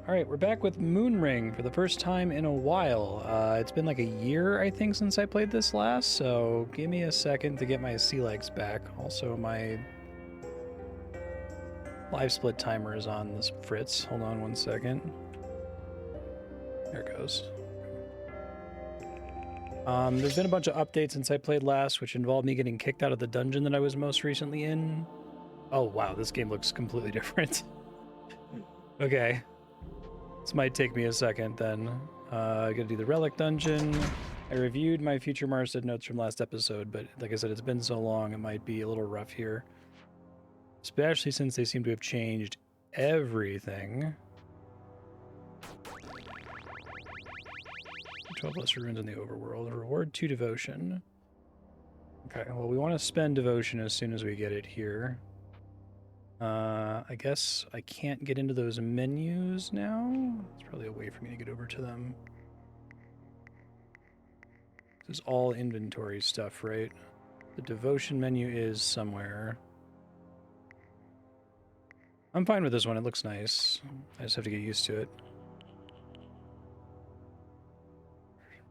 Alright, we're back with Moonring for the first time in a while. It's been like a year, I think, since I played this last, so give me a second to get my sea legs back. Also, my live split timer is on this Fritz. Hold on one second. There it goes. There's been a bunch of updates since I played last, which involved me getting kicked out of the dungeon that I was most recently in. Oh, wow, this game looks completely different. Okay. This might take me a second then. I gotta do the relic dungeon. I reviewed my future Marstead notes from last episode, but like I said, it's been so long, it might be a little rough here. Especially since they seem to have changed everything. 12 lesser runes in the overworld. Reward 2 devotion. Okay, well, we want to spend devotion as soon as we get it here. I guess I can't get into those menus now. It's probably a way for me to get over to them. This is all inventory stuff, right? The devotion menu is somewhere. I'm fine with this one. It looks nice. I just have to get used to it.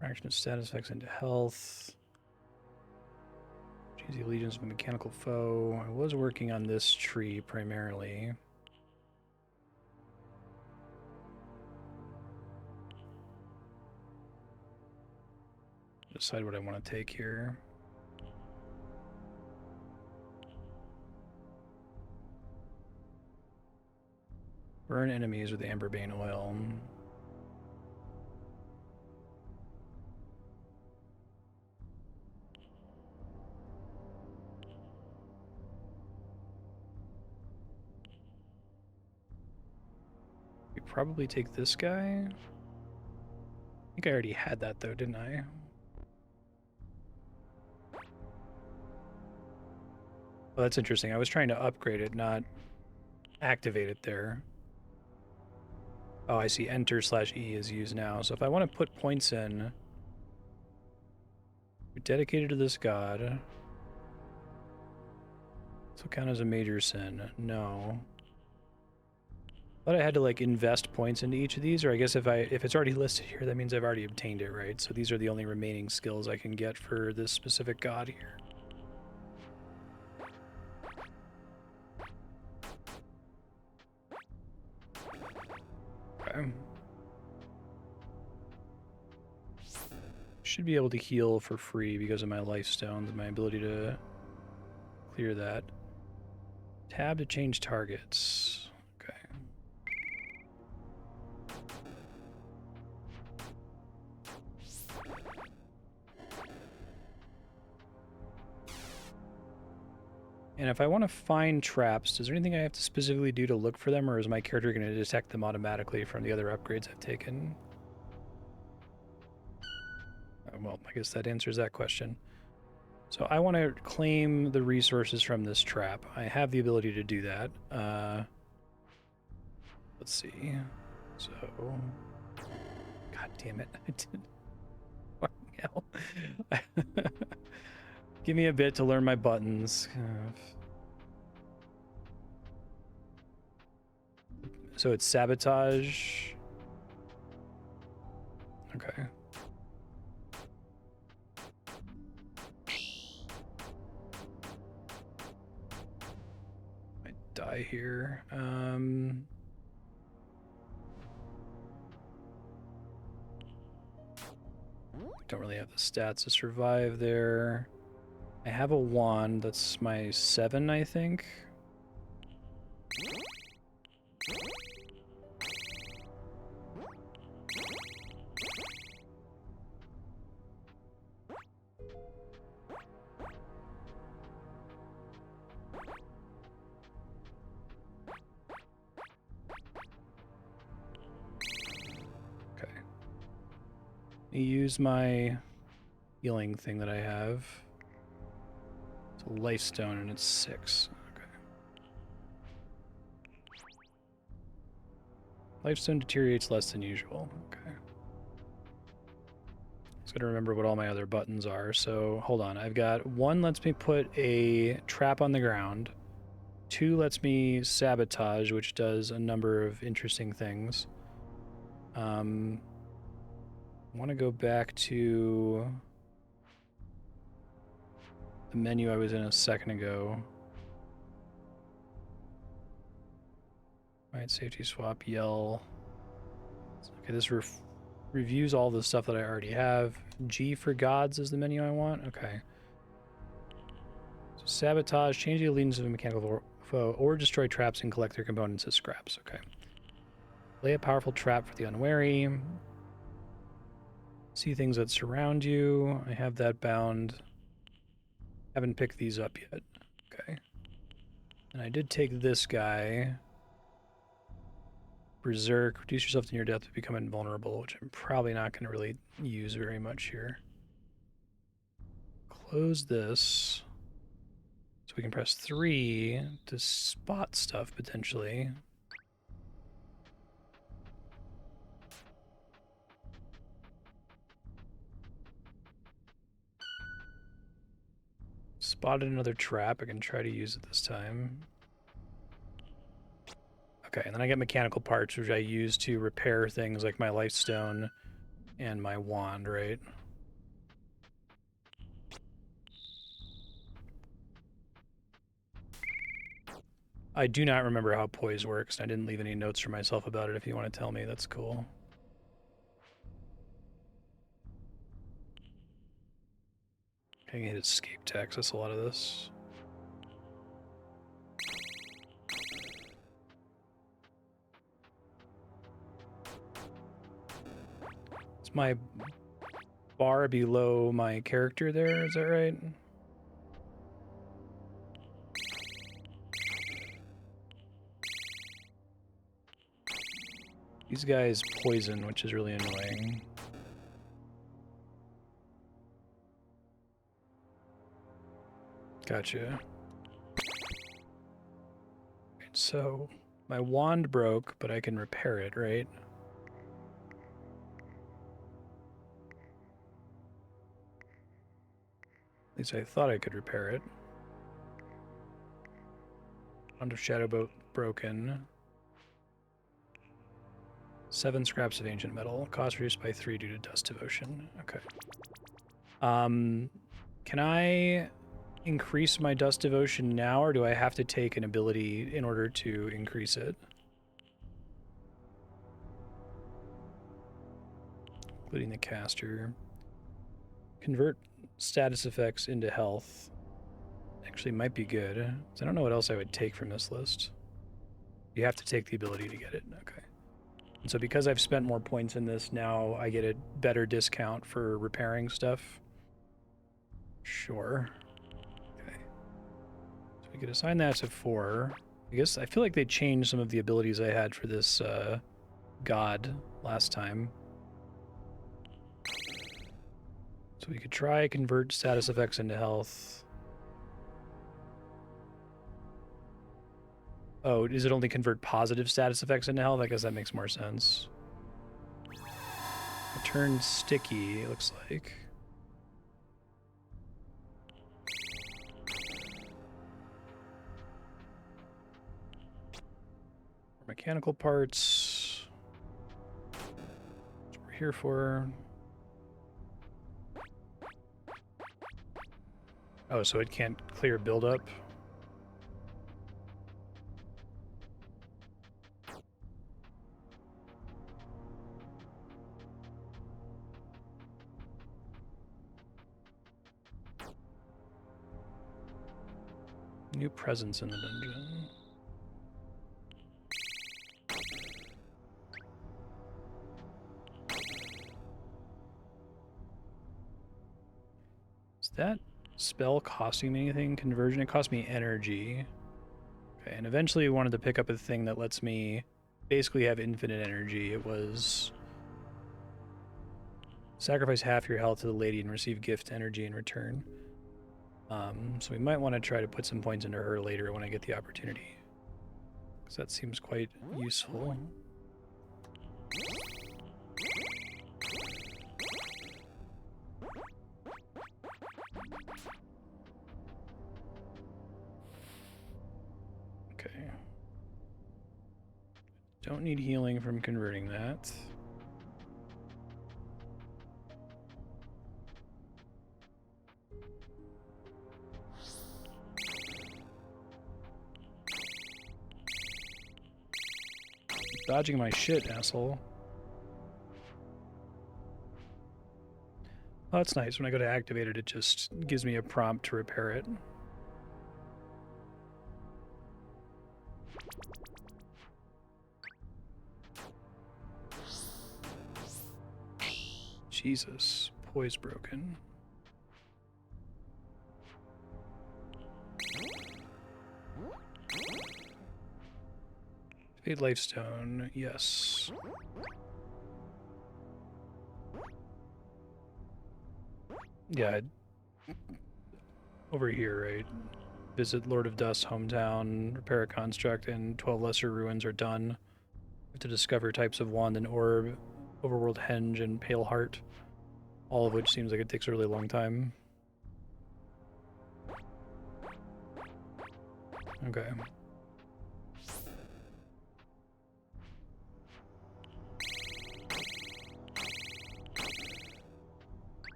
Fraction of status effects into health. Choose the allegiance of a mechanical foe. I was working on this tree primarily. Decide what I want to take here. Burn enemies with the amberbane oil. We probably take this guy. I think I already had that though, didn't I? Well, that's interesting. I was trying to upgrade it, not activate it there. Oh, I see. Enter/E is used now. So if I want to put points in, we're dedicated to this god. This will count as a major sin. No. But I had to like invest points into each of these, or I guess if it's already listed here, that means I've already obtained it, right? So these are the only remaining skills I can get for this specific god here. Okay. Should be able to heal for free because of my life stones and my ability to clear that. Tab to change targets. Okay. And if I want to find traps, is there anything I have to specifically do to look for them, or is my character going to detect them automatically from the other upgrades I've taken? Well, I guess that answers that question. So I want to claim the resources from this trap. I have the ability to do that. Let's see. So, God damn it! I did. Fucking hell! Give me a bit to learn my buttons. So it's sabotage. Okay. I die here. Don't really have the stats to survive there. I have a wand. That's my 7, I think. Okay. I use my healing thing that I have. It's a life stone and it's 6. Okay. Lifestone deteriorates less than usual. Okay. Just gotta remember what all my other buttons are. So hold on. I've got 1 lets me put a trap on the ground. 2 lets me sabotage, which does a number of interesting things. I want to go back to the menu I was in a second ago. Right, safety swap, yell. Okay, this reviews all the stuff that I already have. G for gods is the menu I want. Okay. So sabotage, change the allegiance of a mechanical foe, or destroy traps and collect their components as scraps. Okay. Lay a powerful trap for the unwary. See things that surround you. I have that bound. Haven't picked these up yet. Okay. And I did take this guy. Berserk. Reduce yourself to near death to become invulnerable, which I'm probably not going to really use very much here. Close this. So we can press 3 to spot stuff, potentially. Spotted another trap. I can try to use it this time. Okay, and then I get mechanical parts, which I use to repair things like my lifestone and my wand, right? I do not remember how poise works. I didn't leave any notes for myself about it. If you want to tell me, that's cool. I can hit escape to access a lot of this. Is my bar below my character there? Is that right? These guys poison, which is really annoying. Gotcha. So my wand broke, but I can repair it, right? At least I thought I could repair it. Wand of Shadowboat broken. 7 scraps of ancient metal. Cost reduced by 3 due to dust devotion. Okay. Can I increase my dust devotion now, or do I have to take an ability in order to increase it? Including the caster. Convert status effects into health. Actually might be good. I don't know what else I would take from this list. You have to take the ability to get it. Okay. And so because I've spent more points in this, now I get a better discount for repairing stuff. Sure. Okay. So we could assign that to 4. I guess I feel like they changed some of the abilities I had for this god last time. So we could try convert status effects into health. Oh, does it only convert positive status effects into health? I guess that makes more sense. Turn sticky, it looks like. Mechanical parts. That's what we're here for. Oh, so it can't clear buildup. New presence in the dungeon. Is that spell costing me anything? Conversion, it cost me energy. Okay, and eventually wanted to pick up a thing that lets me basically have infinite energy. It was sacrifice half your health to the lady and receive gift energy in return. So we might want to try to put some points into her later when I get the opportunity, because that seems quite useful. Okay. Don't need healing from converting that. Dodging my shit, asshole. Oh, that's nice. When I go to activate it, it just gives me a prompt to repair it. Jesus. Poise broken. Fade Lifestone, yes. Yeah, over here, right? Visit Lord of Dust's hometown, repair a construct, and 12 lesser ruins are done. You have to discover types of wand and orb, overworld henge, and pale heart. All of which seems like it takes a really long time. Okay.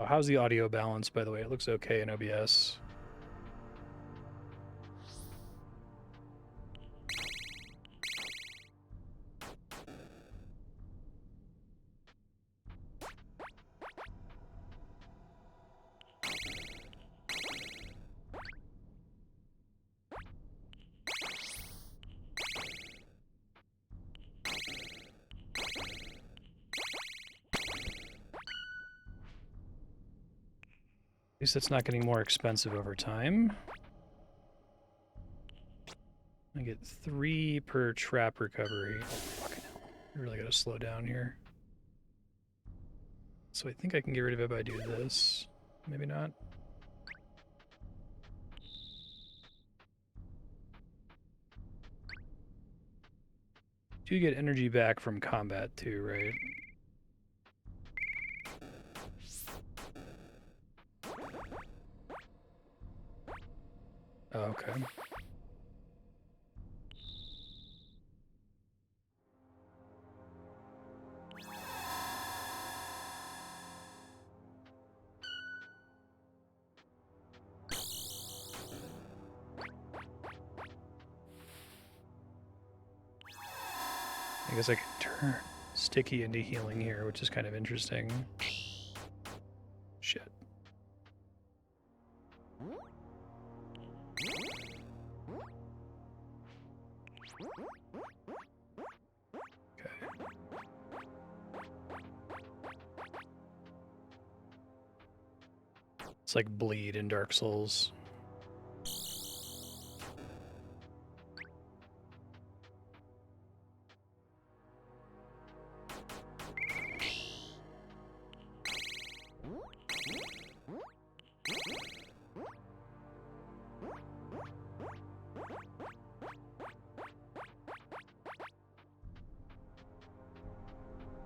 Oh, how's the audio balance, by the way? It looks okay in OBS. At least it's not getting more expensive over time. I get 3 per trap recovery. Oh, fucking hell. I really gotta slow down here. So I think I can get rid of it by doing this. Maybe not. Do get energy back from combat too, right? Oh, okay. I guess I can turn sticky into healing here, which is kind of interesting. Shit. Okay. It's like bleed in Dark Souls.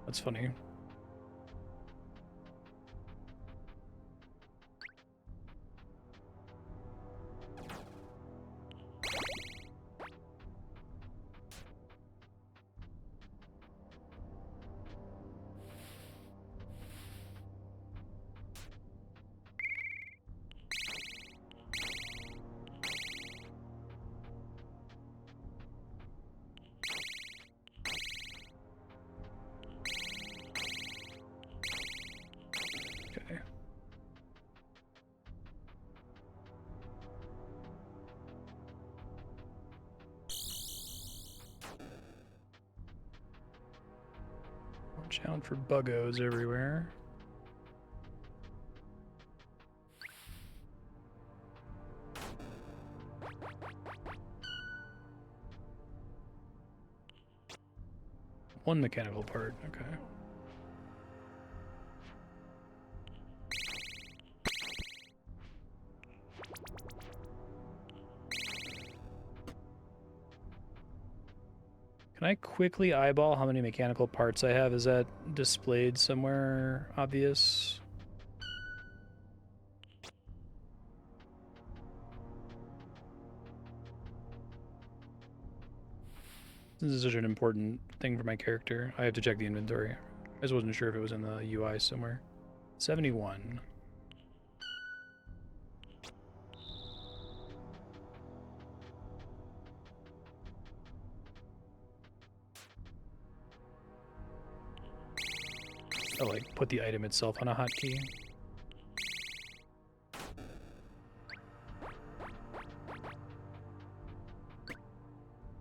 That's funny. Watch out for buggos everywhere. One mechanical part, okay. Can I quickly eyeball how many mechanical parts I have? Is that displayed somewhere obvious? This is such an important thing for my character. I have to check the inventory. I just wasn't sure if it was in the UI somewhere. 71. to like put the item itself on a hotkey.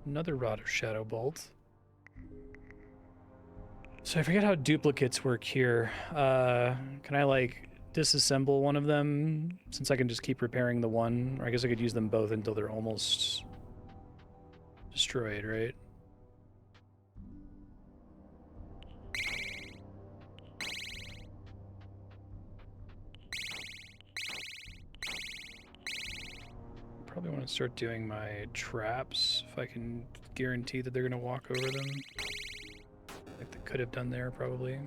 Another Rod of Shadow Bolt. So I forget how duplicates work here. Can I like disassemble one of them since I can just keep repairing the one? Or I guess I could use them both until they're almost destroyed, right? Probably want to start doing my traps if I can guarantee that they're going to walk over them. Like they could have done there, probably.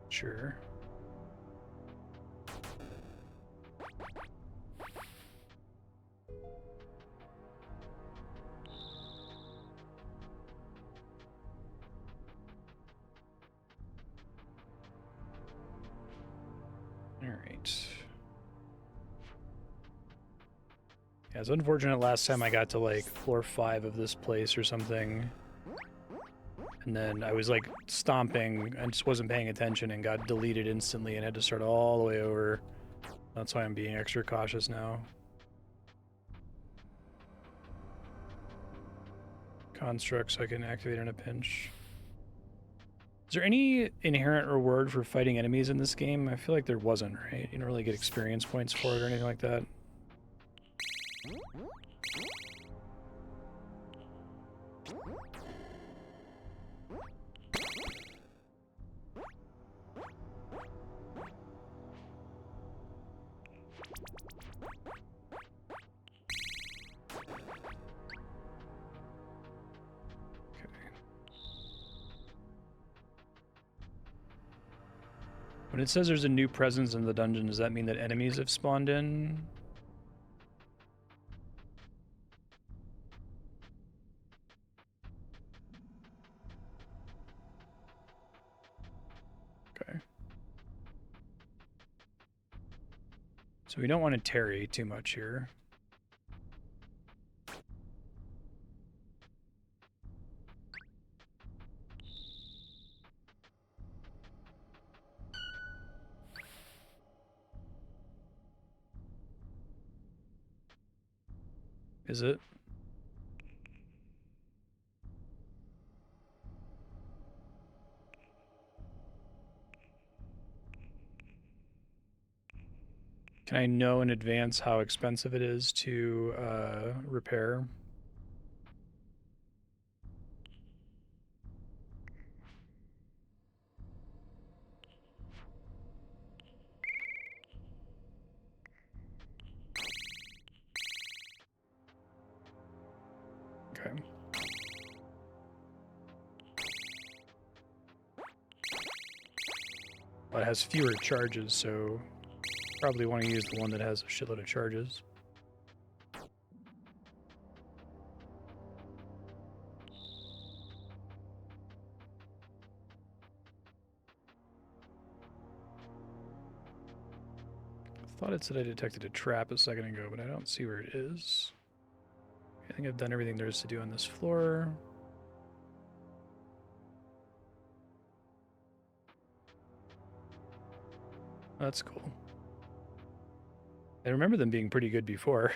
Sure. Alright. Yeah, it's unfortunate last time I got to like floor 5 of this place or something. And then I was like stomping and just wasn't paying attention and got deleted instantly and had to start all the way over. That's why I'm being extra cautious now. Constructs I can activate in a pinch. Is there any inherent reward for fighting enemies in this game? I feel like there wasn't, right? You don't really get experience points for it or anything like that. When it says there's a new presence in the dungeon, does that mean that enemies have spawned in? Okay. So we don't want to tarry too much here. Is it? Can I know in advance how expensive it is to repair? Okay. Well, it has fewer charges, so probably want to use the one that has a shitload of charges. I thought it said I detected a trap a second ago, but I don't see where it is. I think I've done everything there is to do on this floor. That's cool. I remember them being pretty good before.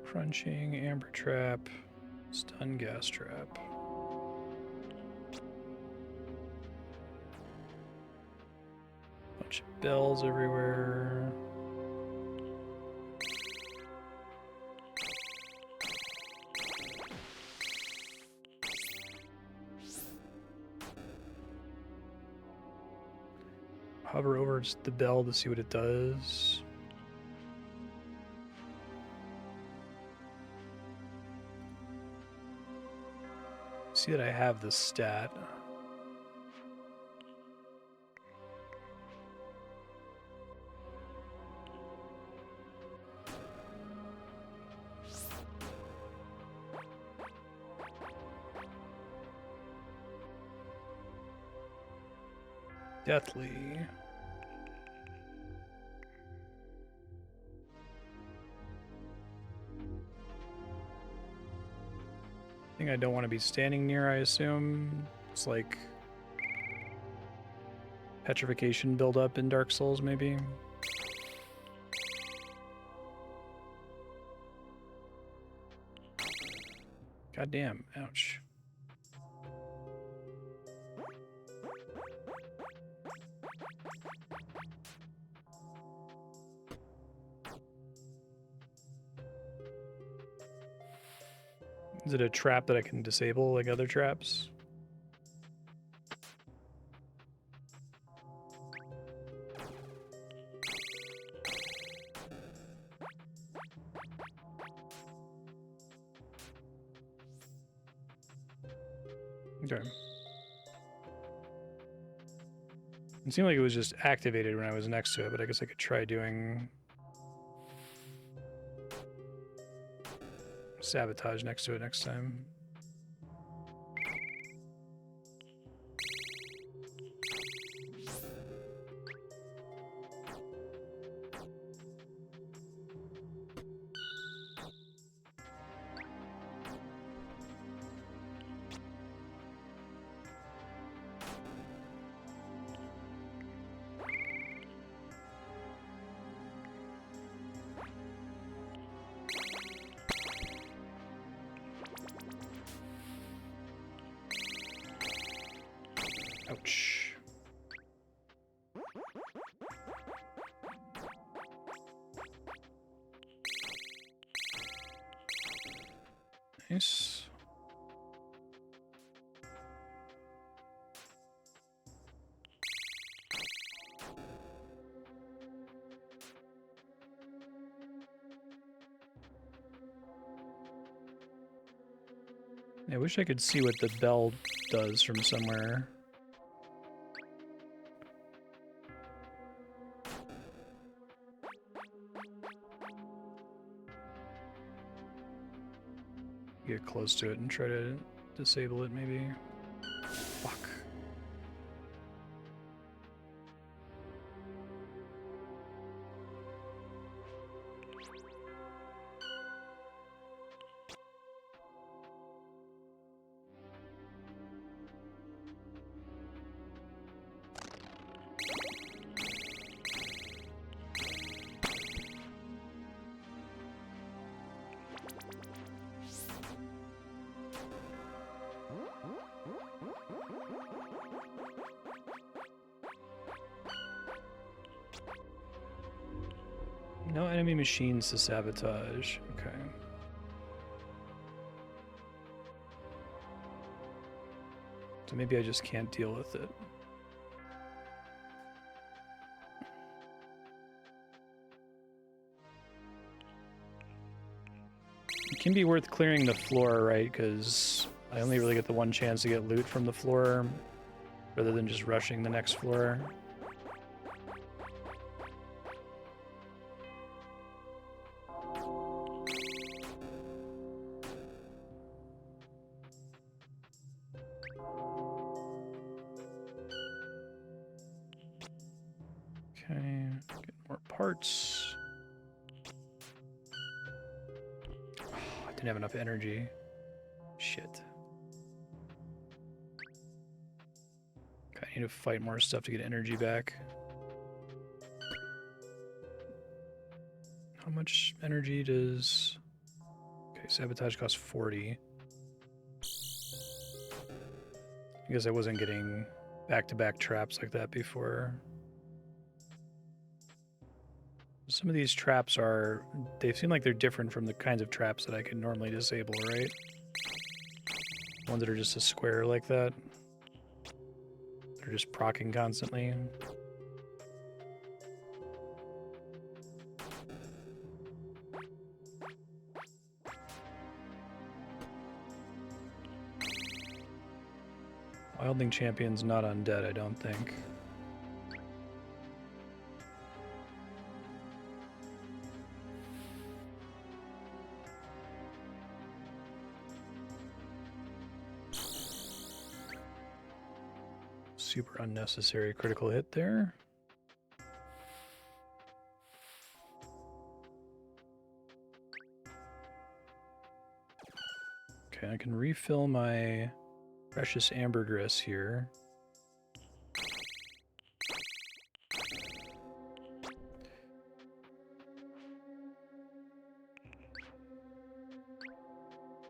Crunching, amber trap, stun gas trap. Bunch of bells everywhere. Hover over the bell to see what it does. See that I have this stat. Deathly. Thing I don't want to be standing near, I assume. It's like petrification buildup in Dark Souls, maybe. Goddamn, ouch. Is it a trap that I can disable like other traps? Okay. It seemed like it was just activated when I was next to it, but I guess I could try doing sabotage next to it next time. Ouch. Nice. I wish I could see what the bell does from somewhere. Get close to it and try to disable it, maybe. Fuck. No enemy machines to sabotage. Okay. So maybe I just can't deal with it. It can be worth clearing the floor, right? Because I only really get the one chance to get loot from the floor rather than just rushing the next floor. Okay, get more parts. Oh, I didn't have enough energy. Shit. Okay, I need to fight more stuff to get energy back. How much energy does... Okay, sabotage costs 40. I guess I wasn't getting back-to-back traps like that before. Some of these traps are... They seem like they're different from the kinds of traps that I can normally disable, right? Ones that are just a square like that. They're just proccing constantly. Wildling Champion's not undead, I don't think. Super unnecessary critical hit there. Okay, I can refill my precious ambergris here.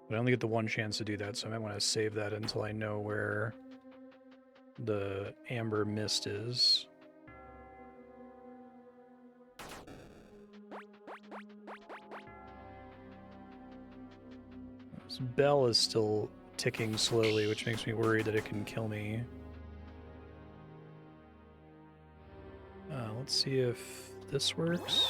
But I only get the one chance to do that, so I might want to save that until I know where the amber mist is. This bell is still ticking slowly, which makes me worried that it can kill me. Let's see if this works.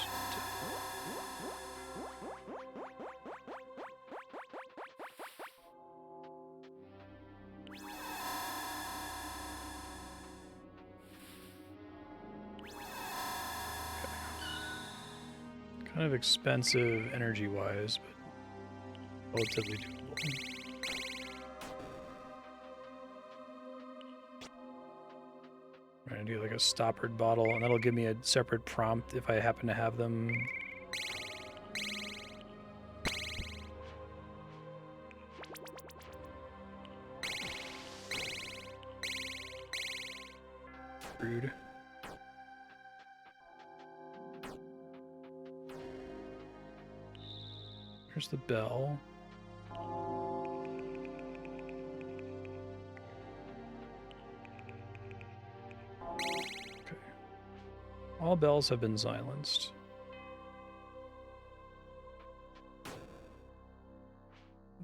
Kind of expensive energy-wise, but relatively doable. I'm gonna do like a stoppered bottle, and that'll give me a separate prompt if I happen to have them. Rude. Here's the bell. Okay. All bells have been silenced.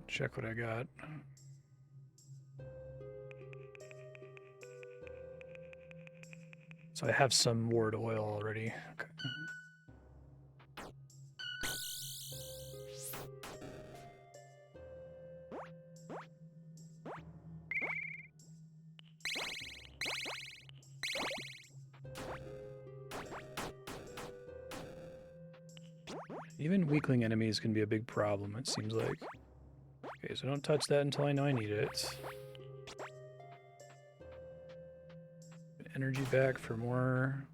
Check what I got. So I have some ward oil already. Okay. Even weakling enemies can be a big problem, it seems like. Okay, so don't touch that until I know I need it. Energy back for more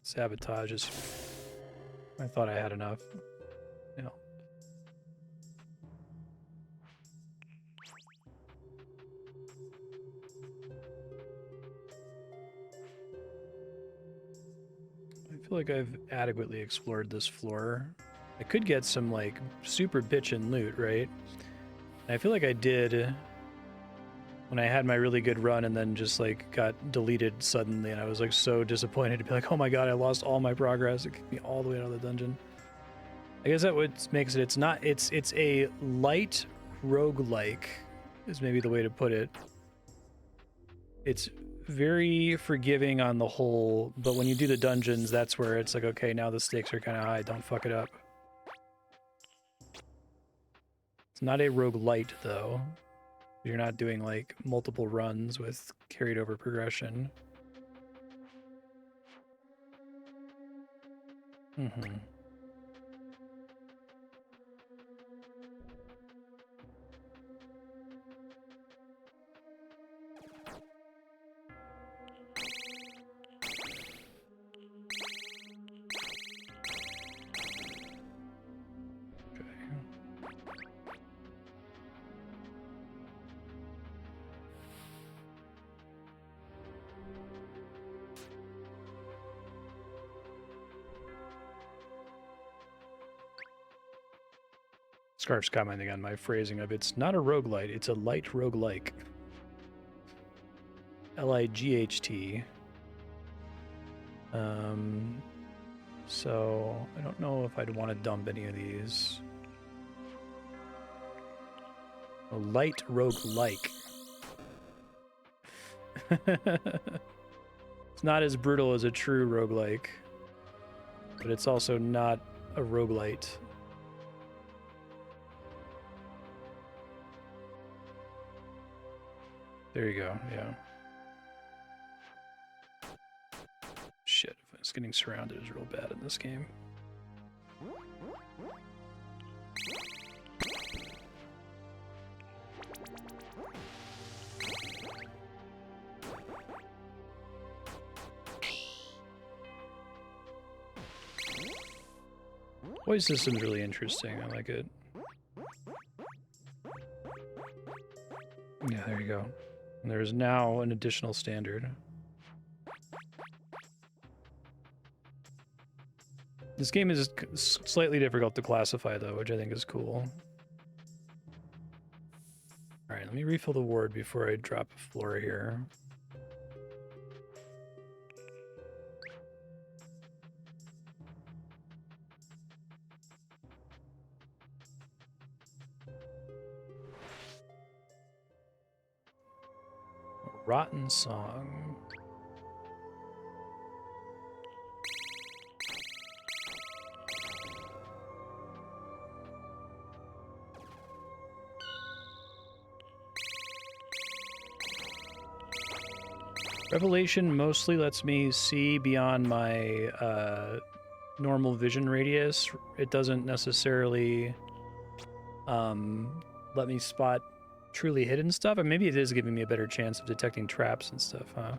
sabotages. I thought I had enough. Yeah. I feel like I've adequately explored this floor. I could get some like super bitchin' loot, right? And I feel like I did when I had my really good run and then just like got deleted suddenly, and I was like so disappointed to be like, oh my god, I lost all my progress. It kicked me all the way out of the dungeon. I guess that what makes it, it's a light roguelike is maybe the way to put it. It's very forgiving on the whole, but when you do the dungeons, that's where it's like, okay, now the stakes are kind of high, don't fuck it up. It's not a roguelite though. You're not doing like multiple runs with carried over progression. Mm-hmm. Scarf's commenting on my phrasing of it's not a roguelite, it's a light roguelike. L-I-G-H-T. So I don't know if I'd want to dump any of these. A light roguelike. It's not as brutal as a true roguelike, but it's also not a roguelite. There you go, yeah. Shit, it's getting surrounded is real bad in this game. Voice system's really interesting. I like it. Yeah, there you go. And there's now an additional standard. This game is slightly difficult to classify, though, which I think is cool. Alright, let me refill the ward before I drop a floor here. Rotten Song. Revelation mostly lets me see beyond my normal vision radius. It doesn't necessarily let me spot truly hidden stuff, and maybe it is giving me a better chance of detecting traps and stuff, huh?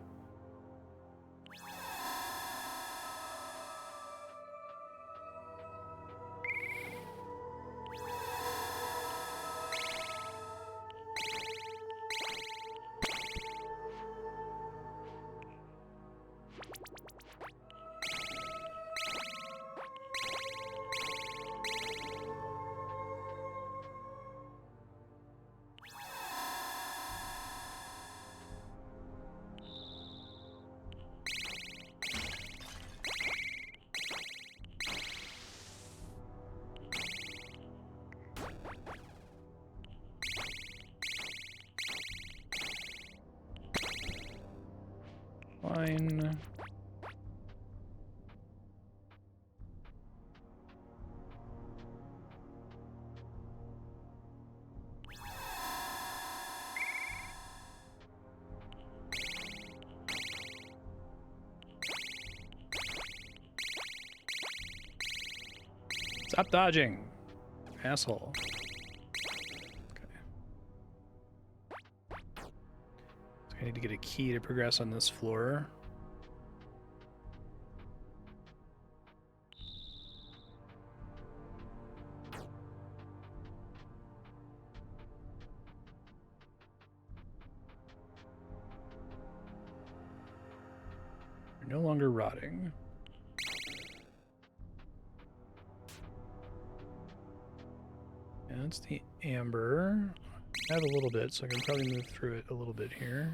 Fine. Stop dodging, asshole. Okay. So I need to get a key to progress on this floor. You're no longer rotting. Yeah, that's the amber. I have a little bit, so I can probably move through it a little bit here.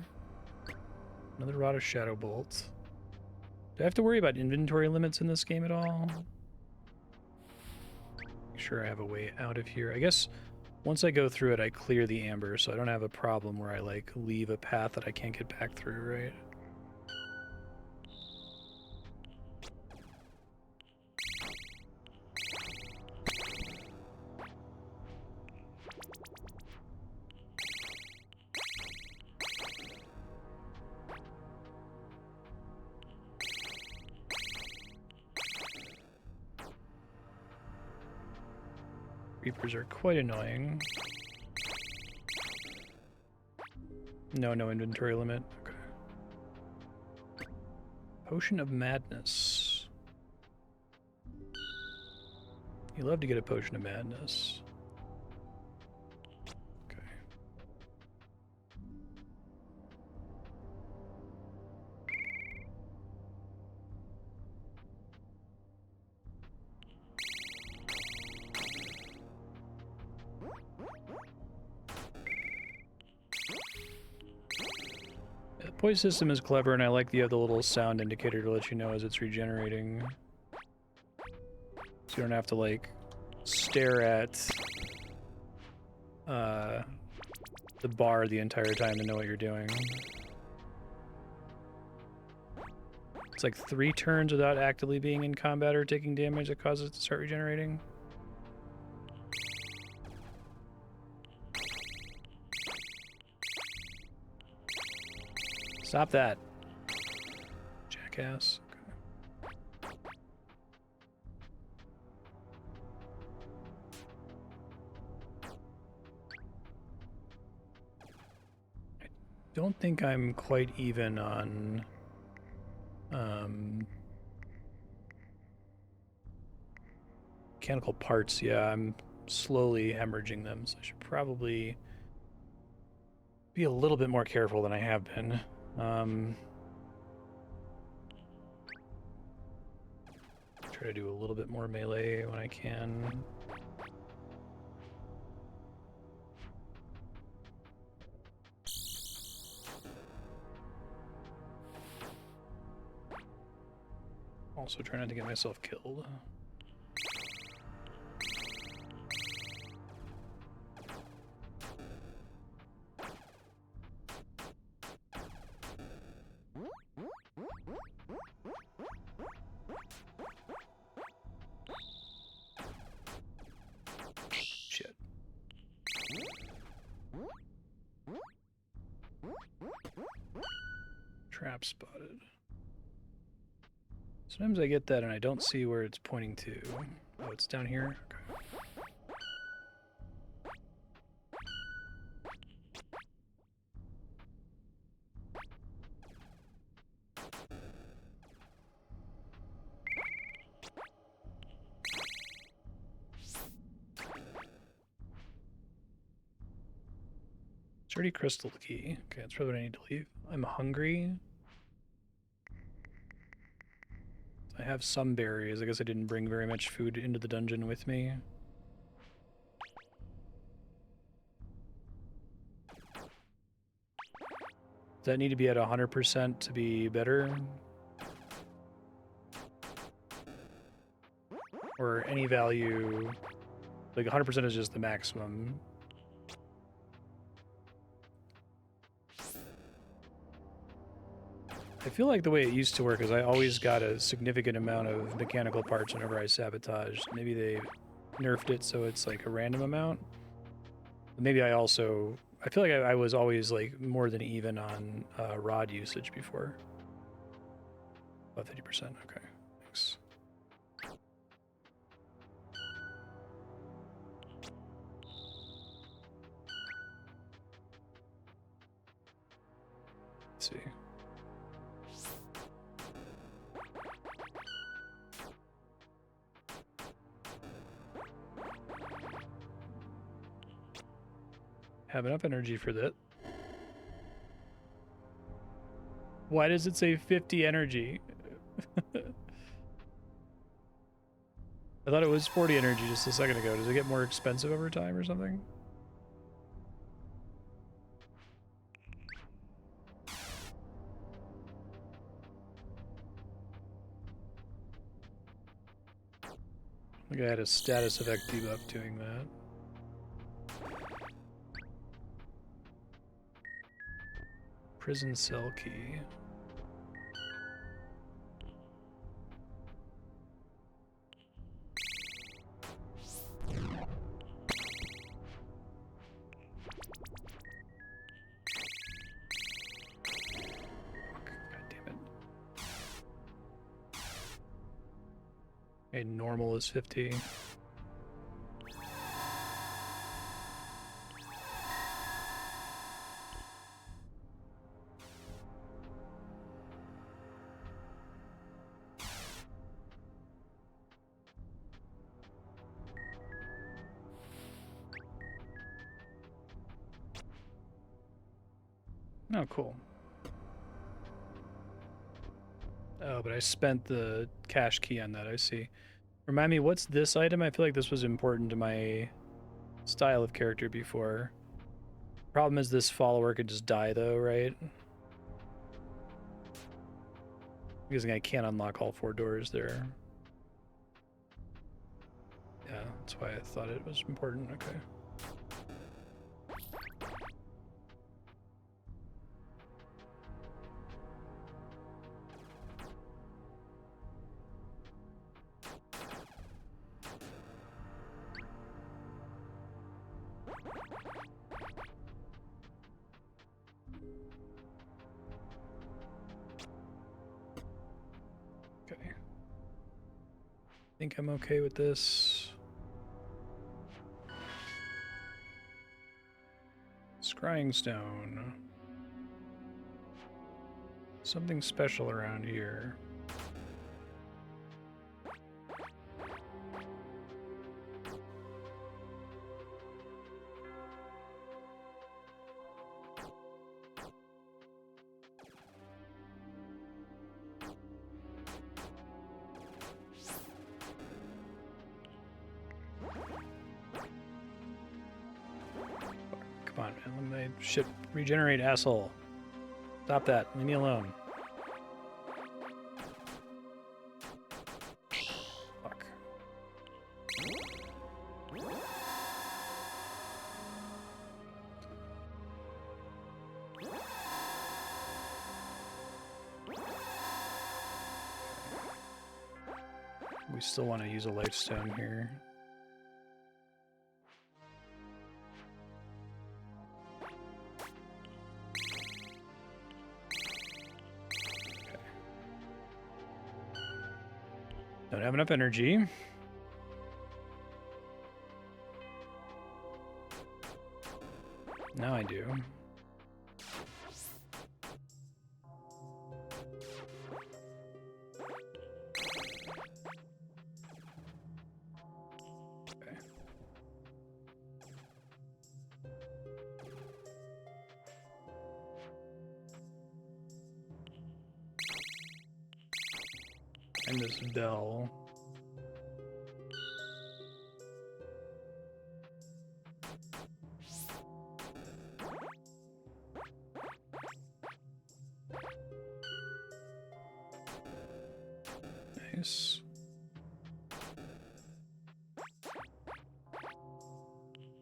Another rod of shadow bolt. Do I have to worry about inventory limits in this game at all? Make sure I have a way out of here. I guess once I go through it, I clear the amber, so I don't have a problem where I like leave a path that I can't get back through, right? Reapers are quite annoying. No inventory limit. Okay. Potion of Madness. You love to get a Potion of Madness. Okay. The poison system is clever, and I like the other little sound indicator to let you know as it's regenerating. So you don't have to, like, stare at the bar the entire time to know what you're doing. It's like 3 turns without actively being in combat or taking damage that causes it to start regenerating. Stop that, jackass. Okay. I don't think I'm quite even on Mechanical parts, yeah, I'm slowly hemorrhaging them, so I should probably be a little bit more careful than I have been. Try to do a little bit more melee when I can. Also try not to get myself killed. Shit. Trap spotted. Sometimes I get that and I don't see where it's pointing to. Oh, it's down here? Okay. It's already crystal key. Okay, that's probably what I need to leave. I'm hungry. I have some berries. I guess I didn't bring very much food into the dungeon with me. Does that need to be at 100% to be better? Or any value, like 100% is just the maximum. I feel like the way it used to work is I always got a significant amount of mechanical parts whenever I sabotaged. Maybe they nerfed it so it's like a random amount. Maybe I also... I feel like I was always like more than even on rod usage before. About 50%, okay. Thanks. Let's see. Have enough energy for that. Why does it say 50 energy? I thought it was 40 energy just a second ago. Does it get more expensive over time or something? I think I had a status effect debuff doing that. Prison cell key. Okay, normal is 50. Oh, cool. Oh, but I spent the cash key on that, I see. Remind me, what's this item? I feel like this was important to my style of character before. Problem is this follower could just die though, right? Because I can't unlock all 4 doors there. Yeah, that's why I thought it was important, okay. I think I'm okay with this. Scrying stone. Something special around here. Come on, man. Let my shit regenerate, asshole. Stop that. Leave me alone. Fuck. We still want to use a lifestone here. Don't have enough energy. Now I do. Okay. And this bell. Nice.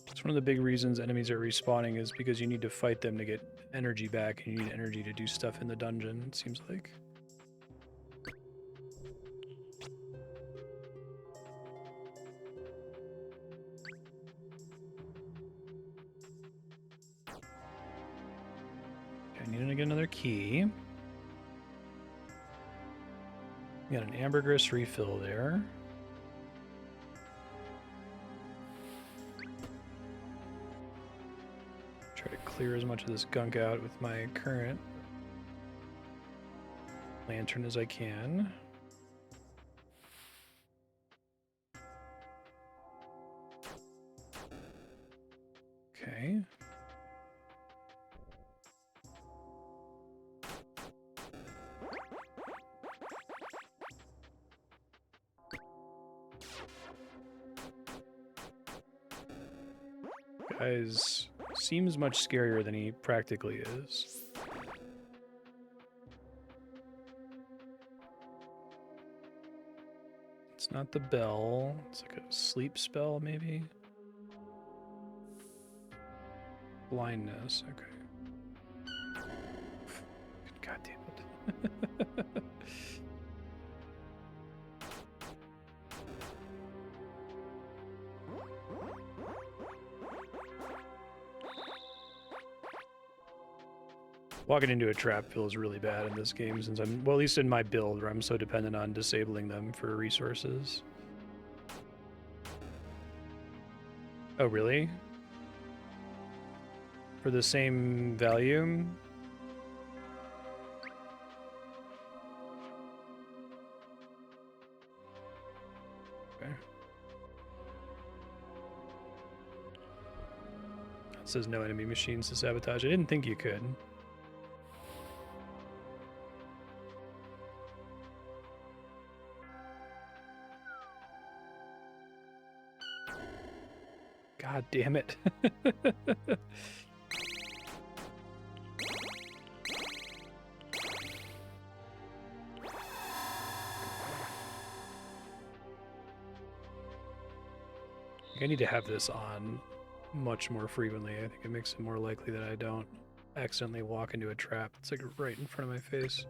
It's one of the big reasons enemies are respawning is because you need to fight them to get energy back, and you need energy to do stuff in the dungeon, it seems like. Okay, I need to get another key. We got an ambergris refill there. Try to clear as much of this gunk out with my current lantern as I can. Okay. Guys, seems much scarier than he practically is. It's not the bell. It's like a sleep spell, maybe? Blindness, okay. God damn it. Walking into a trap feels really bad in this game since I'm, well, at least in my build where I'm so dependent on disabling them for resources. Oh, really? For the same value? Okay. It says no enemy machines to sabotage. I didn't think you could. God damn it. I need to have this on much more frequently. I think it makes it more likely that I don't accidentally walk into a trap. It's like right in front of my face.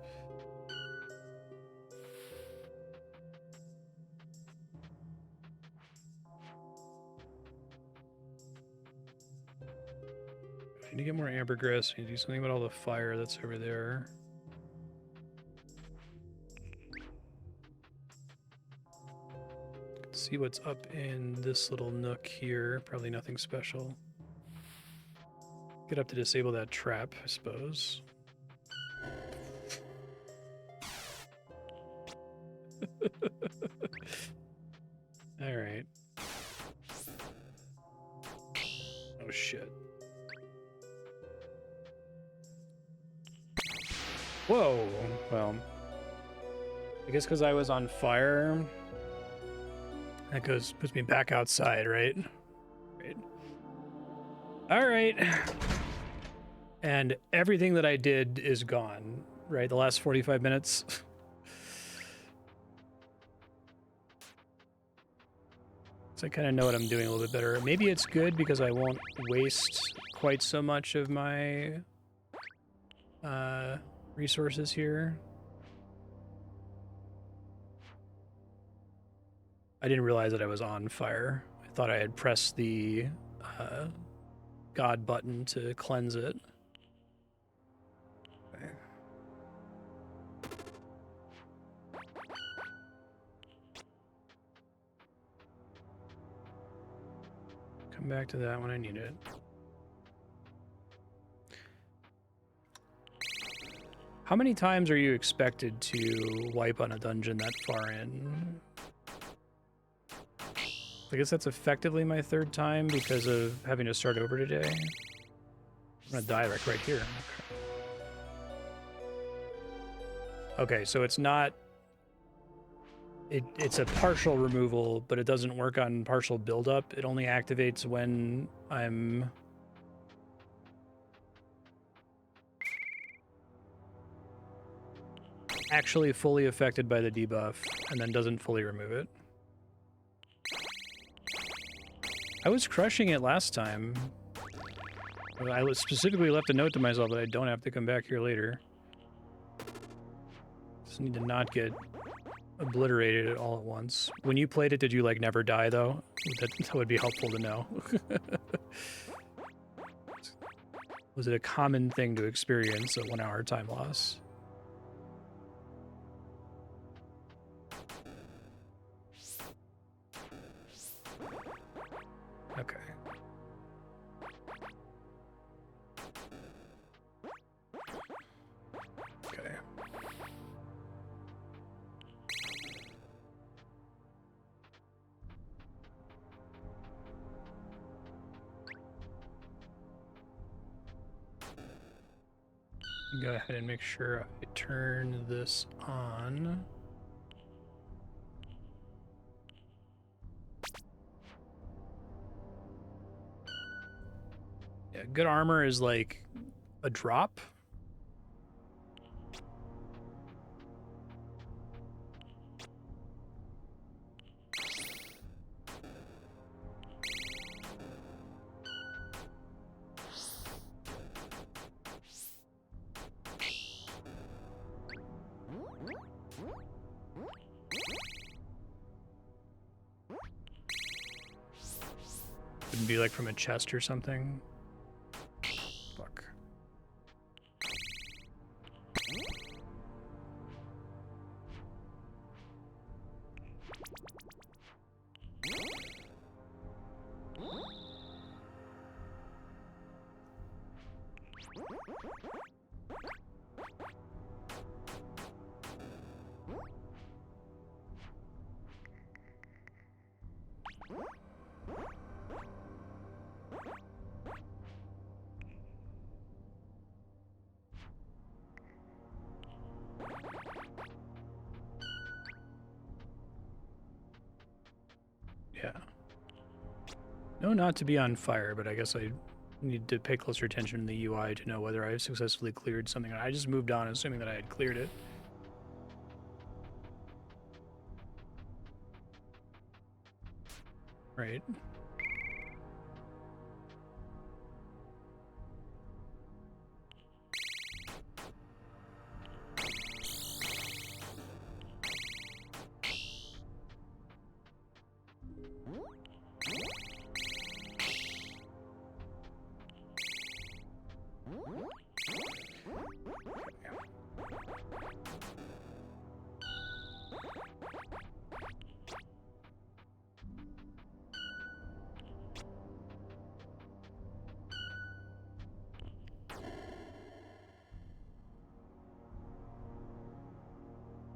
I need to get more ambergris. I need to do something about all the fire that's over there. Let's see what's up in this little nook here. Probably nothing special. Get up to disable that trap, I suppose. All right. Oh shit. Whoa. Well, I guess because I was on fire, that puts me back outside, right? Right. All right. And everything that I did is gone, right? The last 45 minutes. So I kind of know what I'm doing a little bit better. Maybe it's good because I won't waste quite so much of my resources here. I didn't realize that I was on fire. I thought I had pressed the God button to cleanse it. Okay. Come back to that when I need it. How many times are you expected to wipe on a dungeon that far in? I guess that's effectively my third time because of having to start over today. I'm gonna die like right here. Okay, so it's not... It's a partial removal, but it doesn't work on partial buildup. It only activates when I'm... actually fully affected by the debuff, and then doesn't fully remove it. I was crushing it last time. I specifically left a note to myself that I don't have to come back here later. Just need to not get obliterated all at once. When you played it, did you like never die though? That would be helpful to know. Was it a common thing to experience a 1 hour time loss? Okay. Okay. Go ahead and make sure I turn this on. Yeah, good armor is like a drop. Wouldn't be like from a chest or something. Fuck. Yeah. No, not to be on fire, but I guess I need to pay closer attention to the UI to know whether I've successfully cleared something. I just moved on assuming that I had cleared it. Right.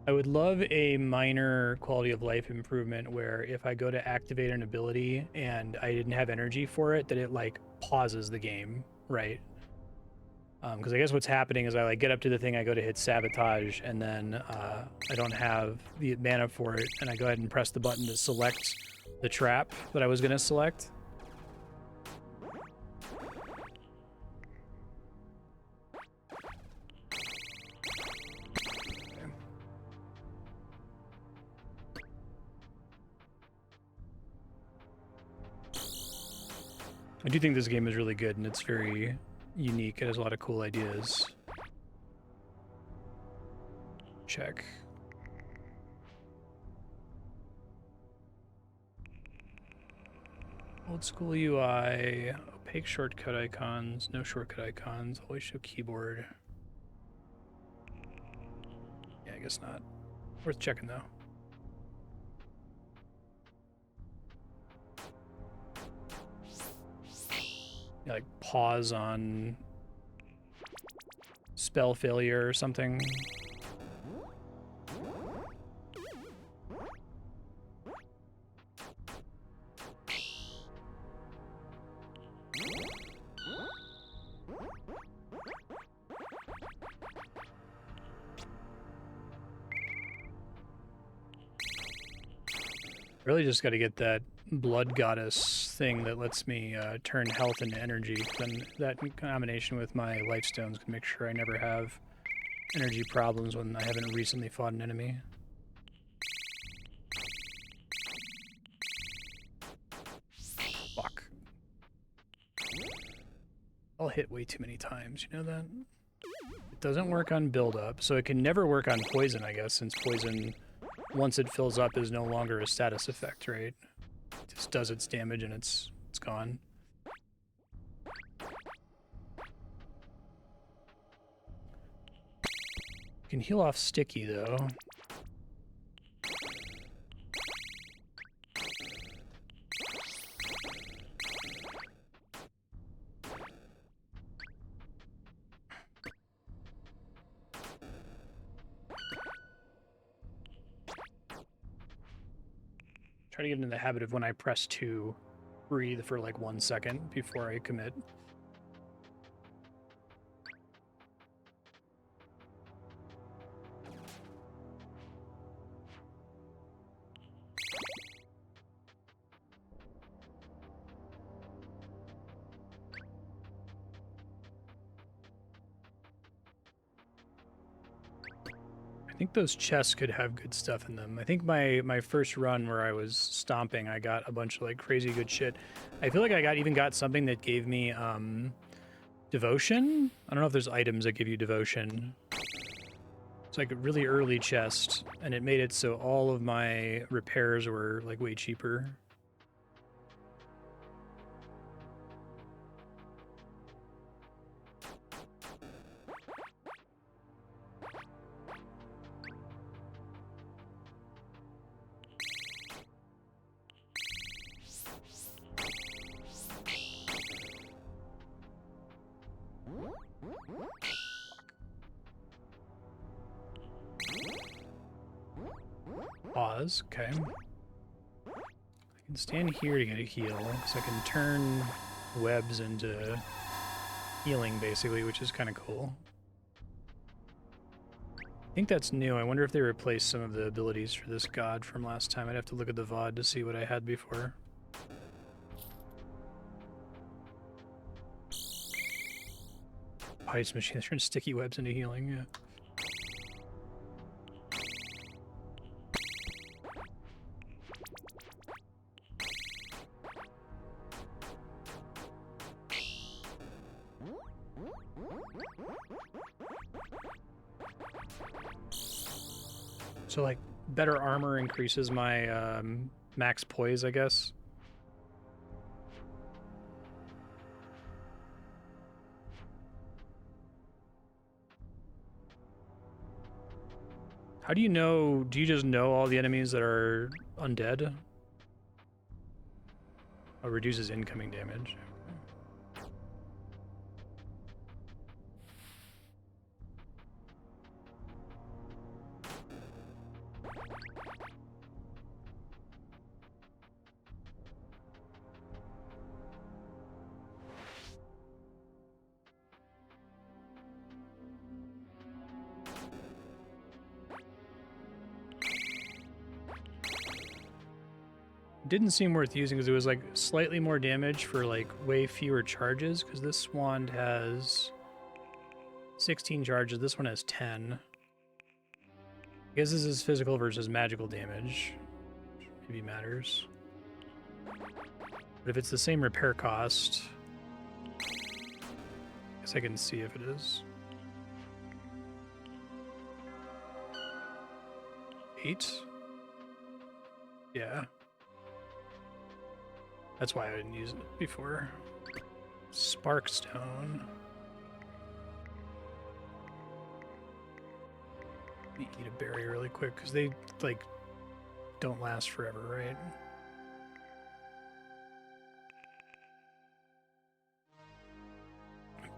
I would love a minor quality of life improvement where if I go to activate an ability and I didn't have energy for it, that it like pauses the game, right? Because I guess what's happening is I like get up to the thing, I go to hit sabotage, and then I don't have the mana for it, and I go ahead and press the button to select the trap that I was gonna select. I do think this game is really good, and it's very unique. It has a lot of cool ideas. Check. Old school UI, opaque shortcut icons, no shortcut icons, always show keyboard. Yeah, I guess not. Worth checking though. Yeah, like pause on spell failure or something. Really just got to get that blood goddess thing that lets me turn health into energy. Then that in combination with my life stones can make sure I never have energy problems when I haven't recently fought an enemy. Fuck. I'll hit way too many times, you know that? It doesn't work on build-up, so it can never work on poison, I guess, since poison, once it fills up, is no longer a status effect, right? It just does its damage and it's gone. You can heal off sticky, though. Try to get into the habit of when I press 2, breathe for like 1 second before I commit. I think those chests could have good stuff in them. I think my first run where I was stomping, I got a bunch of like crazy good shit. I feel like I even got something that gave me devotion. I don't know if there's items that give you devotion. It's like a really early chest, and it made it so all of my repairs were like way cheaper. Pause, okay. I can stand here to get a heal, so I can turn webs into healing, basically, which is kind of cool. I think that's new. I wonder if they replaced some of the abilities for this god from last time. I'd have to look at the VOD to see what I had before. Ice machine that turns sticky webs into healing, yeah. So, like, better armor increases my max poise, I guess. How do you know? Do you just know all the enemies that are undead? Oh, reduces incoming damage. Didn't seem worth using because it was like slightly more damage for like way fewer charges, because this wand has 16 charges, this one has 10. I guess this is physical versus magical damage. Maybe matters. But if it's the same repair cost, I guess I can see if it is. 8? Yeah. That's why I didn't use it before. Sparkstone. Eat a berry really quick because they like don't last forever, right?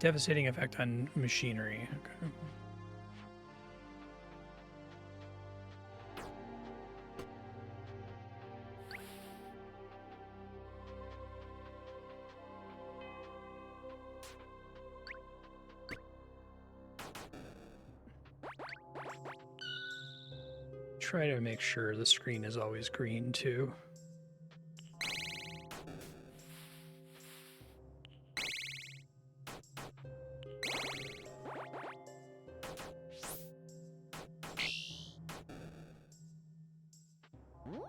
Devastating effect on machinery. Okay. Try to make sure the screen is always green too.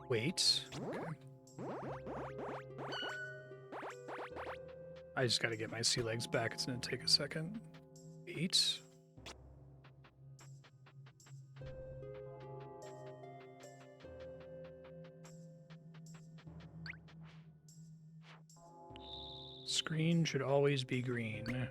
Wait. Okay. I just gotta get my sea legs back. It's gonna take a second. 8. Screen should always be green.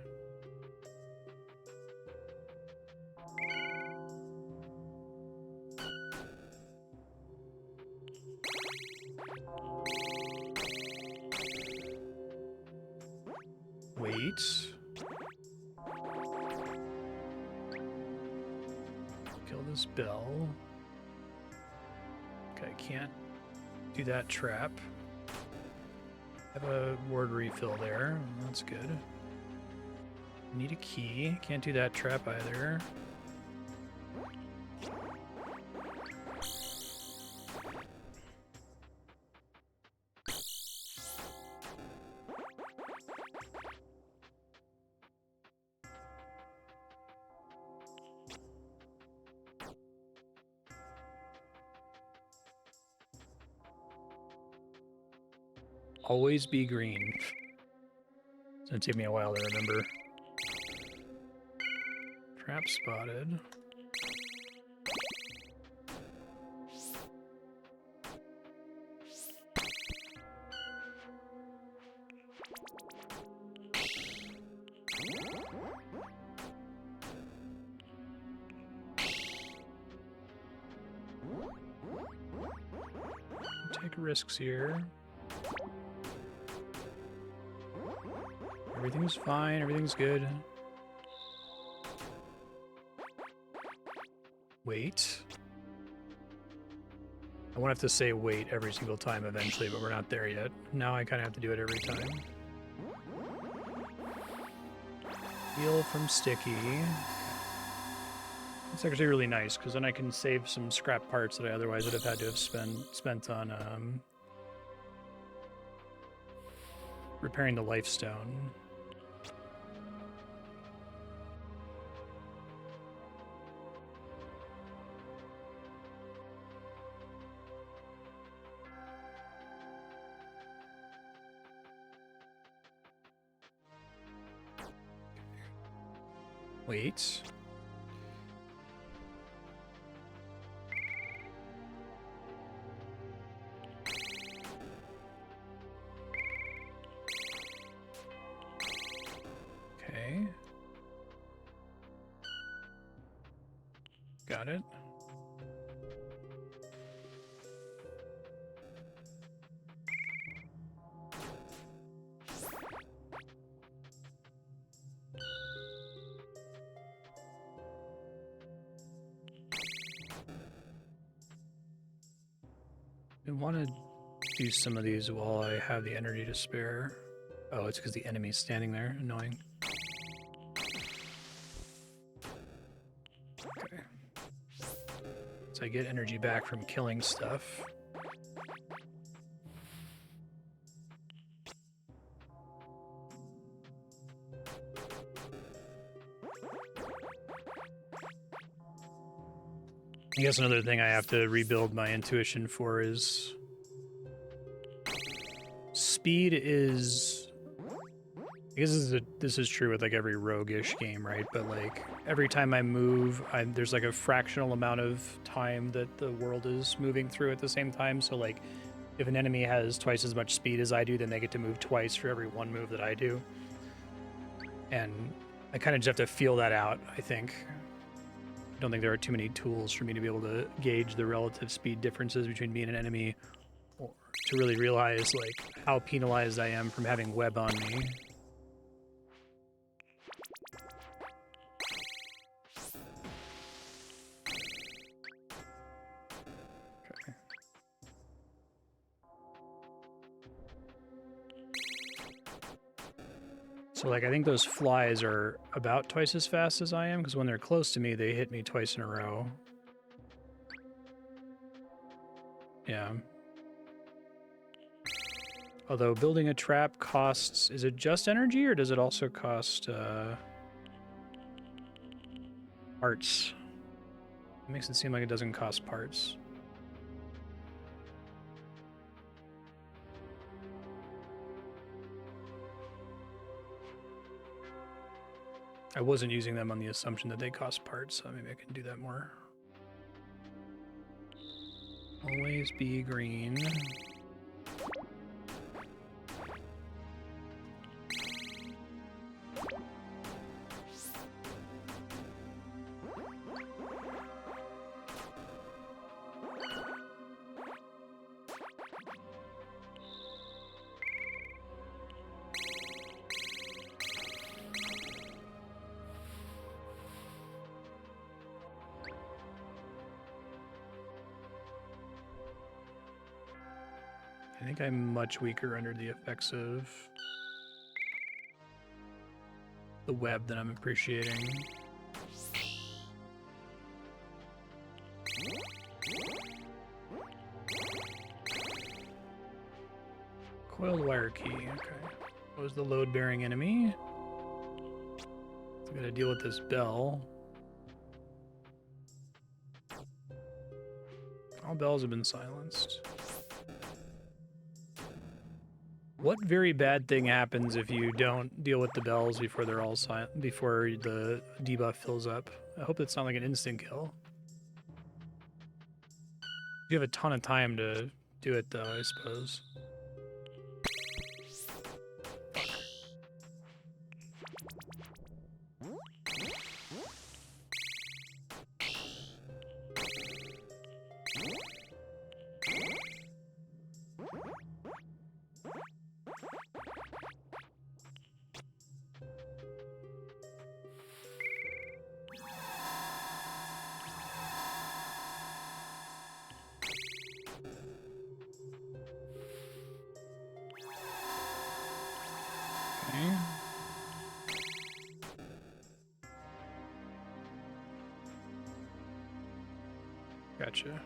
Wait. Kill this bell. Okay, can't do that trap. Have a ward refill there. That's good. Need a key. Can't do that trap either. Always be green. It's gonna take me a while to remember. Trap spotted. Take risks here. Everything's fine, everything's good. Wait. I won't have to say wait every single time eventually, but we're not there yet. Now I kind of have to do it every time. Heal from sticky. It's actually really nice, because then I can save some scrap parts that I otherwise would have had to have spent on repairing the life stone. Wait. Okay. Got it. I want to do some of these while I have the energy to spare. Oh, it's because the enemy's standing there. Annoying. Okay. So I get energy back from killing stuff. I guess another thing I have to rebuild my intuition for is speed is... I guess this is true with like every roguish game, right? But like every time I move, there's like a fractional amount of time that the world is moving through at the same time. So like if an enemy has twice as much speed as I do, then they get to move twice for every one move that I do. And I kind of just have to feel that out, I think. I don't think there are too many tools for me to be able to gauge the relative speed differences between me and an enemy, or to really realize like how penalized I am from having web on me. So, like, I think those flies are about twice as fast as I am, because when they're close to me, they hit me twice in a row. Yeah. Although building a trap costs... Is it just energy, or does it also cost, parts? It makes it seem like it doesn't cost parts. I wasn't using them on the assumption that they cost parts, so maybe I can do that more. Always be green. I think I'm much weaker under the effects of the web than I'm appreciating. Coiled wire key, okay. What was the load-bearing enemy? So I gotta deal with this bell. All bells have been silenced. What very bad thing happens if you don't deal with the bells before they're all before the debuff fills up? I hope it's not like an instant kill. You have a ton of time to do it though, I suppose. Gotcha.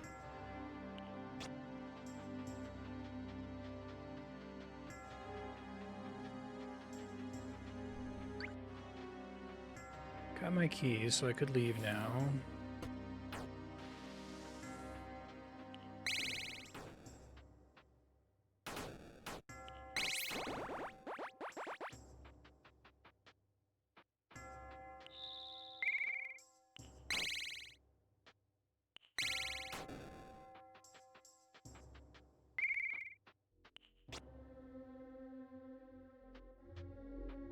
Got my keys, so I could leave now.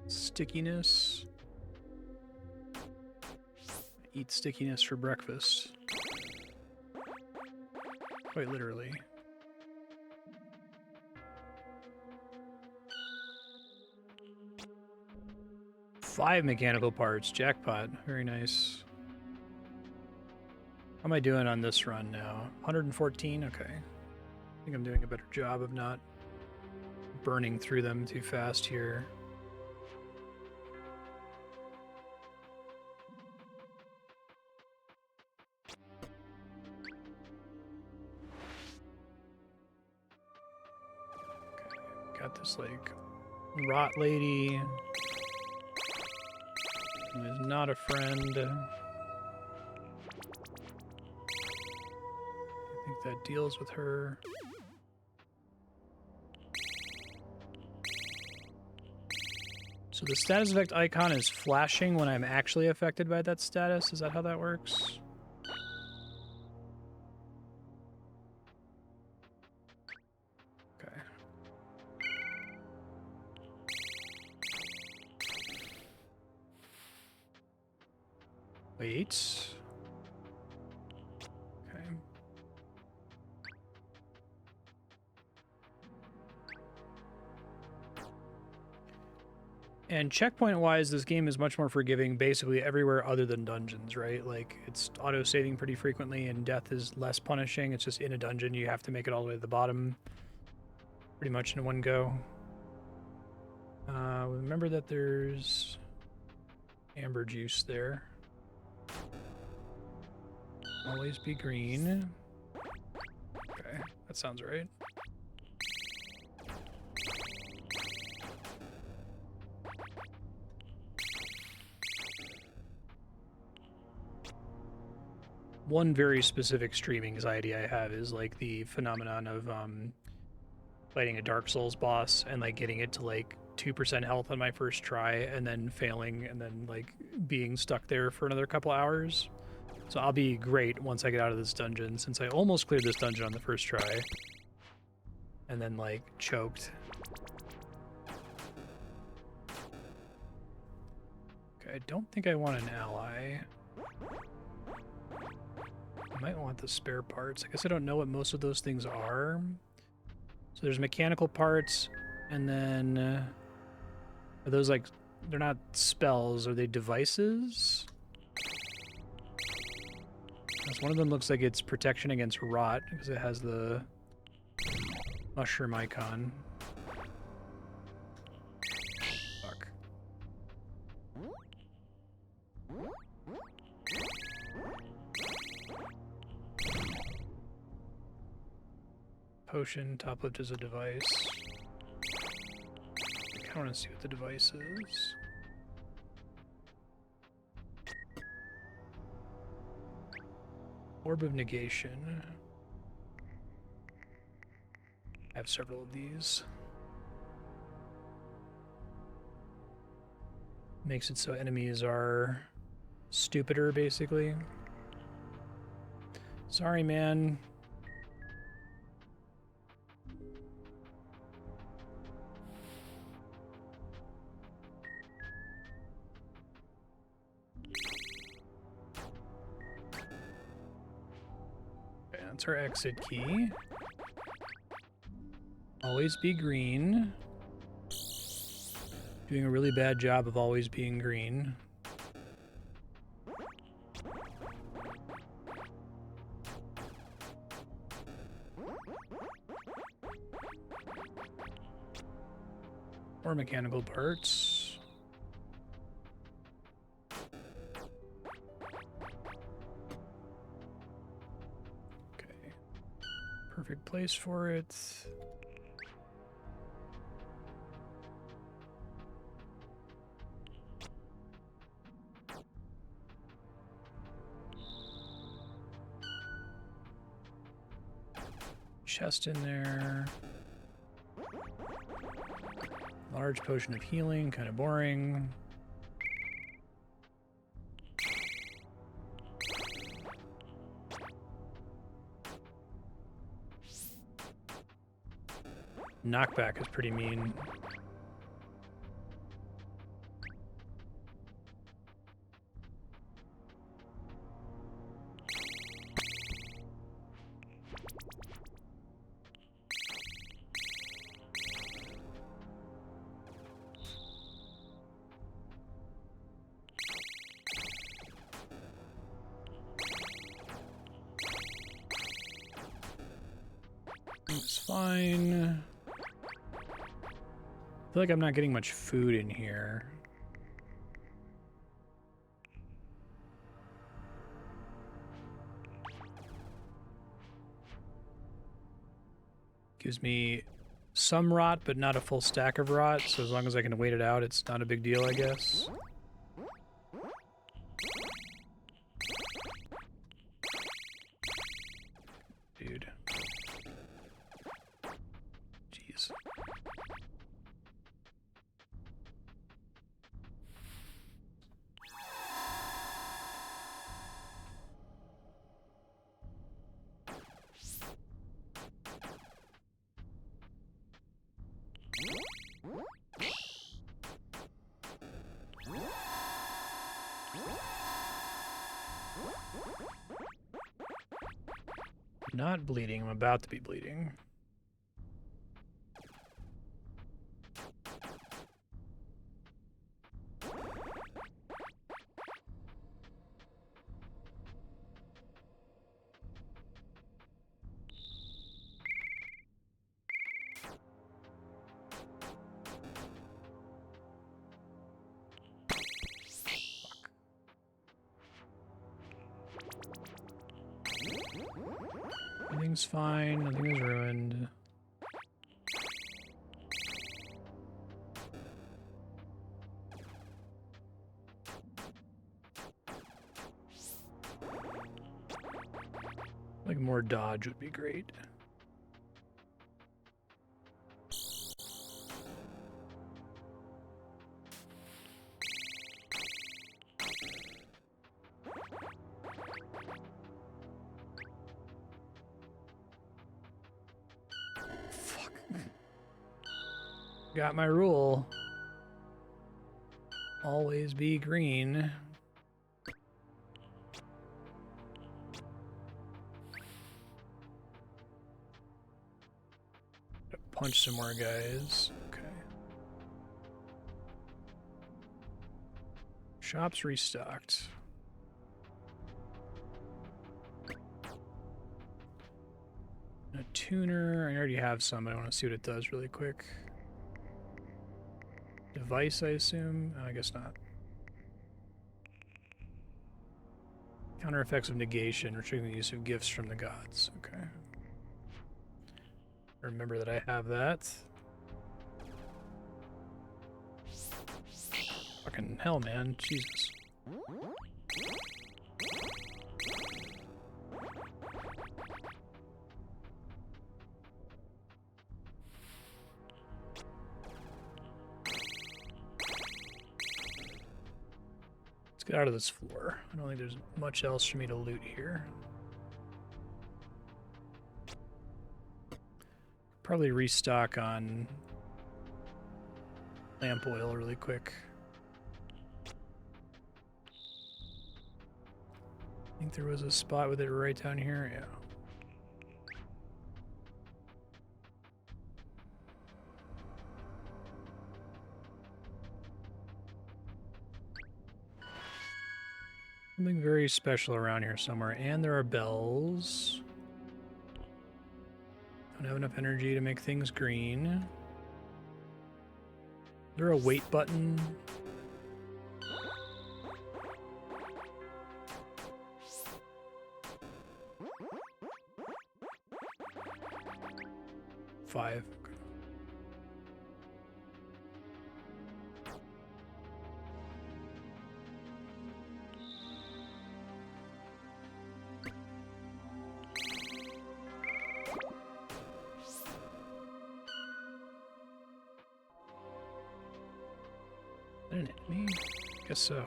Stickiness. Eat stickiness for breakfast. Quite literally. Five mechanical parts. Jackpot. Very nice. How am I doing on this run now? 114? Okay. I think I'm doing a better job of not burning through them too fast here. Got this, like, rot lady who is not a friend. I think that deals with her. So the status effect icon is flashing when I'm actually affected by that status. Is that how that works? Okay. Wait. Okay. And checkpoint-wise, this game is much more forgiving basically everywhere other than dungeons, right? Like, it's auto-saving pretty frequently, and death is less punishing. It's just in a dungeon, you have to make it all the way to the bottom pretty much in one go. Remember that there's amber juice there. Always be green. Okay, that sounds right. One very specific stream anxiety I have is like the phenomenon of fighting a Dark Souls boss and like getting it to like 2% health on my first try and then failing and then like being stuck there for another couple hours. So I'll be great once I get out of this dungeon, since I almost cleared this dungeon on the first try and then like choked. Okay, I don't think I want an ally. I might want the spare parts. I guess I don't know what most of those things are. So there's mechanical parts, and then are those like, they're not spells, are they devices? Because one of them looks like it's protection against rot, because it has the mushroom icon. Fuck. Potion, top lift is a device. I kind of want to see what the device is. Orb of negation. I have several of these. Makes it so enemies are stupider, basically. Sorry, man. That's our exit key. Always be green. Doing a really bad job of always being green. More mechanical parts. Okay. Perfect place for it. Chest in there. Large potion of healing, kind of boring. Knockback is pretty mean. It's fine. I feel like I'm not getting much food in here. Gives me some rot, but not a full stack of rot, so as long as I can wait it out, it's not a big deal, I guess. Dude. Jeez. not bleeding. I'm about to be bleeding. Everything's fine, nothing is ruined. Like more dodge would be great. Got my rule. Always be green. Punch some more guys. Okay. Shop's restocked. A tuner. I already have some, but I want to see what it does really quick. Device, I assume? I guess not. Counter effects of negation, restricting the use of gifts from the gods. Okay. Remember that I have that. Fucking hell, man. Jesus. Get out of this floor. I don't think there's much else for me to loot here. Probably restock on lamp oil really quick. I think there was a spot with it right down here. Yeah. Something very special around here somewhere. And there are bells. Don't have enough energy to make things green. Is there a wait button? Five. An enemy? Guess so.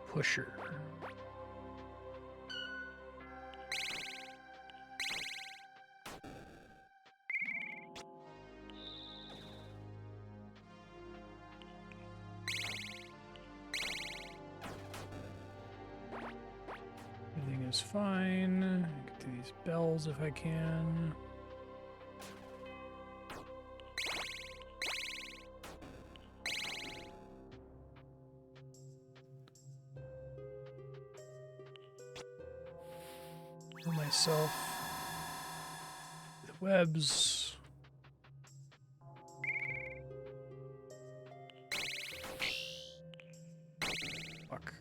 Pusher. Everything is fine. Get to these bells if I can. Heal myself with webs. Fuck.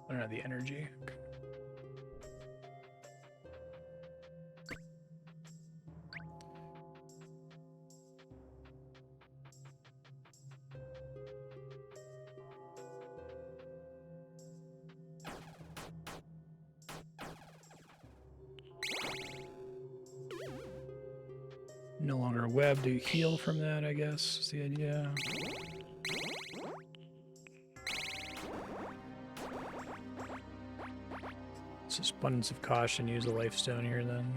I don't have the energy. Okay. No longer a web to heal from that, I guess, is the idea. Abundance of caution, use a life stone here then.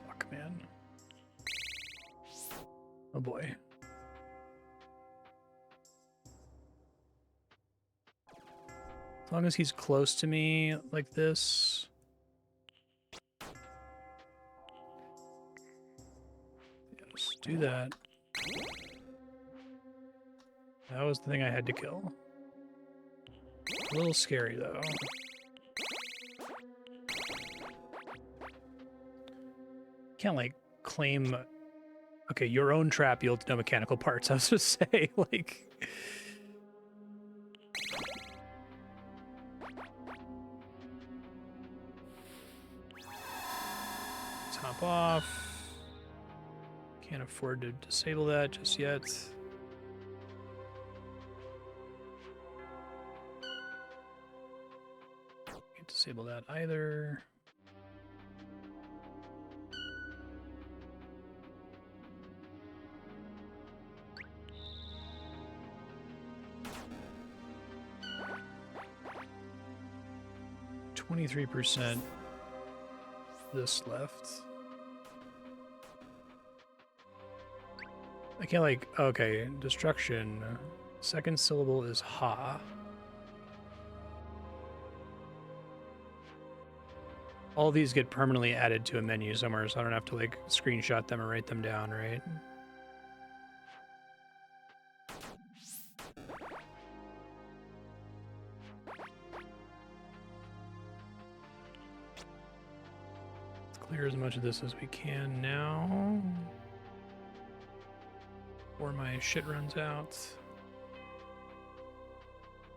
Fuck, man. Oh boy. As long as he's close to me like this. Yes, do that. That was the thing I had to kill. A little scary though. Can't like claim, okay, your own trap yields no mechanical parts. I was just say, like, let's hop off. Can't afford to disable that just yet. Can't disable that either. %, this left. I can't like, okay, destruction. Second syllable is ha. All these get permanently added to a menu somewhere, so I don't have to like screenshot them or write them down, right? Let's clear as much of this as we can now. Before my shit runs out.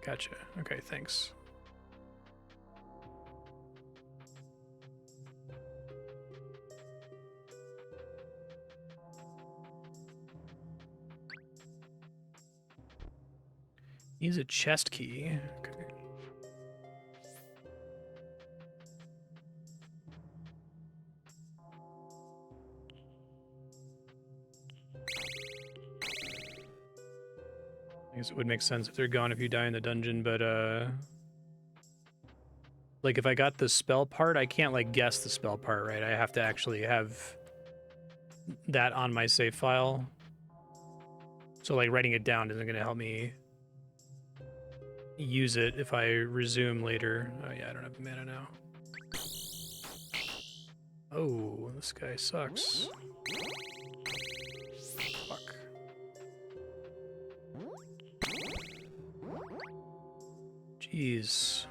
Gotcha. Okay, thanks. Use a chest key. Okay. I guess it would make sense if they're gone if you die in the dungeon, but like if I got the spell part, I can't like guess the spell part, right? I have to actually have that on my save file. So like writing it down isn't gonna help me use it if I resume later. Oh yeah, I don't have the mana now. Oh, this guy sucks. Fuck. Jeez.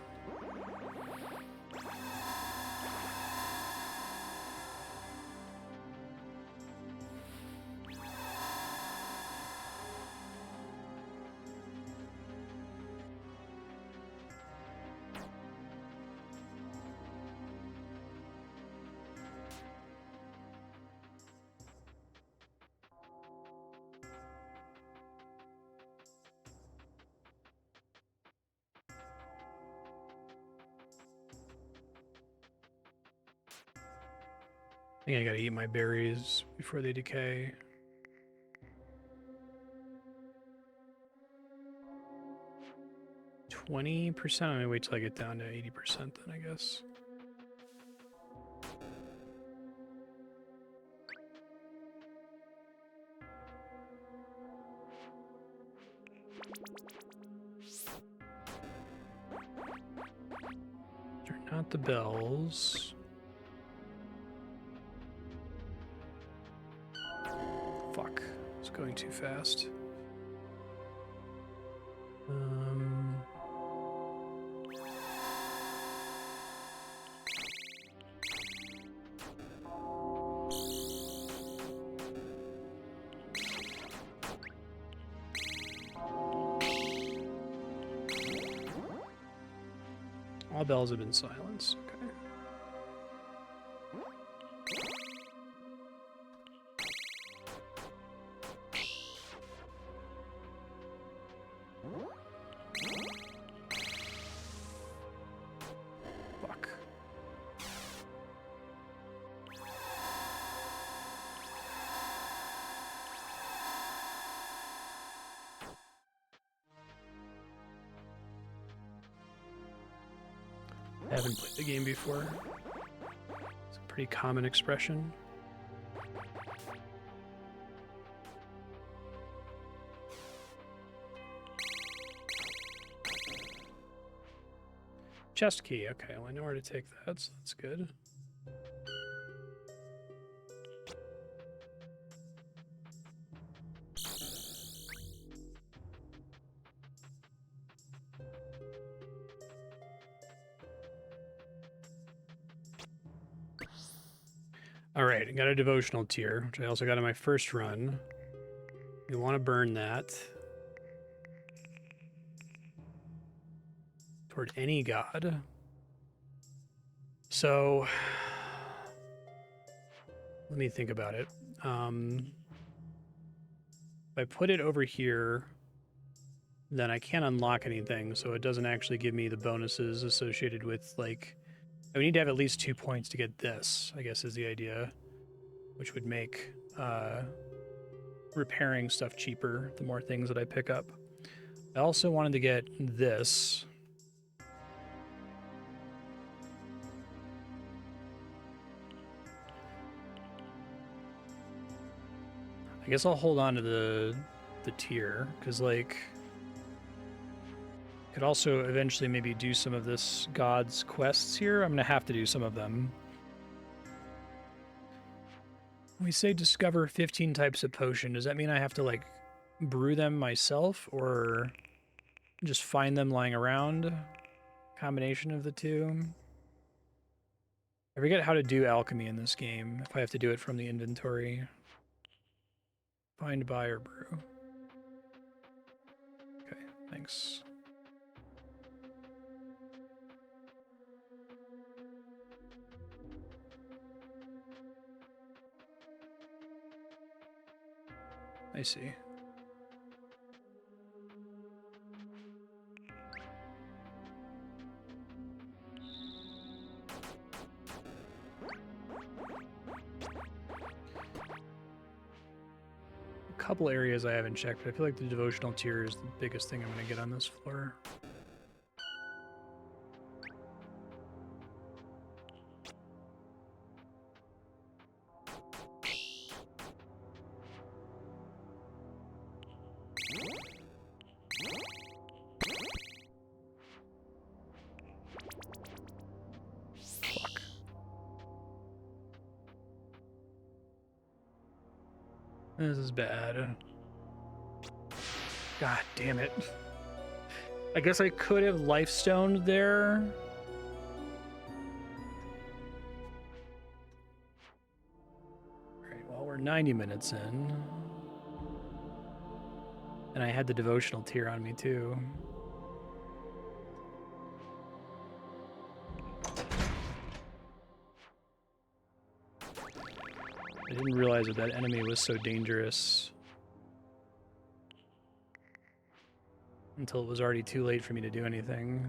I think I gotta eat my berries before they decay. %. I'm gonna wait till I get down to 80% then, I guess. Turn out the bells. Fuck, it's going too fast. All bells have been silenced. Okay. Fuck. I haven't played the game before. It's a pretty common expression. Chest key. Okay, well, I know where to take that, so that's good. All right, I got a devotional tier, which I also got in my first run. We want to burn that toward any god. So let me think about it. If I put it over here, then I can't unlock anything, so it doesn't actually give me the bonuses associated with, like, I would need to have at least 2 points to get this, I guess is the idea, which would make repairing stuff cheaper the more things that I pick up. I also wanted to get this. I guess I'll hold on to the tier, because, like, could also eventually maybe do some of this god's quests here. I'm gonna have to do some of them. We say discover 15 types of potion. Does that mean I have to, like, brew them myself, or just find them lying around? Combination of the two. I forget how to do alchemy in this game, if I have to do it from the inventory. Find, buy, or brew. Okay, thanks. I see. A couple areas I haven't checked, but I feel like the devotional tier is the biggest thing I'm going to get on this floor. This is bad. God damn it. I guess I could have lifestoned there. Alright, well, we're 90 minutes in. And I had the devotional tier on me, too. I didn't realize that that enemy was so dangerous until it was already too late for me to do anything.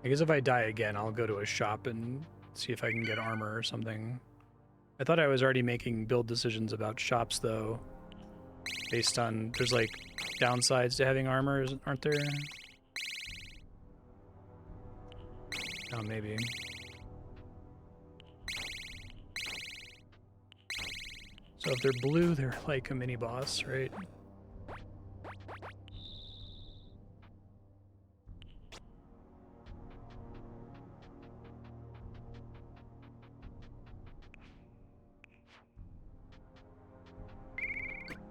I guess if I die again, I'll go to a shop and see if I can get armor or something. I thought I was already making build decisions about shops, though, based on, there's, like, downsides to having armor, aren't there? Oh, maybe. So if they're blue, they're like a mini-boss, right?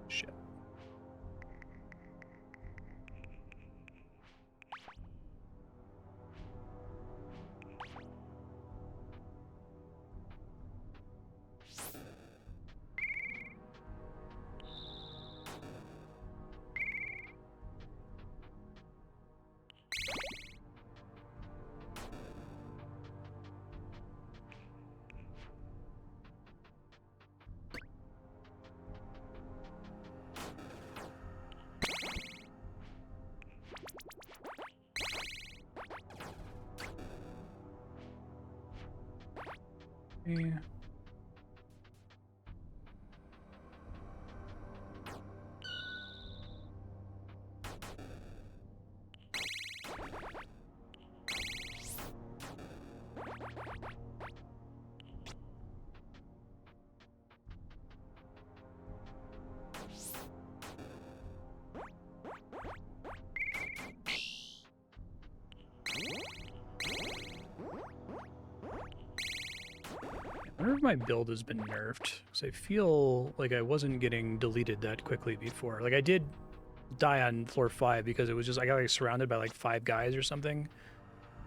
Shit. Yeah. I wonder if my build has been nerfed, because I feel like I wasn't getting deleted that quickly before. Like, I did die on floor 5 because it was just, I got like surrounded by like 5 guys or something,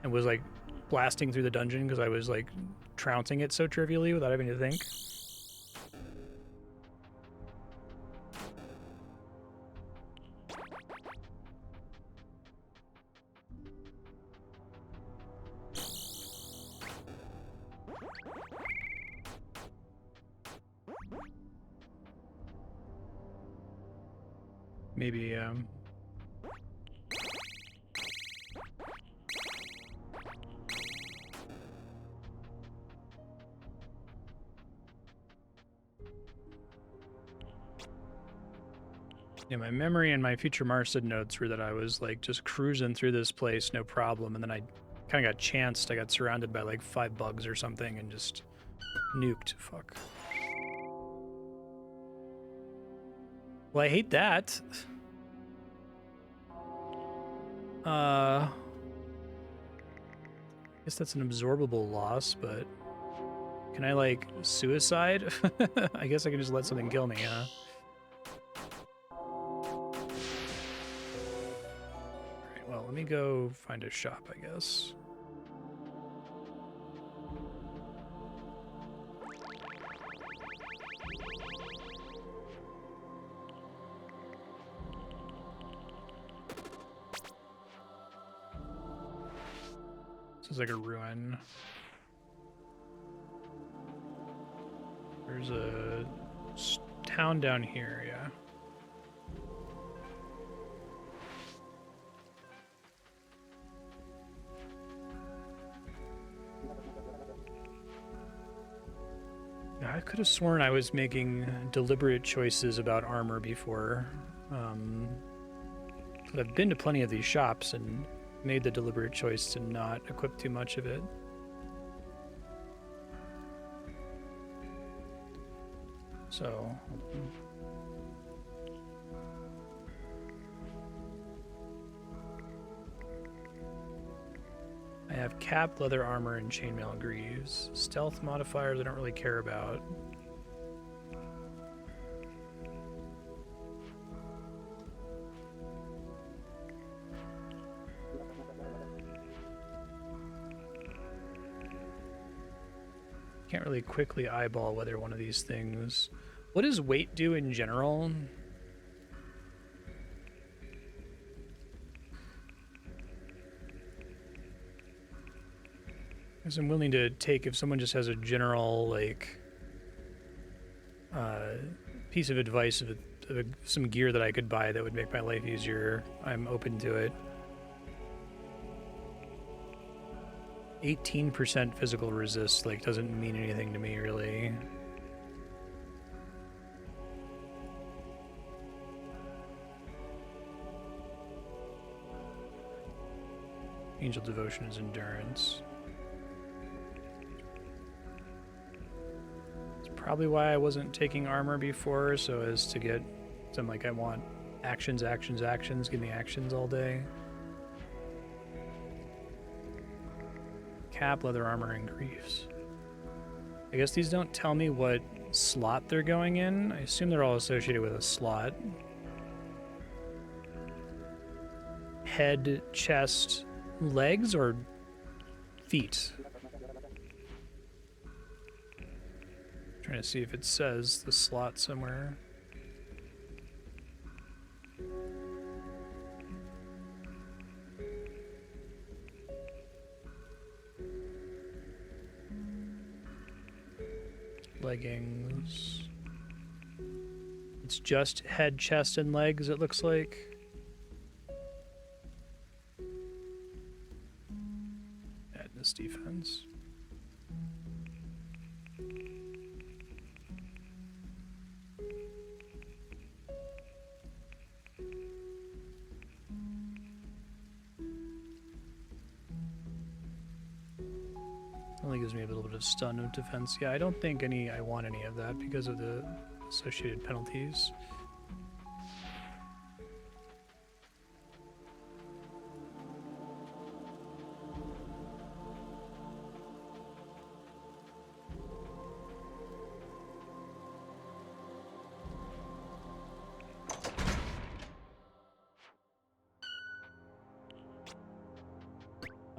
and was like blasting through the dungeon because I was like trouncing it so trivially without having to think. Maybe, yeah, my memory and my future Marstead notes were that I was like just cruising through this place, no problem, and then I kind of got chanced. I got surrounded by like 5 bugs or something and just nuked. Fuck. Well, I hate that. I guess that's an absorbable loss, but can I like suicide? I guess I can just let something kill me, huh? Alright, well, let me go find a shop, I guess. This is like a ruin. There's a town down here, yeah. I could have sworn I was making deliberate choices about armor before. But I've been to plenty of these shops and made the deliberate choice to not equip too much of it. So, I have cap, leather armor, and chainmail greaves. Stealth modifiers I don't really care about. Can't really quickly eyeball whether one of these things... What does weight do in general? Because I'm willing to take if someone just has a general, like, piece of advice of some gear that I could buy that would make my life easier. I'm open to it. 18% physical resist, like, doesn't mean anything to me, really. Angel Devotion is endurance. It's probably why I wasn't taking armor before, so as to get some, like, I want actions, actions, actions, give me actions all day. Cap, leather armor, and greaves. I guess these don't tell me what slot they're going in. I assume they're all associated with a slot. Head, chest, legs, or feet? Trying to see if it says the slot somewhere. Leggings. It's just head, chest, and legs, it looks like. Madness defense. Only gives me a little bit of stun of defense. Yeah, I don't think I want any of that because of the associated penalties.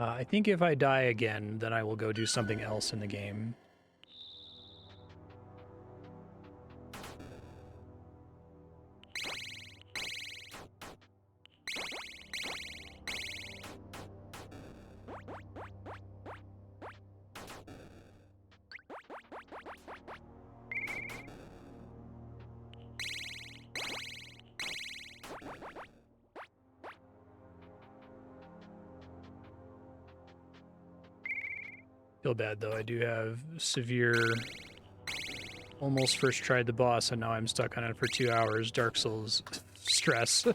I think if I die again, then I will go do something else in the game. Feel bad though, I do have severe, almost first tried the boss and now I'm stuck on it for 2 hours, Dark Souls stress. I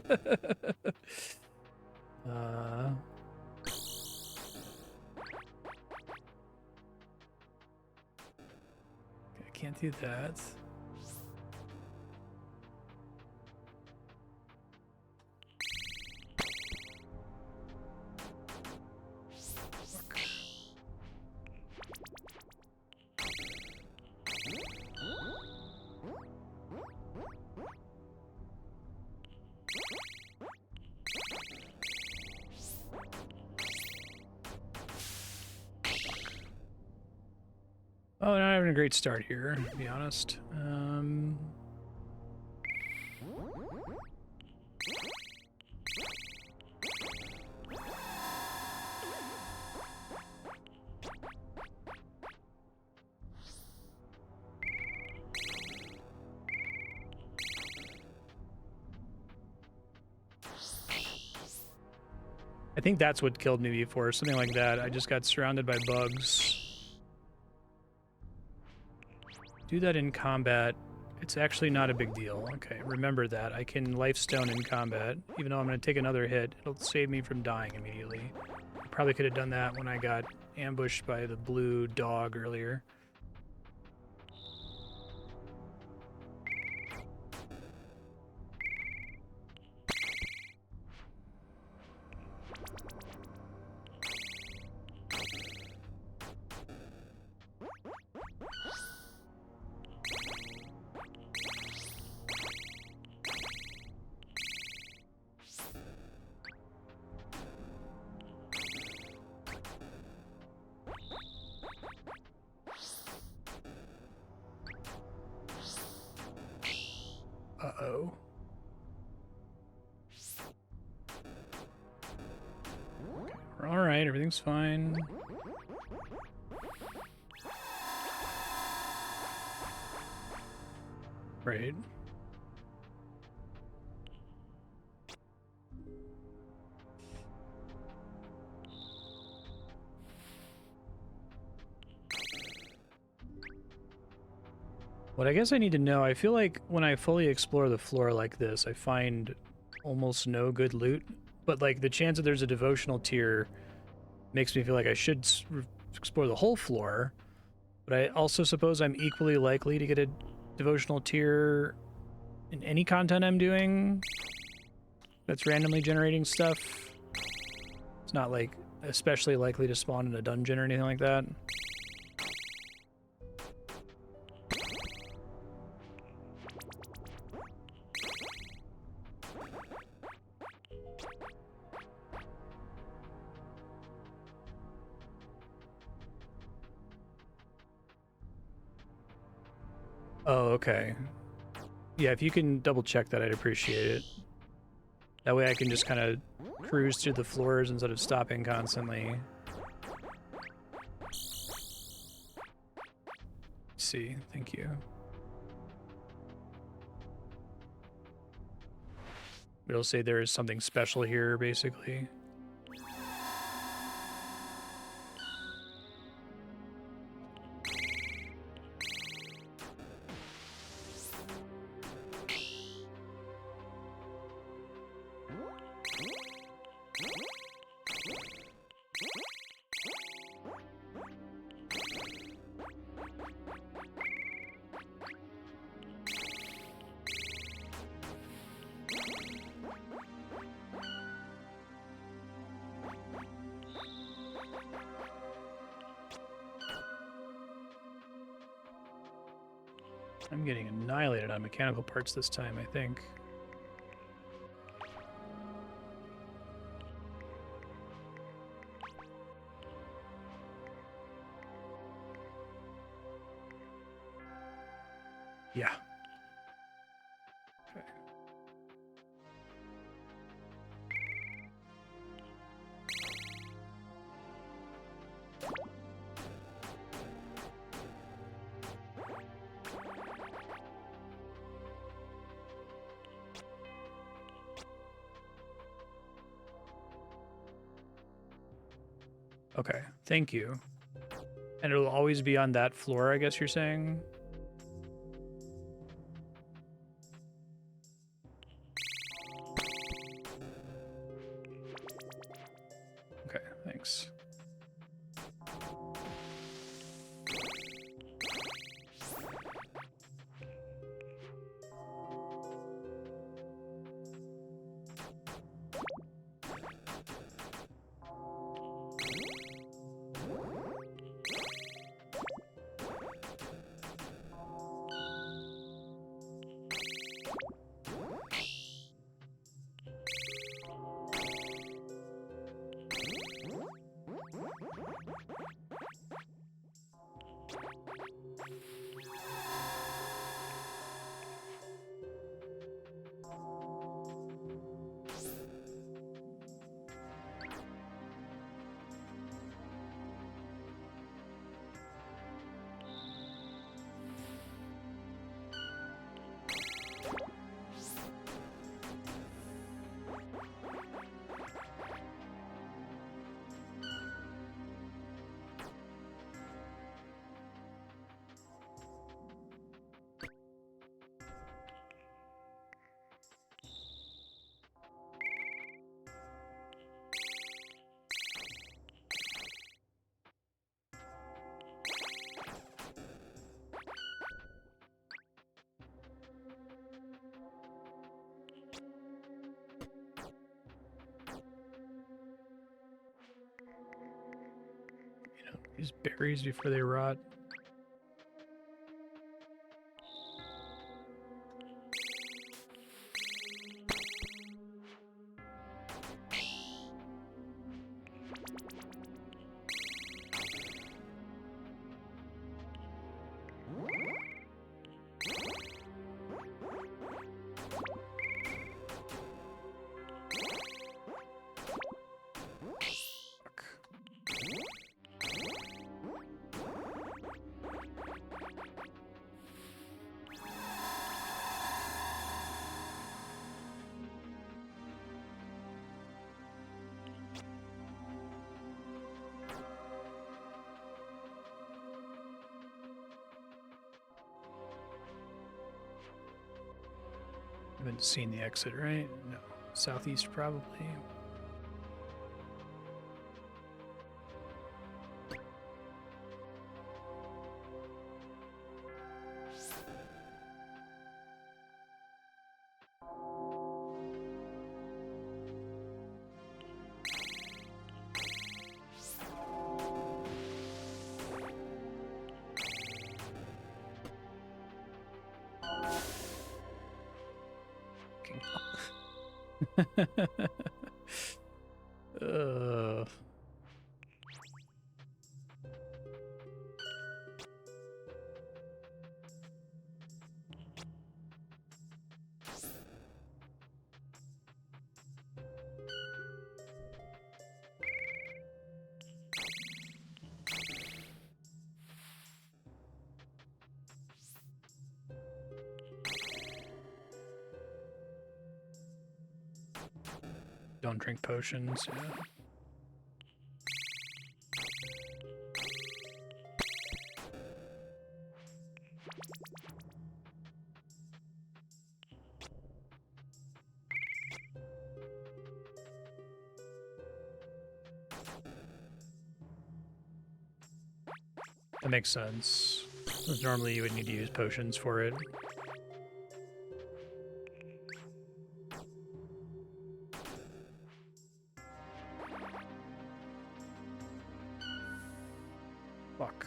can't do that. Oh, not having a great start here, to be honest. I think that's what killed me before, something like that. I just got surrounded by bugs. Do that in combat. It's actually not a big deal. Okay, remember that. I can lifestone in combat. Even though I'm going to take another hit, it'll save me from dying immediately. I probably could have done that when I got ambushed by the blue dog earlier. Uh-oh. All right, everything's fine. Right. What I guess I need to know, I feel like when I fully explore the floor like this, I find almost no good loot, but like the chance that there's a devotional tier makes me feel like I should explore the whole floor, but I also suppose I'm equally likely to get a devotional tier in any content I'm doing that's randomly generating stuff. It's not like especially likely to spawn in a dungeon or anything like that. Oh, okay. Yeah, if you can double check that, I'd appreciate it. That way I can just kind of cruise through the floors instead of stopping constantly. See, thank you. It'll say there is something special here, basically. I'm getting annihilated on mechanical parts this time, I think. Yeah. Okay. Okay, thank you. And it'll always be on that floor, I guess you're saying? Okay, thanks. Use berries before they rot. Haven't seen the exit, right? No. Southeast, probably. Don't drink potions. Yeah. That makes sense. Normally you would need to use potions for it. Fuck.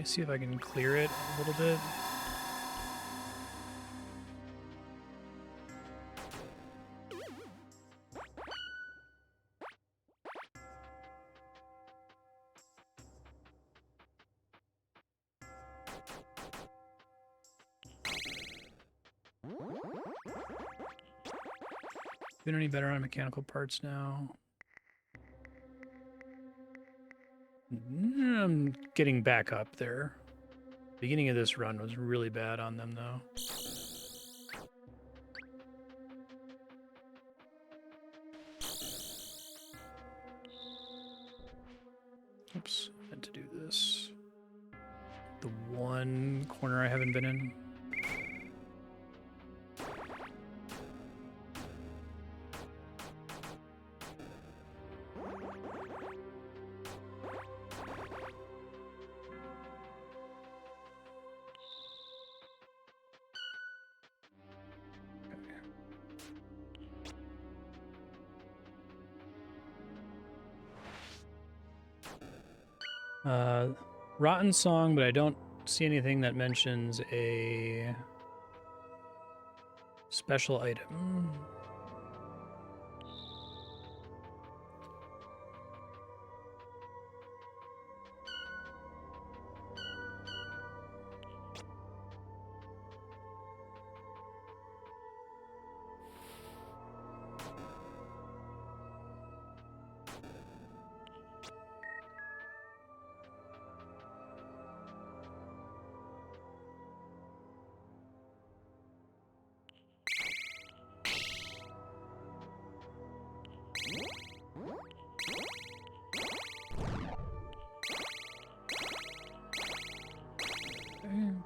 me see if I can clear it a little bit. Doing any better on mechanical parts now? I'm getting back up there. Beginning of this run was really bad on them, though. Oops, I meant to do this. The one corner I haven't been in. Rotten song, but I don't see anything that mentions a special item.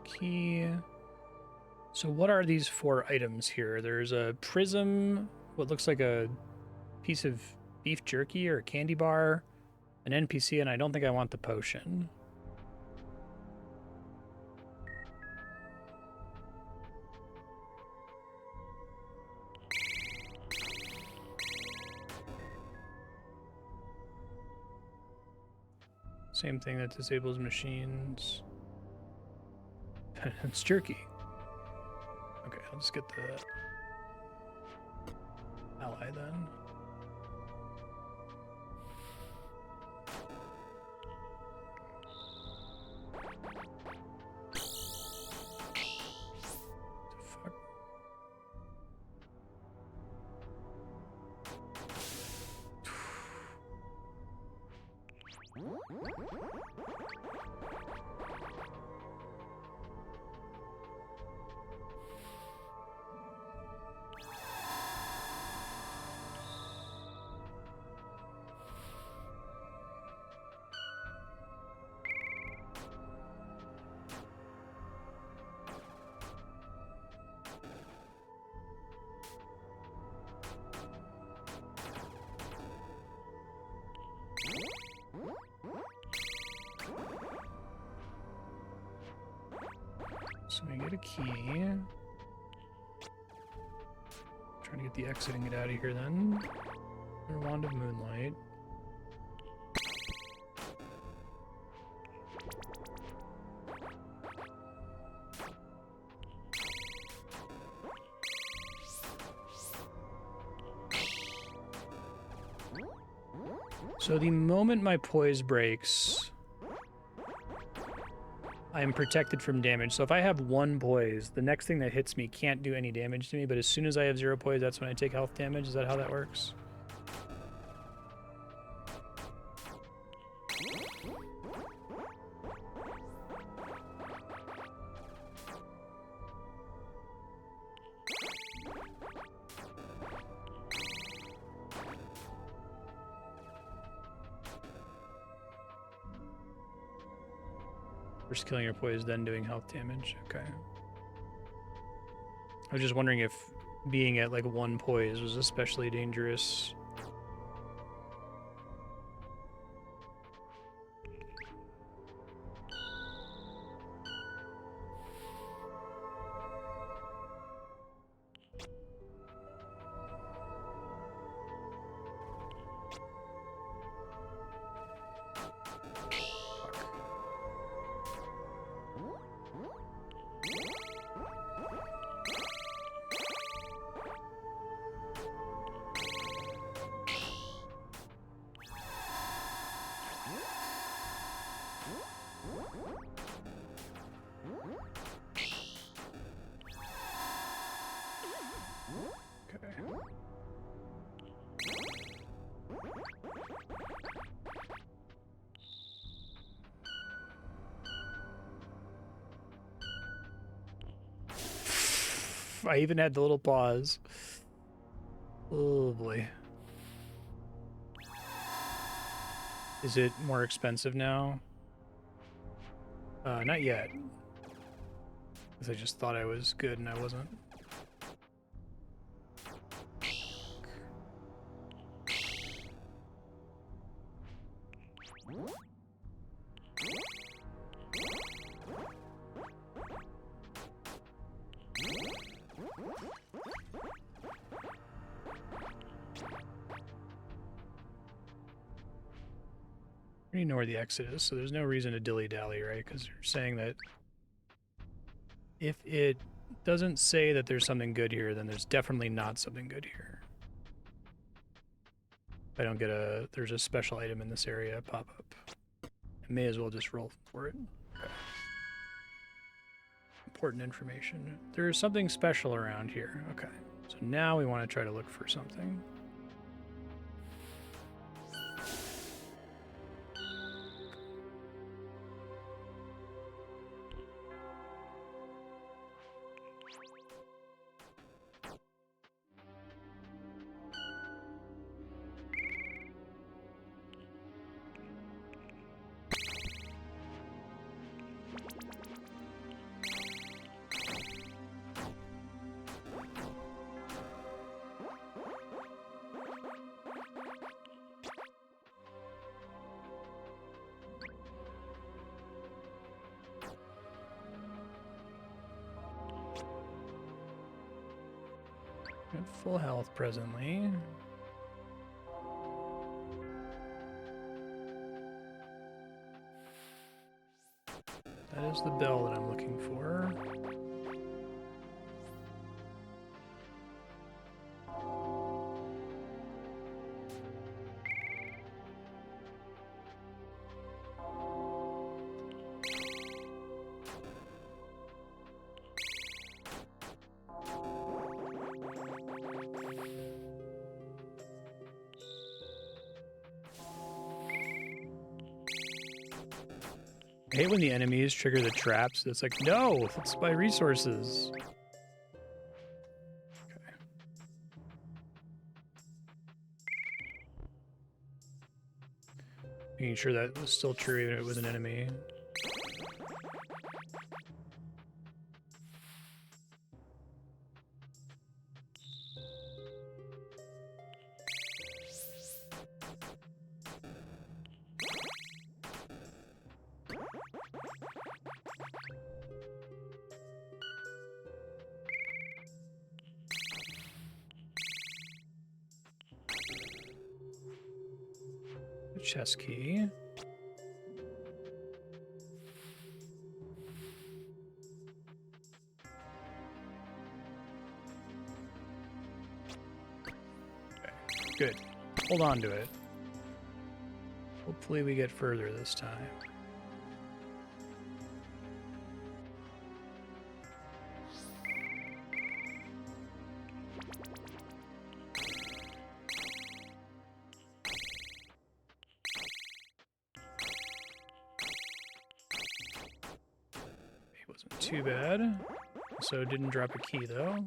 Key. So what are these 4 items here? There's a prism, what looks like a piece of beef jerky or a candy bar, an NPC, and I don't think I want the potion. Same thing that disables machines. It's jerky. Okay, I'll just get the ally then. Fuck. So we get a key. Trying to get the exit and get out of here then. Wand of Moonlight. So the moment my poise breaks, I am protected from damage. So if I have 1 poise, the next thing that hits me can't do any damage to me, but as soon as I have 0 poise, that's when I take health damage. Is that how that works? First killing your poise, then doing health damage. Okay. I was just wondering if being at like 1 poise was especially dangerous. I even had the little pause. Oh boy. Is it more expensive now? Not yet. Because I just thought I was good and I wasn't. I already know where the exit is, so there's no reason to dilly-dally, right? Because you're saying that if it doesn't say that there's something good here, then there's definitely not something good here. If I don't get there's a special item in this area pop up. I may as well just roll for it. Okay. Important information. There's something special around here. Okay. So now we want to try to look for something. At full health presently. That is the bell that I'm looking for. I hate when the enemies trigger the traps. It's like, no, it's my resources. Okay. Making sure that was still true even if it was an enemy. Chest key. Okay, good. Hold on to it. Hopefully we get further this time. Too bad. So didn't drop a key though.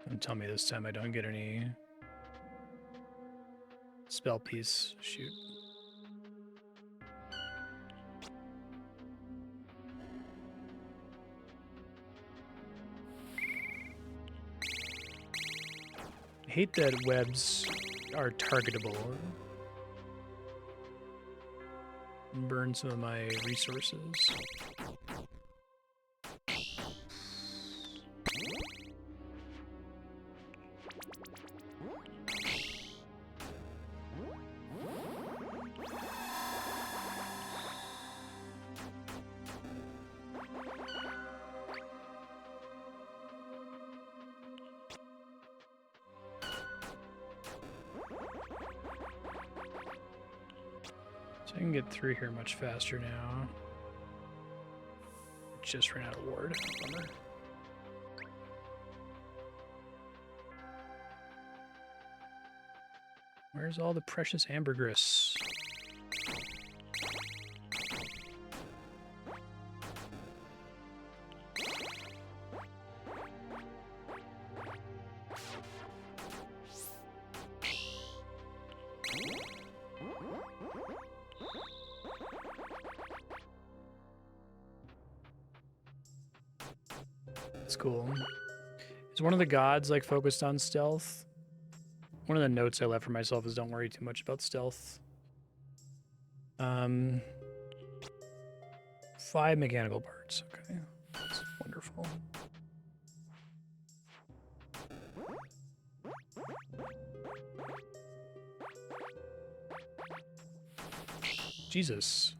Don't tell me this time I don't get any spell piece. Shoot. I hate that webs are targetable. Burn some of my resources. So I can get through here much faster now. just ran out of ward. Bummer. Where's all the precious ambergris? That's cool. Is one of the gods like focused on stealth? One of the notes I left for myself is don't worry too much about stealth. 5 mechanical parts. Okay, that's wonderful. Jesus.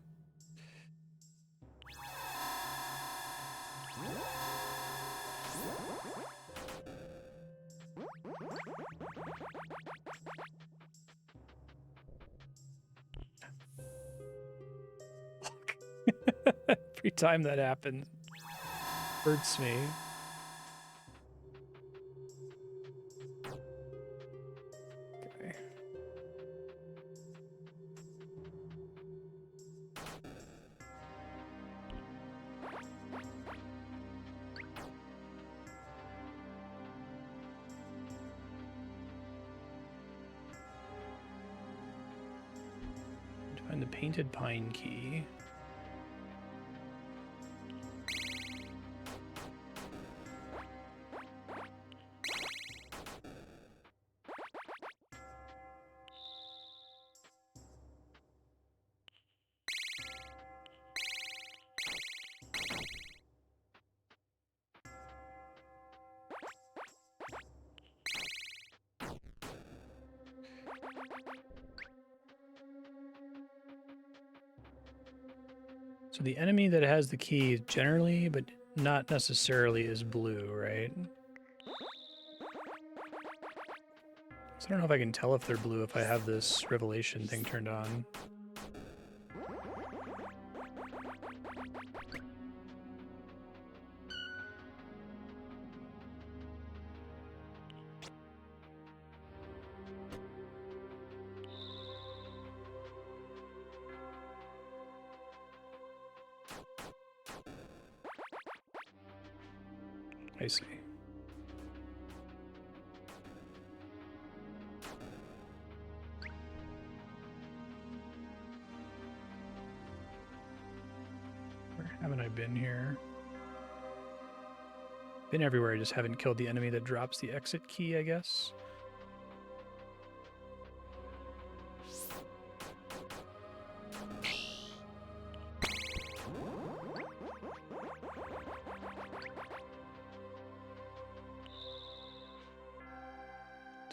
Every time that happens, hurts me. Okay. Find the painted pine key. So the enemy that has the key generally, but not necessarily, is blue, right? So I don't know if I can tell if they're blue if I have this revelation thing turned on. I see. Where haven't I been here? Been everywhere, I just haven't killed the enemy that drops the exit key, I guess.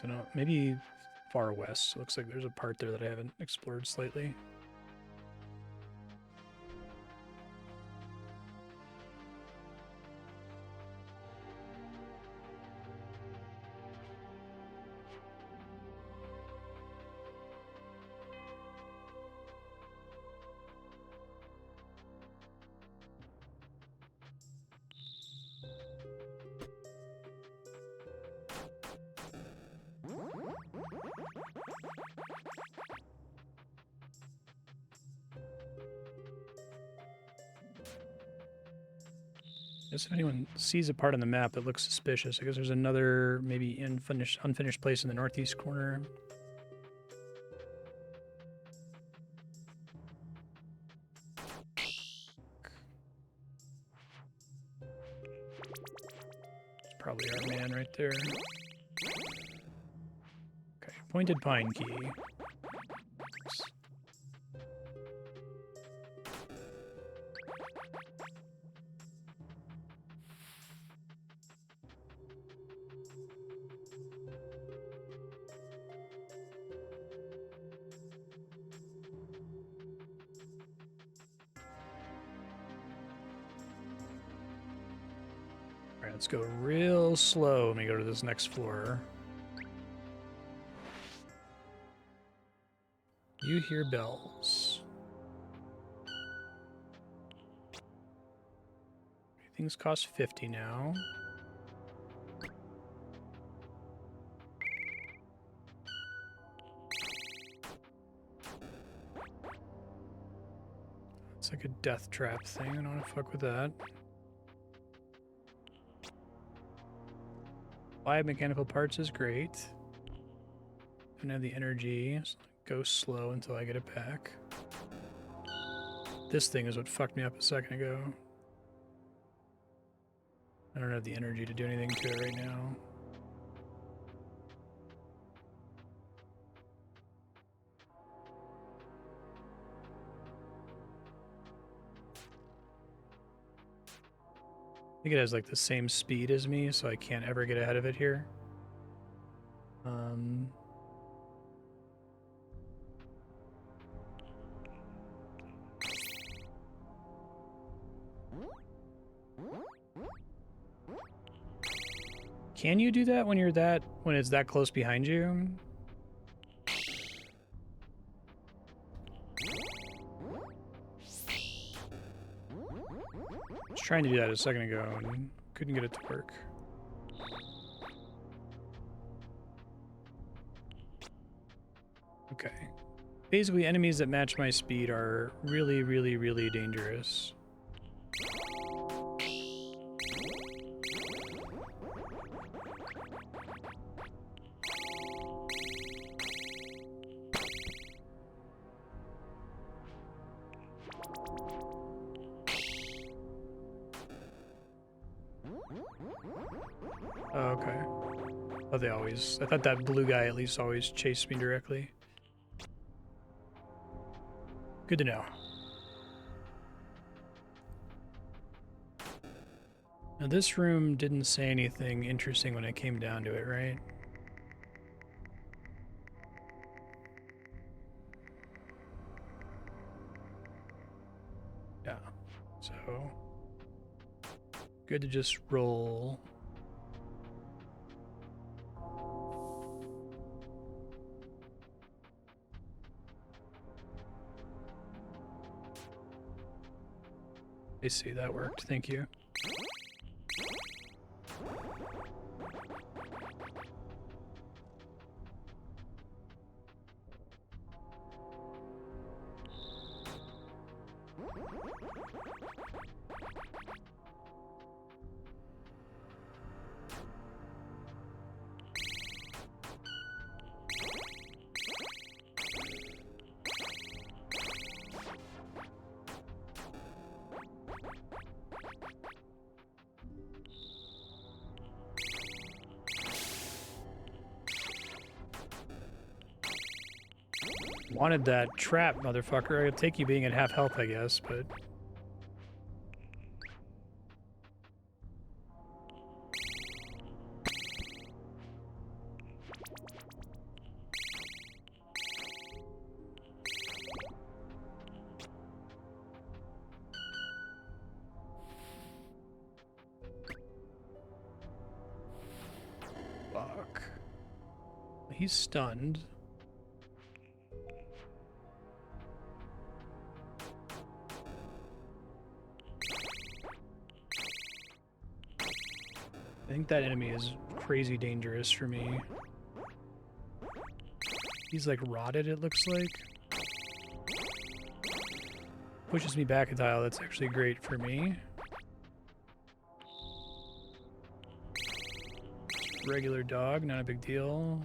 Don't know, maybe far west. Looks like there's a part there that I haven't explored slightly. Guess if anyone sees a part on the map that looks suspicious, I guess there's another maybe unfinished place in the northeast corner. It's probably our man right there. Okay, pointed pine key. Let's go real slow when we go to this next floor. You hear bells. Things cost 50 now. It's like a death trap thing. I don't want to fuck with that. Buy mechanical parts is great. Don't have the energy, so go slow until I get it back. This thing is what fucked me up a second ago. I don't have the energy to do anything to it right now. I think it has like the same speed as me, so I can't ever get ahead of it here. Can you do that when it's that close behind you? I was trying to do that a second ago and couldn't get it to work. Okay. Basically, enemies that match my speed are really, really, really dangerous. Oh, okay. Oh, they always... I thought that blue guy at least always chased me directly. Good to know. Now, this room didn't say anything interesting when it came down to it, right? Yeah. So... good to just roll. I see, that worked. Thank you. Wanted that trap, motherfucker. I'd take you being at half health, I guess, but... fuck. He's stunned. I think that enemy is crazy dangerous for me. He's like rotted, it looks like. Pushes me back a tile, that's actually great for me. Regular dog, not a big deal.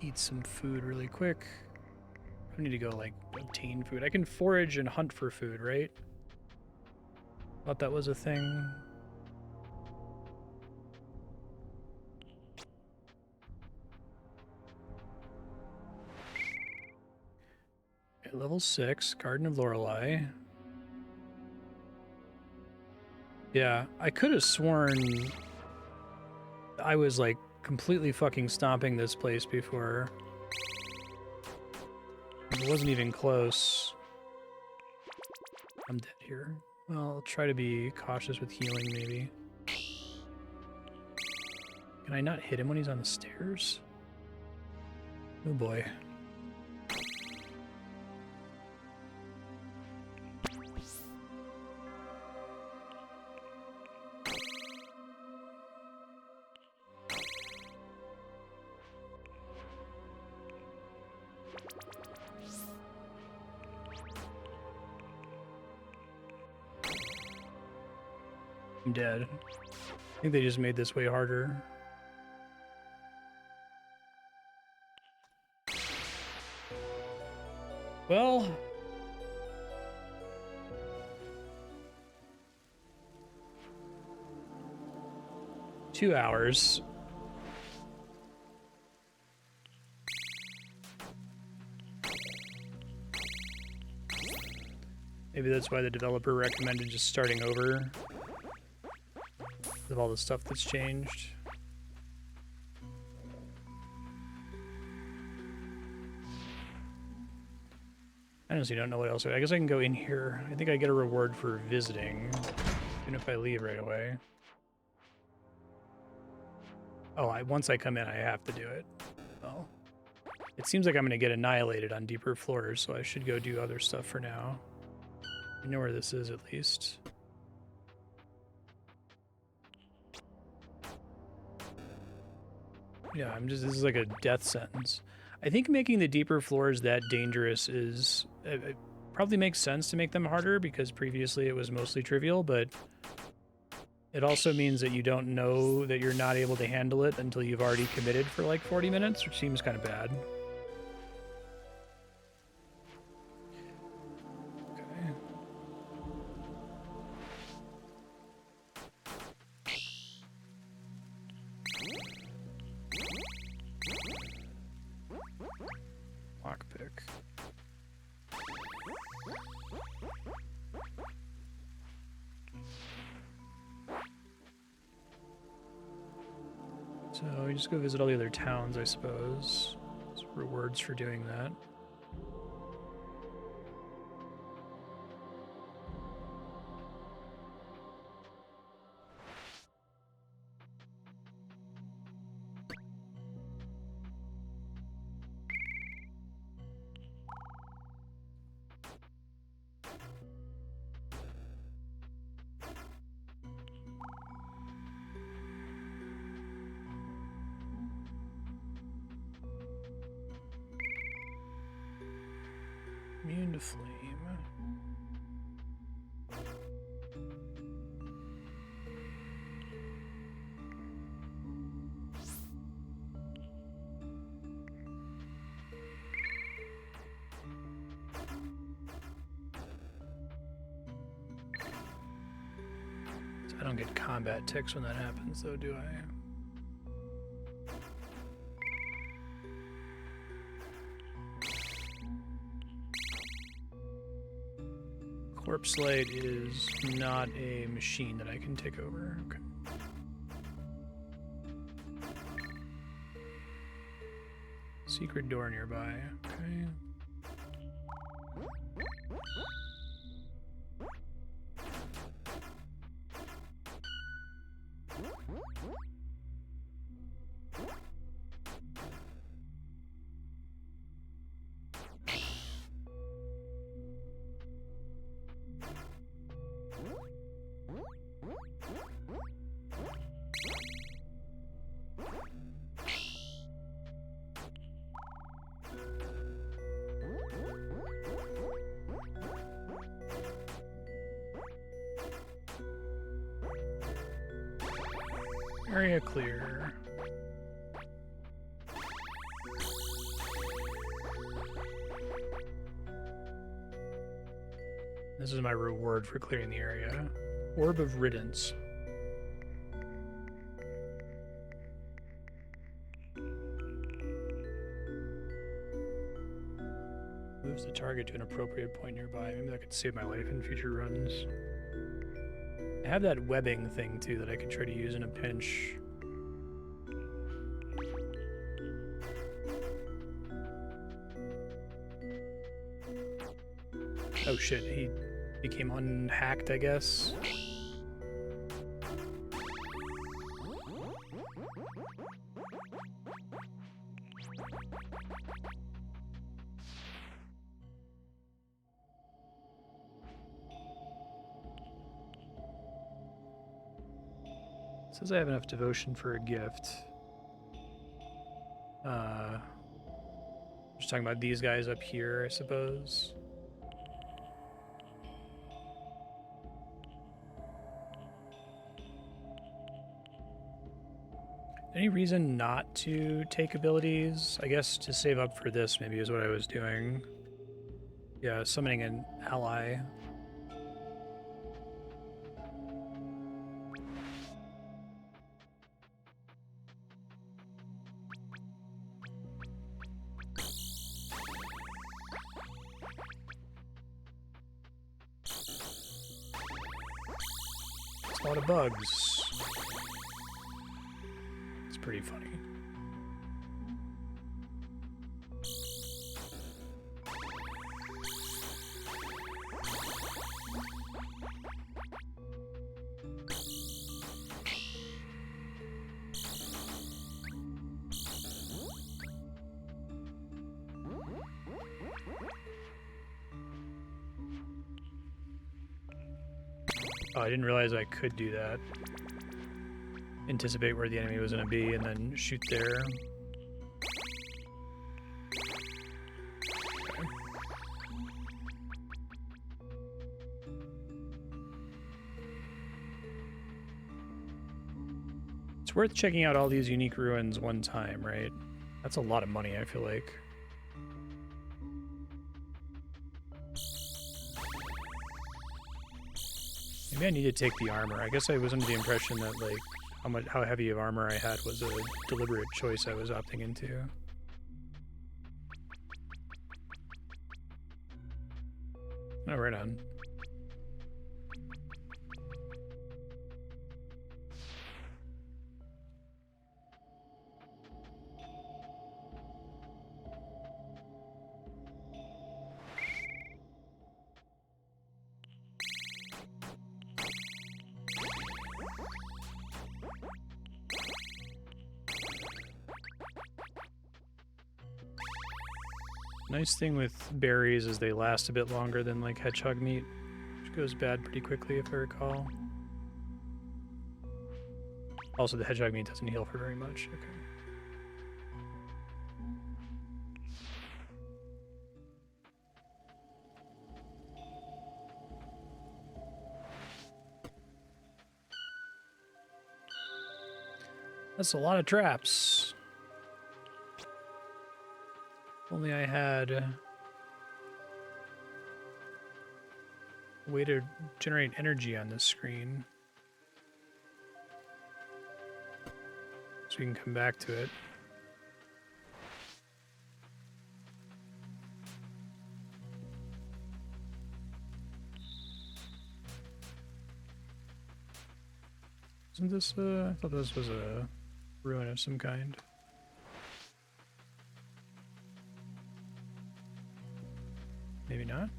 Eat some food really quick. I need to go like obtain food. I can forage and hunt for food, right? Thought that was a thing. Okay, level 6, Garden of Lorelei. Yeah, I could have sworn I was like completely fucking stomping this place before. It wasn't even close. I'm dead here. Well, I'll try to be cautious with healing, maybe. Can I not hit him when he's on the stairs? Oh boy. I'm dead. I think they just made this way harder. Well... 2 hours. Maybe that's why the developer recommended just starting over with all the stuff that's changed. I honestly don't know what else. I guess I can go in here. I think I get a reward for visiting, even if I leave right away. Oh, once I come in, I have to do it. Well, it seems like I'm going to get annihilated on deeper floors, so I should go do other stuff for now. I know where this is, at least. Yeah, this is like a death sentence. I think making the deeper floors that dangerous is... It probably makes sense to make them harder, because previously it was mostly trivial, but... It also means that you don't know that you're not able to handle it until you've already committed for like 40 minutes, which seems kind of bad. Okay. Lockpick. So we just go visit all the other towns, I suppose. There's rewards for doing that. Immune to flame. So I don't get combat ticks when that happens, though, do I? Corpse Light is not a machine that I can take over. Okay. Secret door nearby. Okay. Area clear. This is my reward for clearing the area. Orb of Riddance. Moves the target to an appropriate point nearby. Maybe that could save my life in future runs. I have that webbing thing, too, that I could try to use in a pinch. Oh shit, he became unhacked, I guess. Says I have enough devotion for a gift. Just talking about these guys up here, I suppose. Any reason not to take abilities? I guess to save up for this maybe is what I was doing. Yeah, summoning an ally. It's a lot of bugs. It's pretty funny. Oh, I didn't realize I could do that. Anticipate where the enemy was going to be and then shoot there. Okay. It's worth checking out all these unique ruins one time, right? That's a lot of money, I feel like. Maybe I need to take the armor. I guess I was under the impression that, like, how heavy of armor I had was a deliberate choice I was opting into. Oh, right on. Nice thing with berries is they last a bit longer than like hedgehog meat, which goes bad pretty quickly if I recall. Also, the hedgehog meat doesn't heal for very much. Okay. That's a lot of traps. Only I had a way to generate energy on this screen. So we can come back to it. Isn't this I thought this was a ruin of some kind. Maybe not.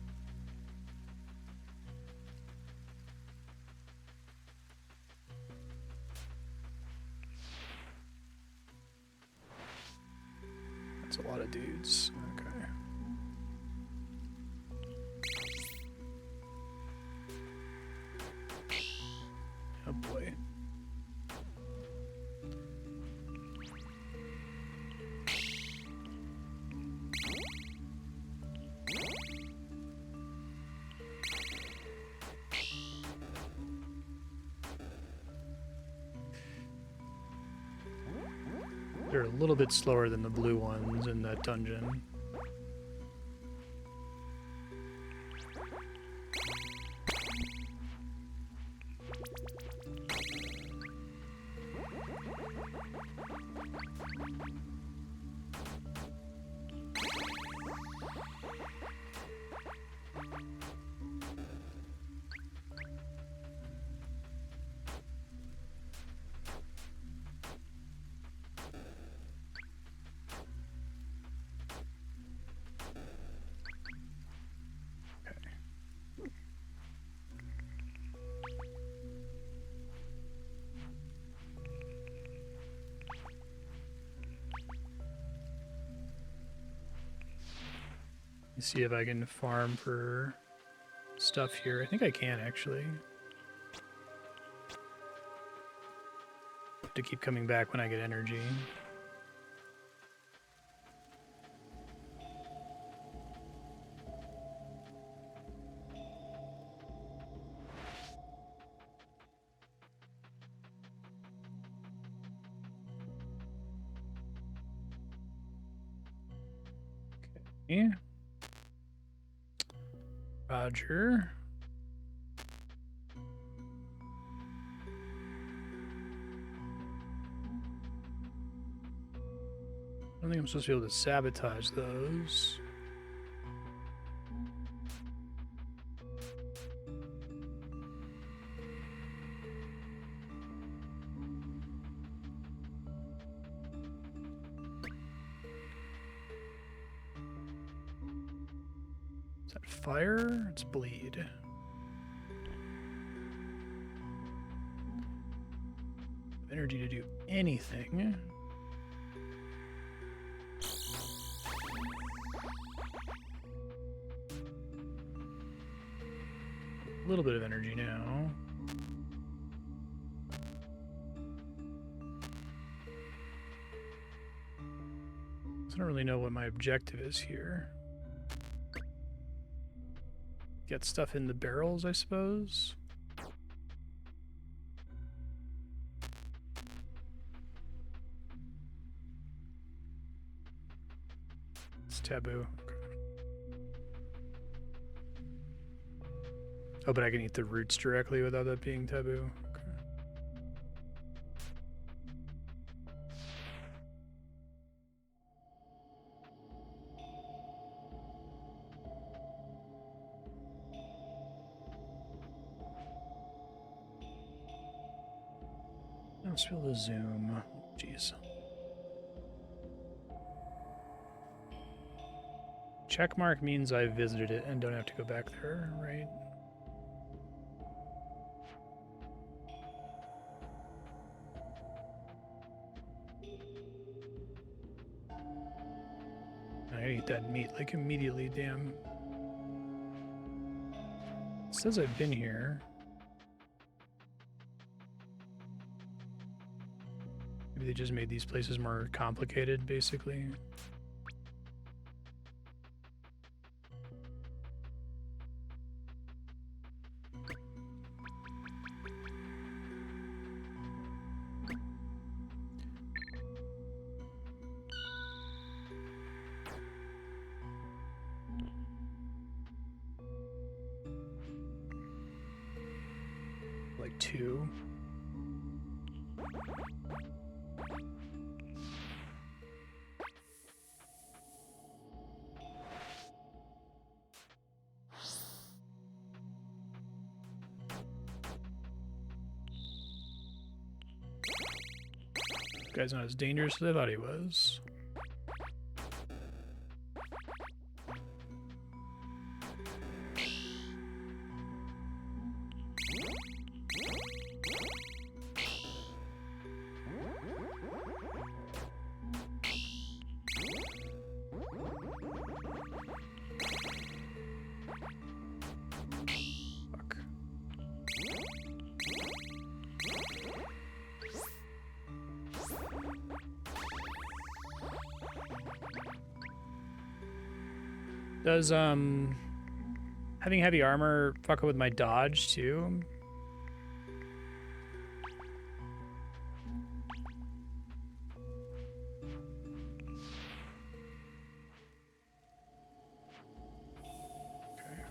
That's a lot of dudes. Okay. Oh boy. They're a little bit slower than the blue ones in that dungeon. Let's see if I can farm for stuff here. I think I can actually. Have to keep coming back when I get energy. Yeah. Roger. I don't think I'm supposed to be able to sabotage those. Is that fire? It's bleed. Energy to do anything. A little bit of energy now. I don't really know what my objective is here. Get stuff in the barrels, I suppose. It's taboo. Oh, but I can eat the roots directly without that being taboo. Okay. Let's be able to zoom. Jeez. Check mark means I visited it and don't have to go back there, right? I eat that meat like immediately, damn. It says I've been here. Maybe they just made these places more complicated, basically. Like 2. Guy's not as dangerous as I thought he was. Fuck. Does having heavy armor fuck up with my dodge too? Okay.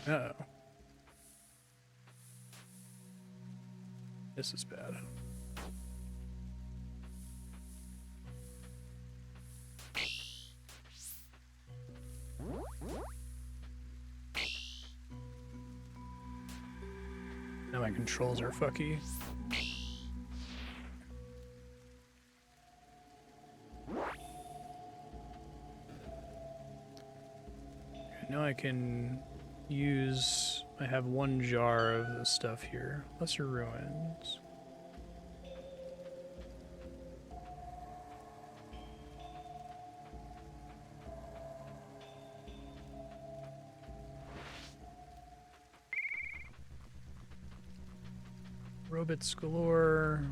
Uh-oh. This is bad. Now my controls are fucky. Now I can use... I have 1 jar of the stuff here. Lesser Ruins. Robots galore.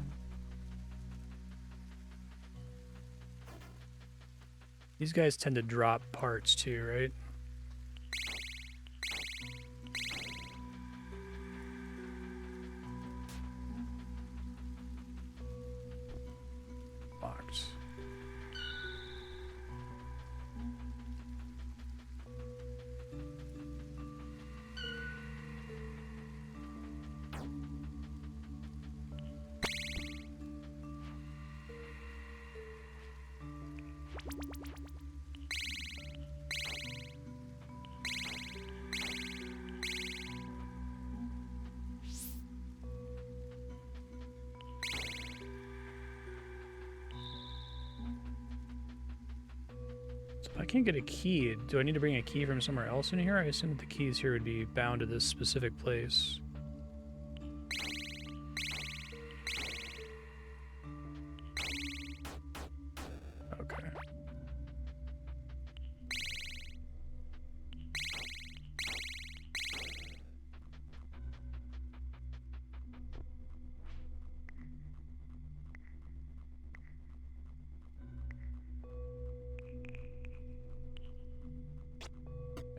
These guys tend to drop parts too, right? Locked. I can't get a key, do I need to bring a key from somewhere else in here? I assume that the keys here would be bound to this specific place. Okay.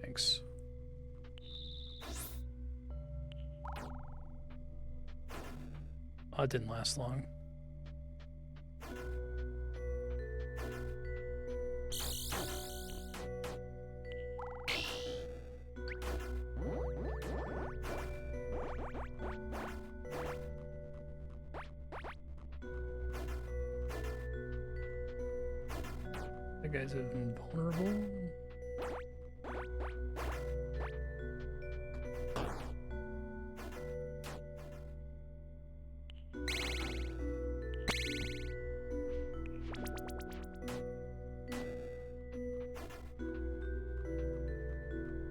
Thanks. Oh, it didn't last long. That guy's invulnerable.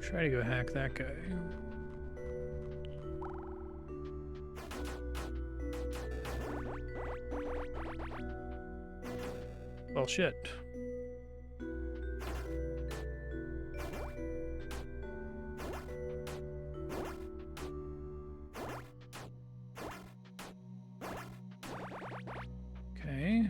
Try to go hack that guy. Well, shit. Okay.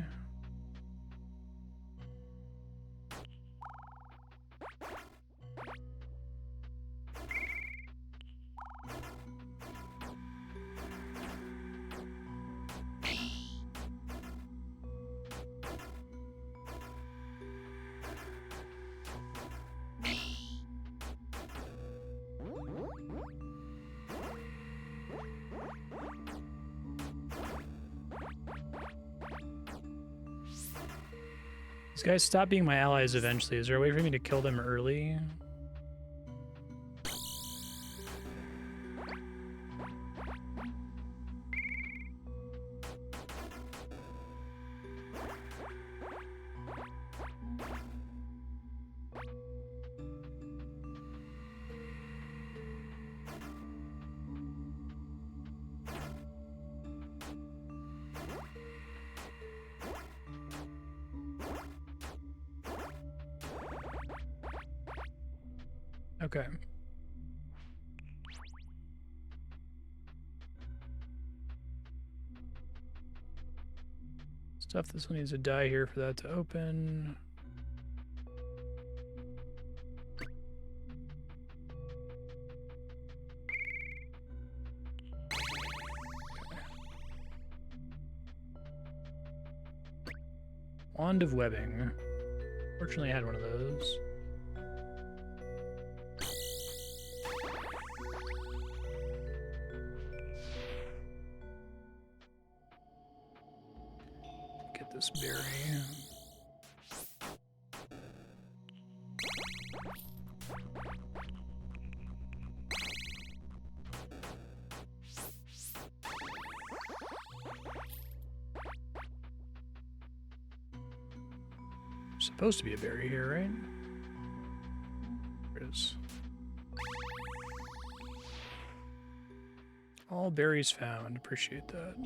These guys stop being my allies eventually. Is there a way for me to kill them early? Okay. Stuff this one needs to die here for that to open. Wand of webbing. Fortunately, I had one of those. Get this berry. Supposed to be a berry here, right? There it is. All berries found. Appreciate that.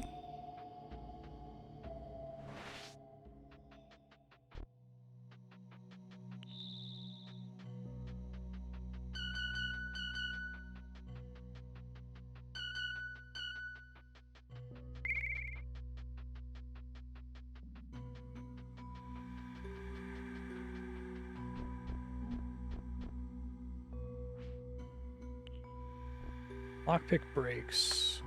Lockpick breaks.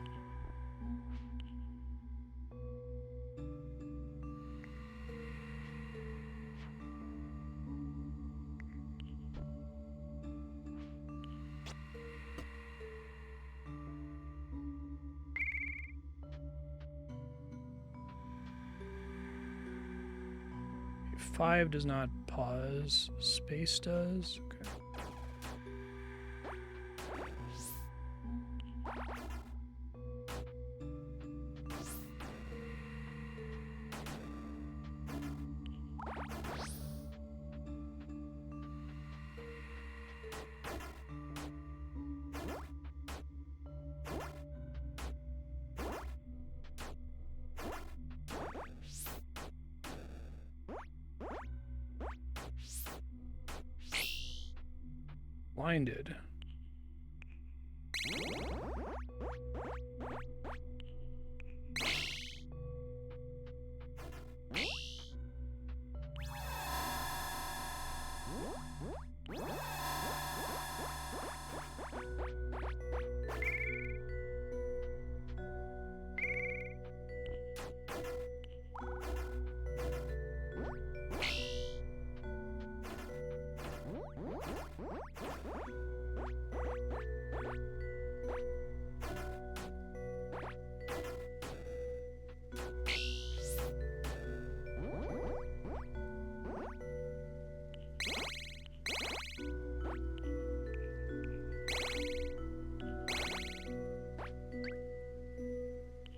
Five does not pause. Space does. Okay. Blinded.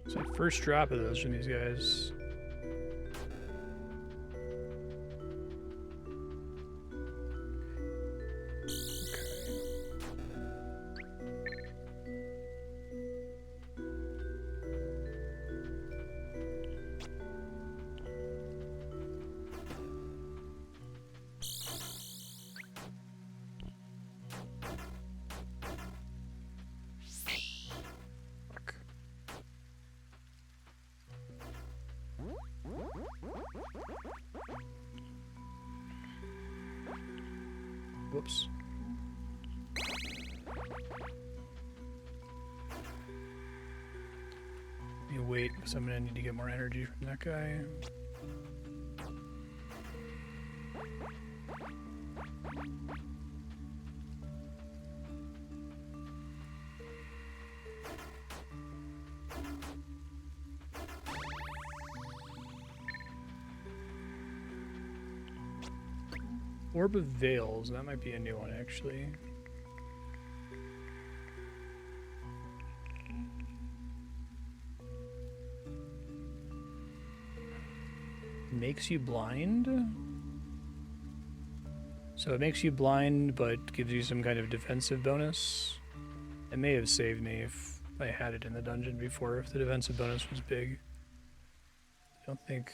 It's my first drop of those from these guys. Whoops. Let me wait, because I'm gonna need to get more energy from that guy. Orb of Veils, that might be a new one actually. Makes you blind? So it makes you blind but gives you some kind of defensive bonus. It may have saved me if I had it in the dungeon before, if the defensive bonus was big. I don't think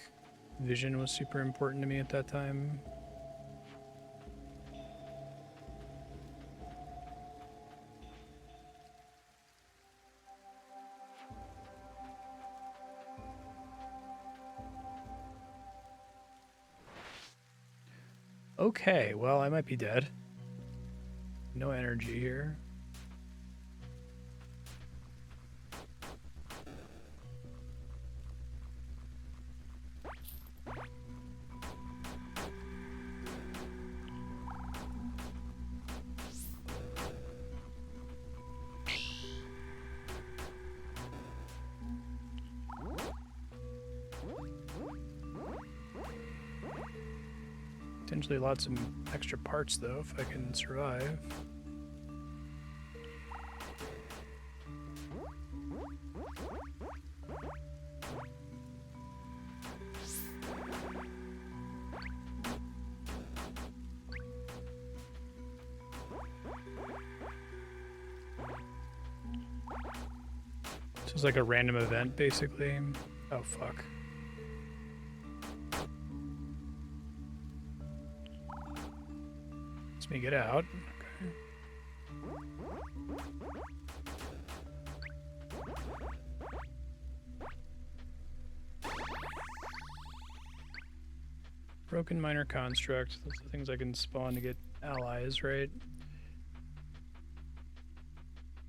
vision was super important to me at that time. Okay, well, I might be dead. No energy here. Potentially lots of extra parts, though, if I can survive. This is like a random event, basically. Oh, fuck. Let me get out. Okay. Broken minor construct. Those are the things I can spawn to get allies, right? I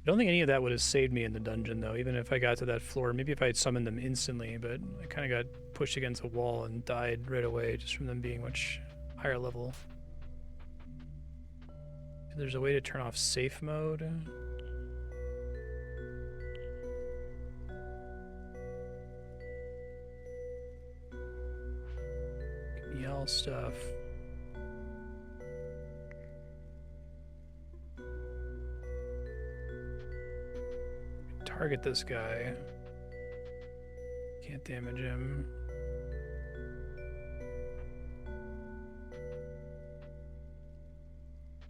don't think any of that would have saved me in the dungeon, though, even if I got to that floor. Maybe if I had summoned them instantly, but I kind of got pushed against a wall and died right away just from them being much higher level. There's a way to turn off safe mode. Yell stuff. Target this guy. Can't damage him.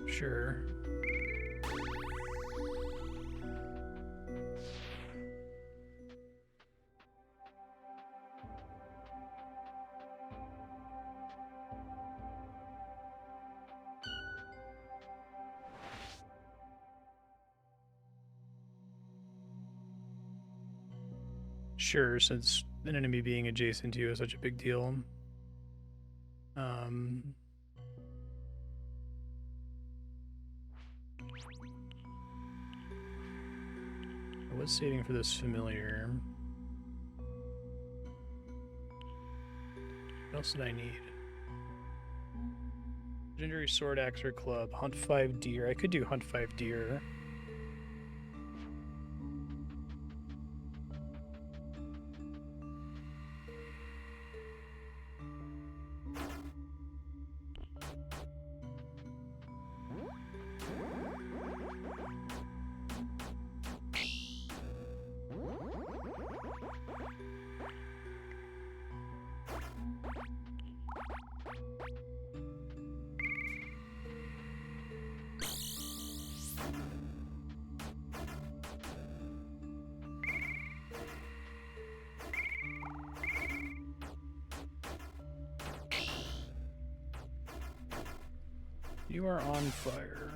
Sure. Sure, since an enemy being adjacent to you is such a big deal. I was saving for this familiar. What else did I need? Legendary sword, axe, or club. Hunt 5 deer. I could do hunt 5 deer. You are on fire.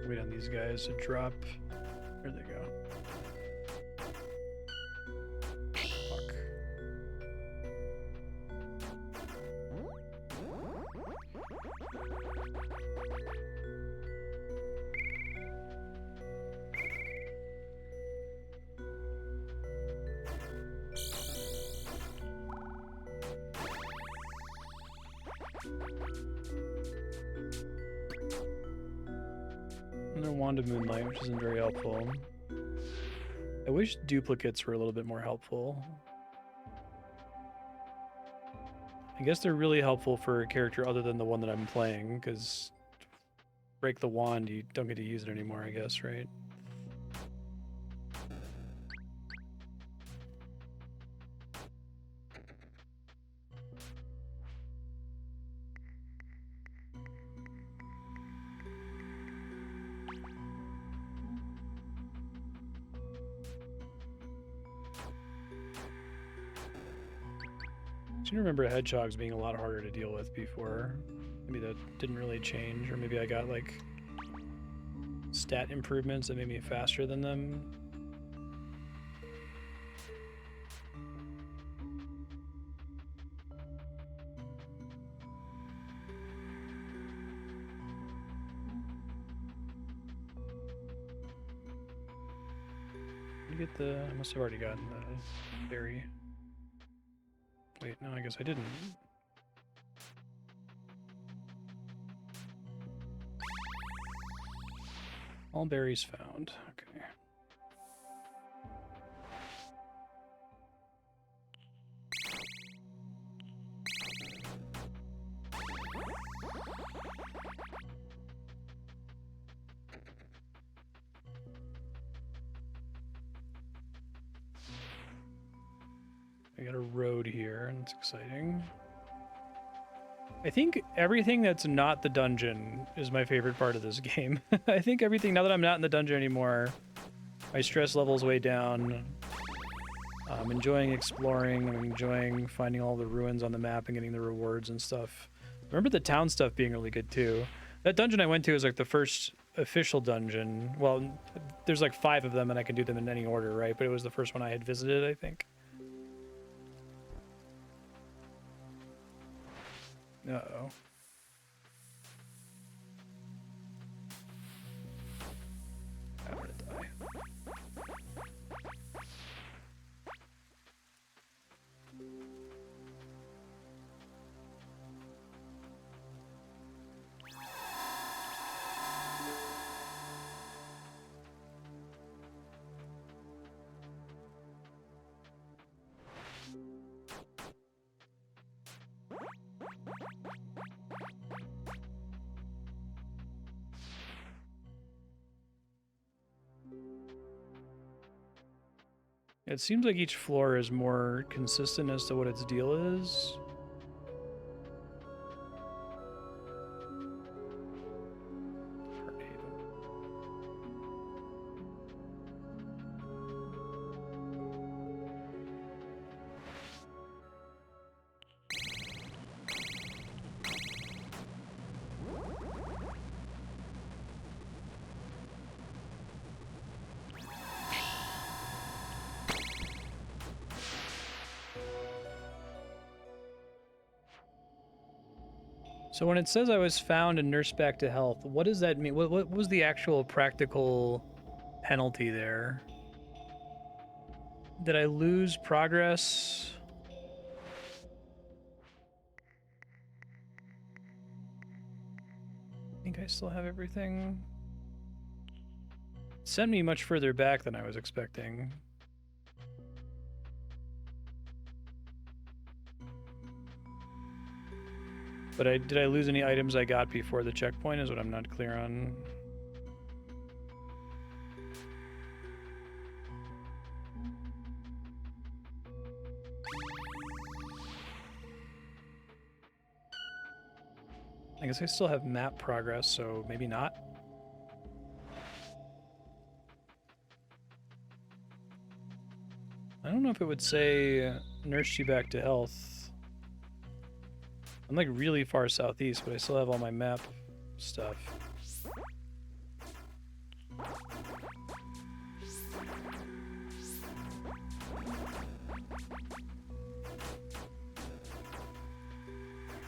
Wait on these guys to drop. There they go. Fuck. Another wand of moonlight, which isn't very helpful. I wish duplicates were a little bit more helpful. I guess they're really helpful for a character other than the one that I'm playing, because break the wand, you don't get to use it anymore, I guess, right? I seem to remember hedgehogs being a lot harder to deal with before. Maybe that didn't really change, or maybe I got like stat improvements that made me faster than them. Get the... I must have already gotten the berry. Wait, no, I guess I didn't. All berries found. Okay. I got a road here, and it's exciting. I think everything that's not the dungeon is my favorite part of this game. I think everything, now that I'm not in the dungeon anymore, my stress level's way down. I'm enjoying exploring. I'm enjoying finding all the ruins on the map and getting the rewards and stuff. I remember the town stuff being really good too. That dungeon I went to is like the first official dungeon. Well, there's like 5 of them and I can do them in any order, right? But it was the first one I had visited, I think. Uh-oh. I'm gonna die. It seems like each floor is more consistent as to what its deal is. So when it says I was found and nursed back to health, what does that mean? What was the actual practical penalty there? Did I lose progress? I think I still have everything. It sent me much further back than I was expecting. But did I lose any items I got before the checkpoint is what I'm not clear on. I guess I still have map progress, so maybe not. I don't know if it would say nursed you back to health. I'm like really far southeast, but I still have all my map stuff.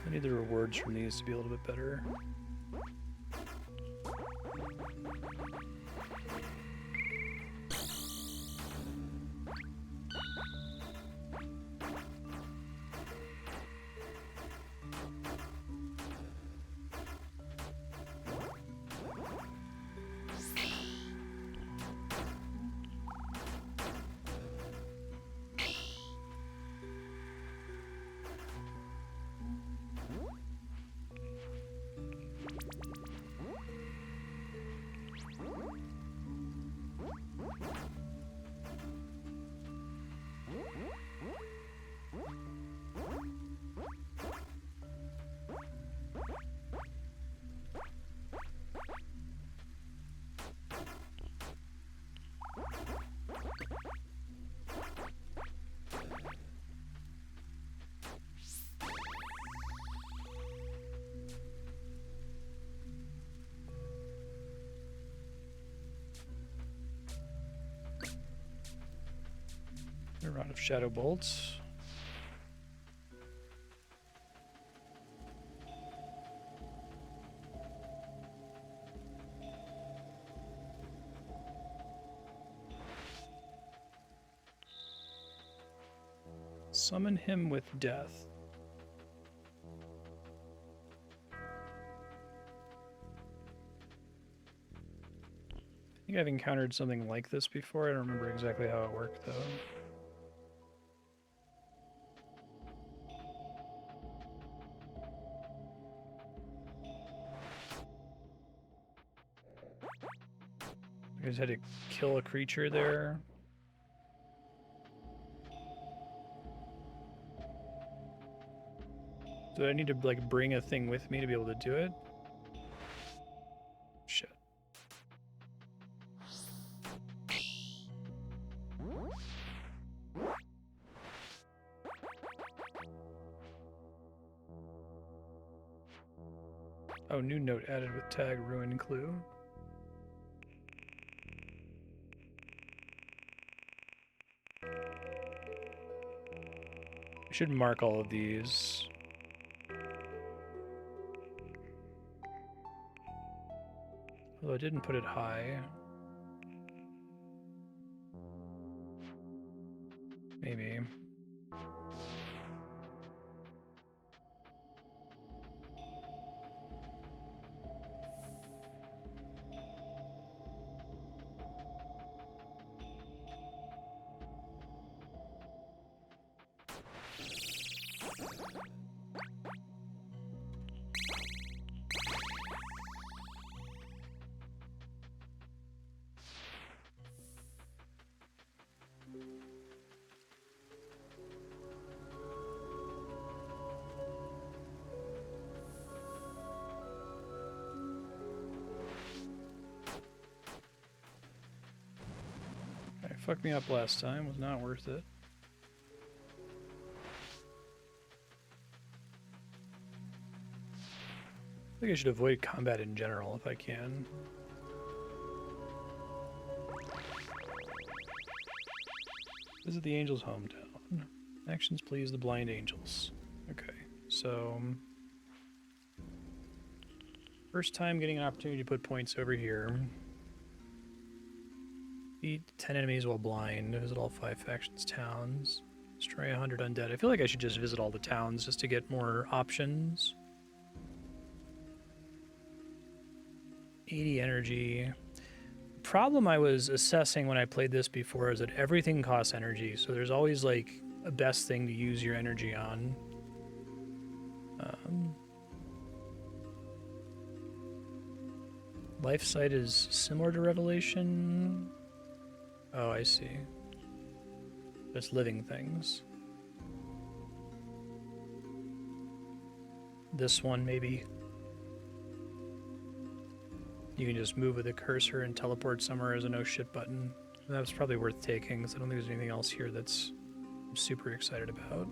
I need the rewards from these to be a little bit better. A round of shadow bolts. Summon him with death. I think I've encountered something like this before. I don't remember exactly how it worked though. I just had to kill a creature there. Do I need to like bring a thing with me to be able to do it? Shit. Oh, new note added with tag ruin clue. I should mark all of these. Although I didn't put it high. Maybe. Fucked me up last time, was not worth it. I think I should avoid combat in general if I can. Visit the Angels' hometown. Actions please the blind angels. Okay, so First time getting an opportunity to put points over here. Beat 10 enemies while blind. Visit all 5 factions' towns. Destroy 100 undead. I feel like I should just visit all the towns just to get more options. 80 energy. The problem I was assessing when I played this before is that everything costs energy, so there's always like a best thing to use your energy on. Life sight is similar to Revelation. Oh, I see. Just living things. This one, maybe. You can just move with a cursor and teleport somewhere as a no shit button. That was probably worth taking, because I don't think there's anything else here that's I'm super excited about.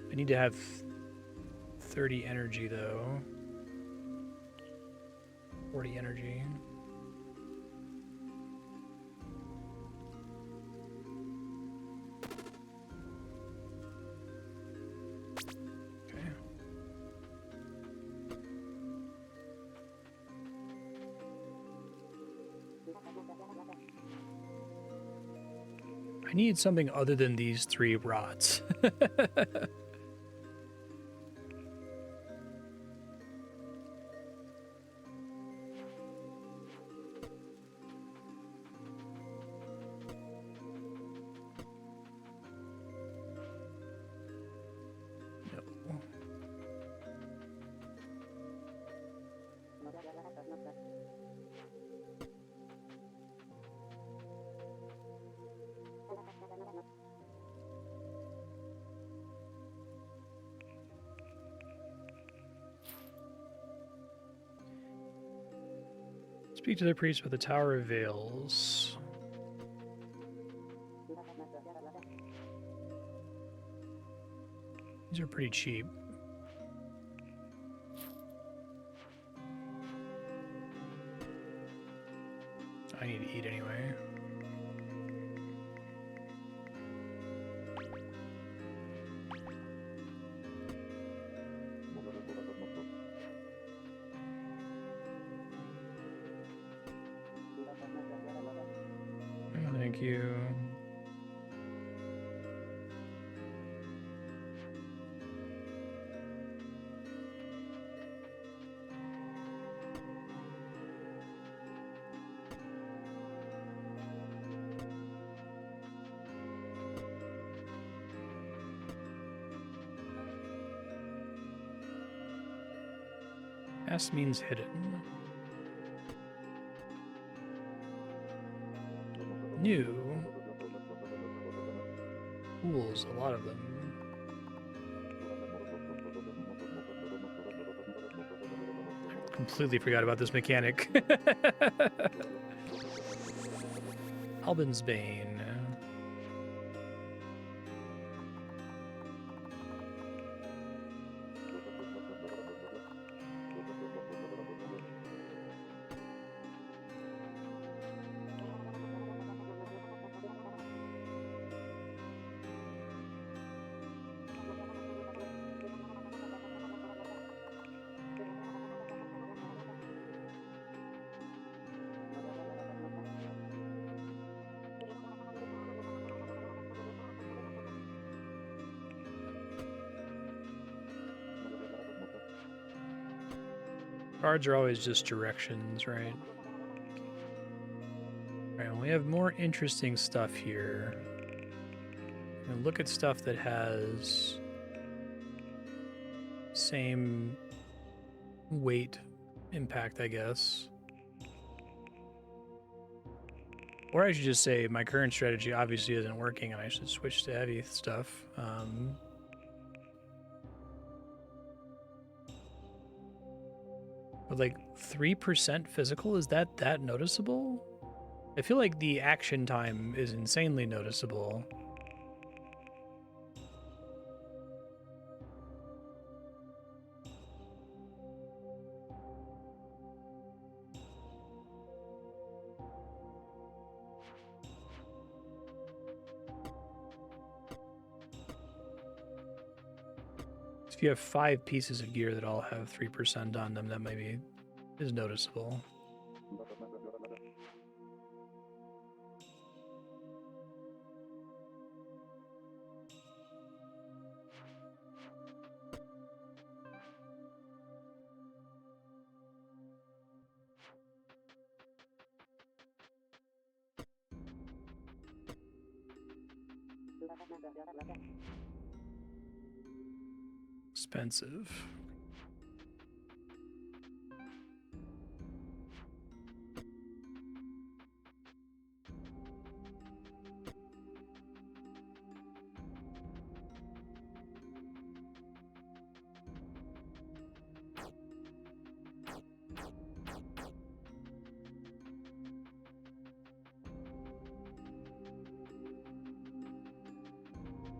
I need to have 30 energy, though. 40 energy. Okay. I need something other than these 3 rods. Speak to the priest with the Tower of Veils. These are pretty cheap. I need to eat anyway. Thank you. S means hidden. New. Pools, a lot of them. Completely forgot about this mechanic. Albin's Bane. Cards are always just directions, right? Alright, well, we have more interesting stuff here. And look at stuff that has same weight impact, I guess. Or I should just say my current strategy obviously isn't working and I should switch to heavy stuff. But like 3% physical, is that noticeable? I feel like the action time is insanely noticeable. If you have 5 pieces of gear that all have 3% on them, that maybe is noticeable. Expensive.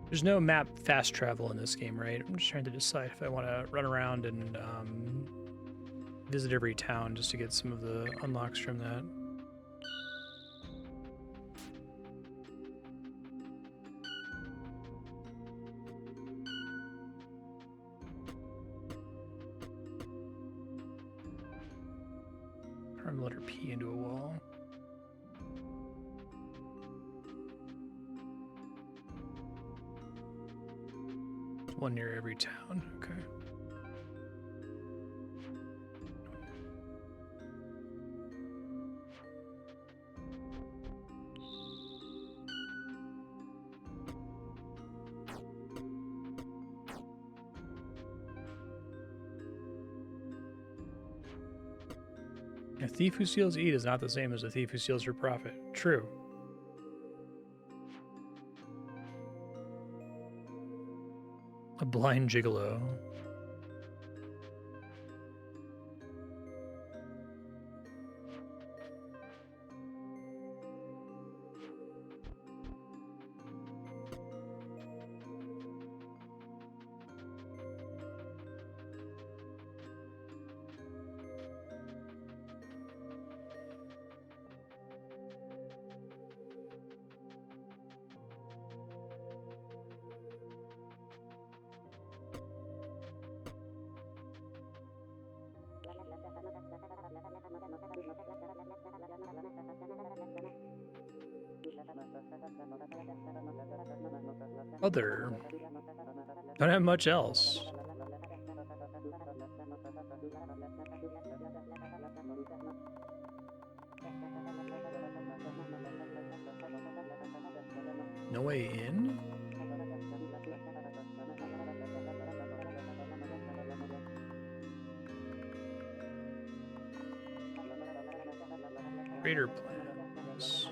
There's no map fast travel in this game, right? I'm just trying to decide if I want to run around and visit every town just to get some of the unlocks from that. Turn the letter P into a wall. One near every town, okay. A thief who steals eat is not the same as a thief who steals for profit. True. A blind gigolo. Other. Don't have much else. No way in? Greater plans.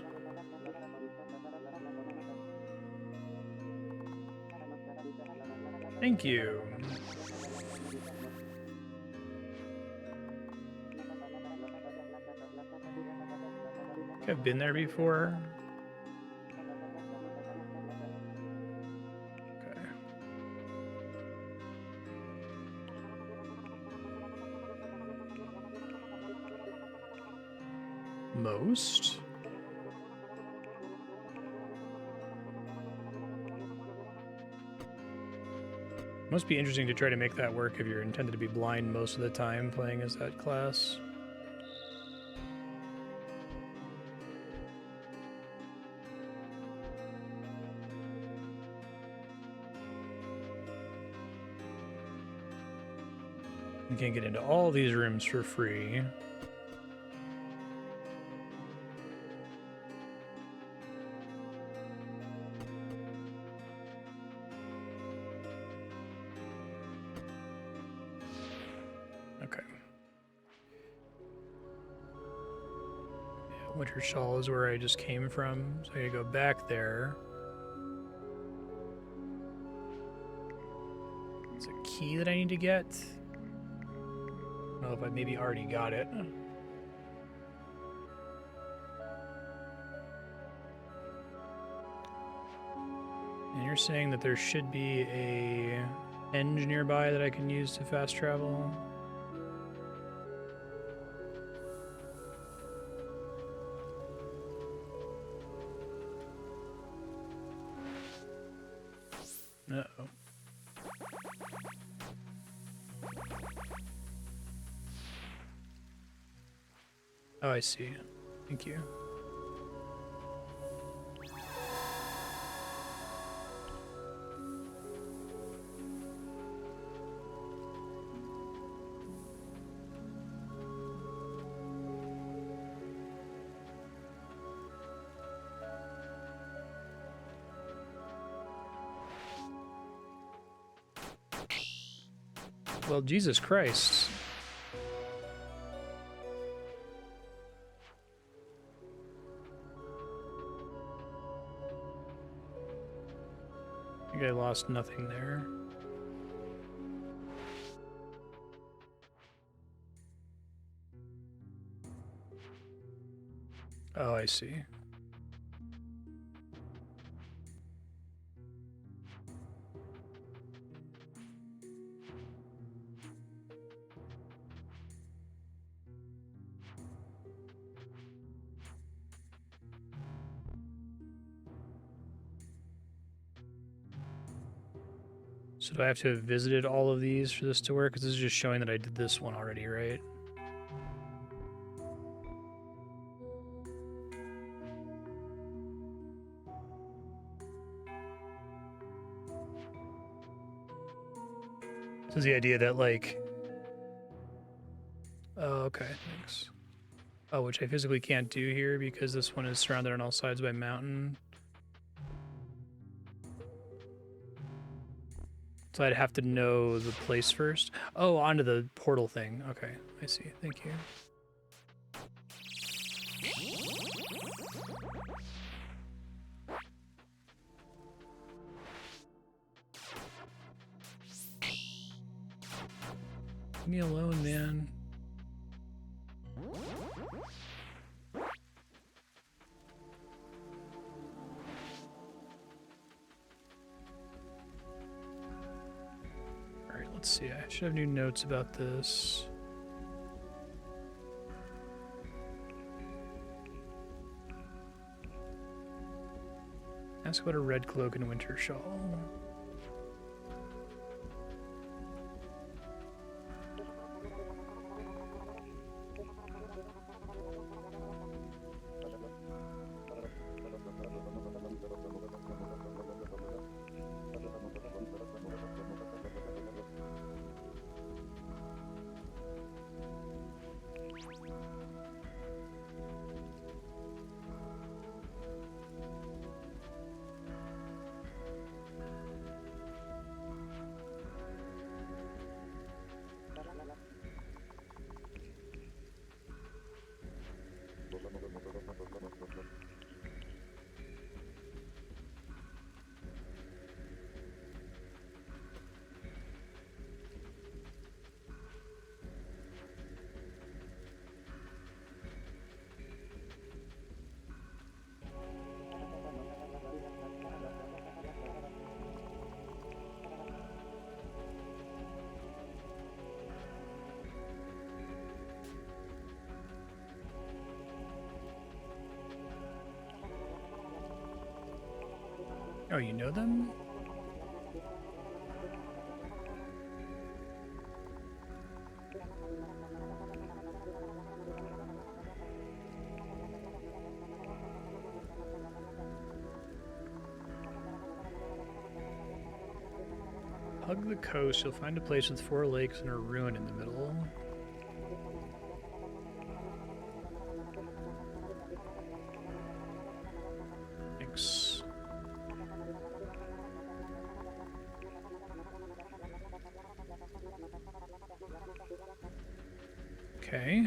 Thank you. I've been there before. Okay. Most. Must be interesting to try to make that work if you're intended to be blind most of the time playing as that class. You can't get into all these rooms for free. Okay. Yeah, Winter Shawl is where I just came from, so I gotta go back there. It's a key that I need to get. I don't know if I maybe already got it. And you're saying that there should be a henge nearby that I can use to fast travel? Uh-oh. Oh, I see. Thank you. Well, Jesus Christ. I think I lost nothing there. Oh, I see. So do I have to have visited all of these for this to work? Because this is just showing that I did this one already, right? So is the idea that, like... Oh, okay, thanks. Oh, which I physically can't do here because this one is surrounded on all sides by mountain. So I'd have to know the place first. Oh, onto the portal thing. Okay, I see. Thank you. Leave me alone, man. Alright, let's see. I should have new notes about this. Ask about a red cloak and winter shawl. Oh, you know them? Hug the coast, you'll find a place with 4 lakes and a ruin in the middle. Thanks. Okay.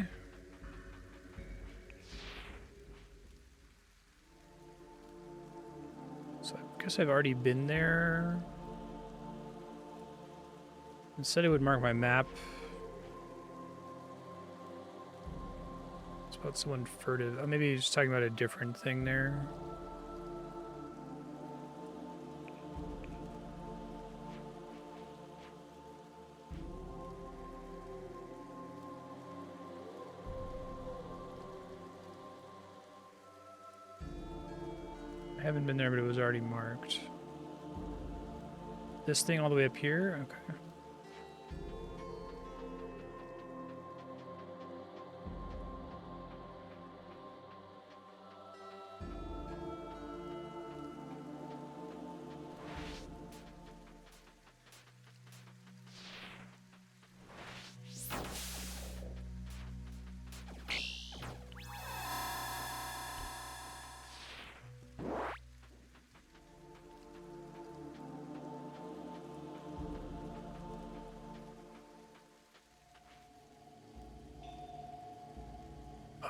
So I guess I've already been there. It said it would mark my map. It's about someone furtive. Oh, maybe he's talking about a different thing there. I haven't been there, but it was already marked. This thing all the way up here? Okay.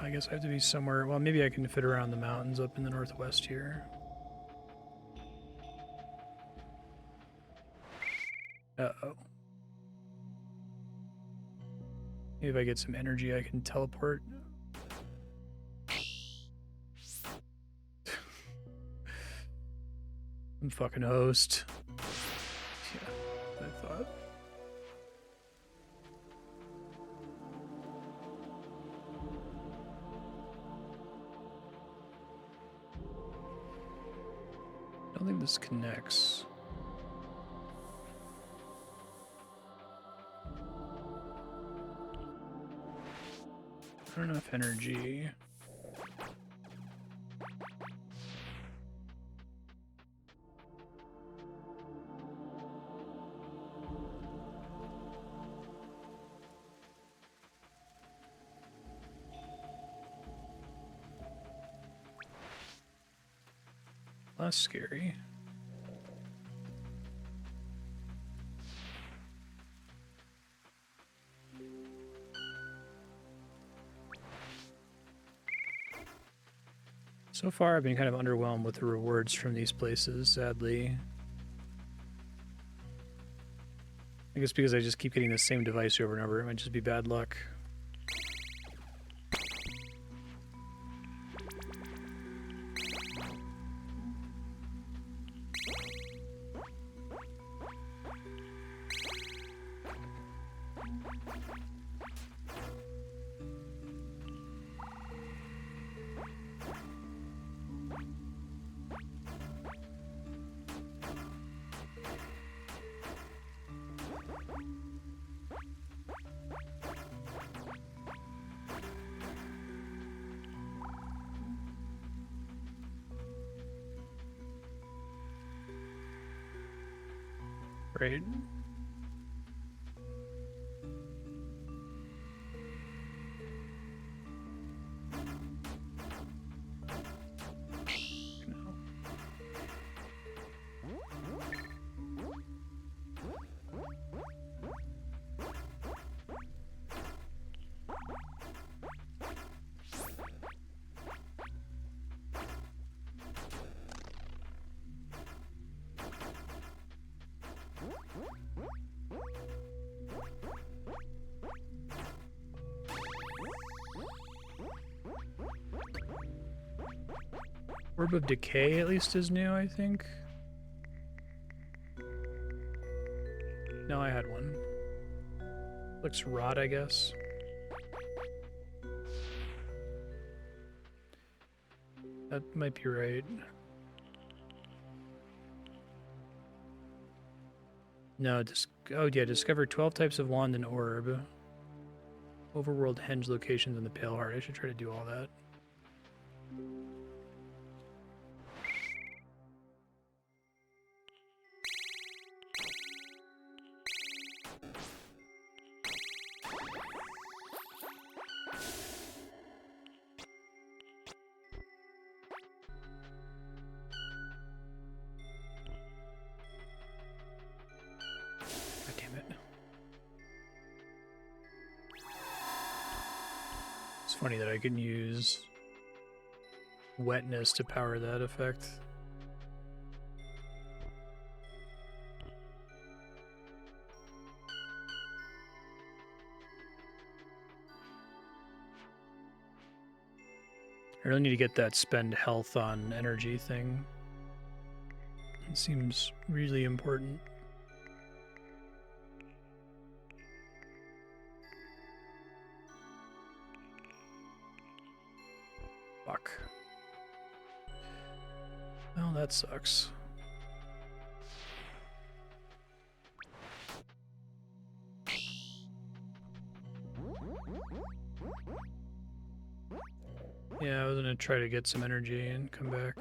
I guess I have to be somewhere. Well, maybe I can fit around the mountains up in the northwest here. Uh-oh. Maybe if I get some energy, I can teleport. I'm fucking host. Yeah, I thought. I don't think this connects. Not enough energy. Less scary. So far, I've been kind of underwhelmed with the rewards from these places, sadly. I guess because I just keep getting the same device over and over. It might just be bad luck. Right. Orb of Decay at least is new, I think. No, I had one. Looks rot, I guess. That might be right. No, oh yeah, discover 12 types of wand and orb. Overworld henge locations in the Pale Heart. I should try to do all that. Funny that I can use wetness to power that effect. I really need to get that spend health on energy thing. It seems really important. Fuck. Well, that sucks. Yeah, I was gonna try to get some energy and come back.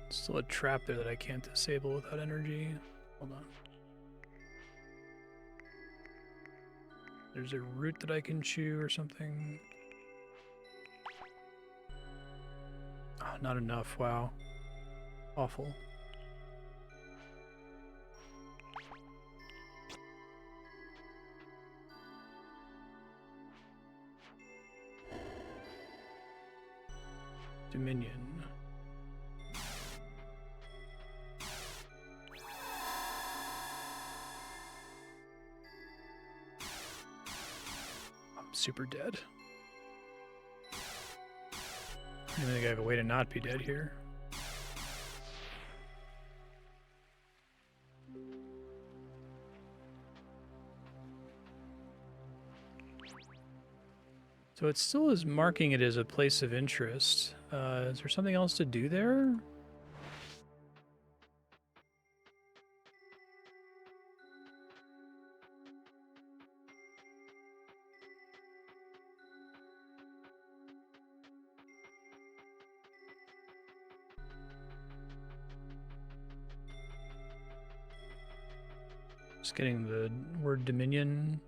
Still a trap there that I can't disable without energy. Hold on. There's a root that I can chew or something. Oh, not enough. Wow. Awful. Dominion. I'm super dead. I think I have a way to not be dead here. So it still is marking it as a place of interest. Is there something else to do there? Just getting the word Dominion.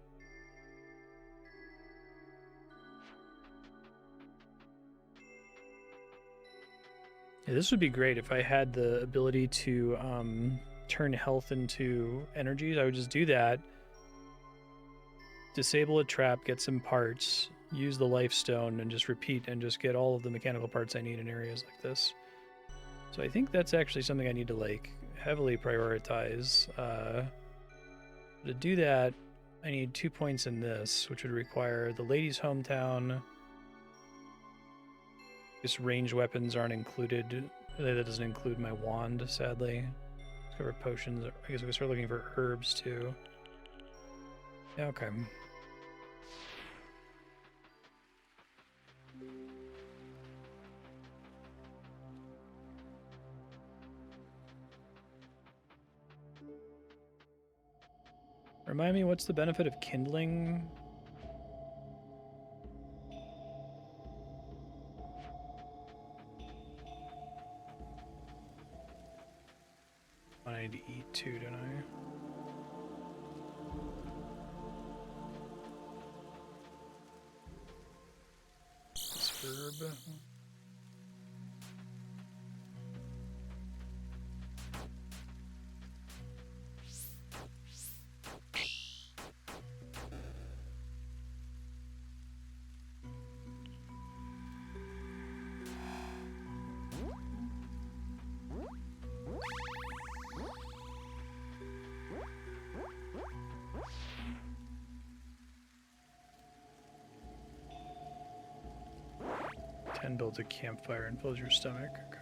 Yeah, this would be great if I had the ability to turn health into energies. I would just do that. Disable a trap, get some parts, use the life stone, and just repeat and just get all of the mechanical parts I need in areas like this. So I think that's actually something I need to like heavily prioritize. To do that, I need 2 points in this, which would require the lady's hometown. Just ranged weapons aren't included. That doesn't include my wand, sadly. Discover potions. I guess we start looking for herbs too. Yeah, okay. Remind me, what's the benefit of kindling? I need to eat too, don't I? This herb. 10 builds a campfire and fills your stomach. Okay.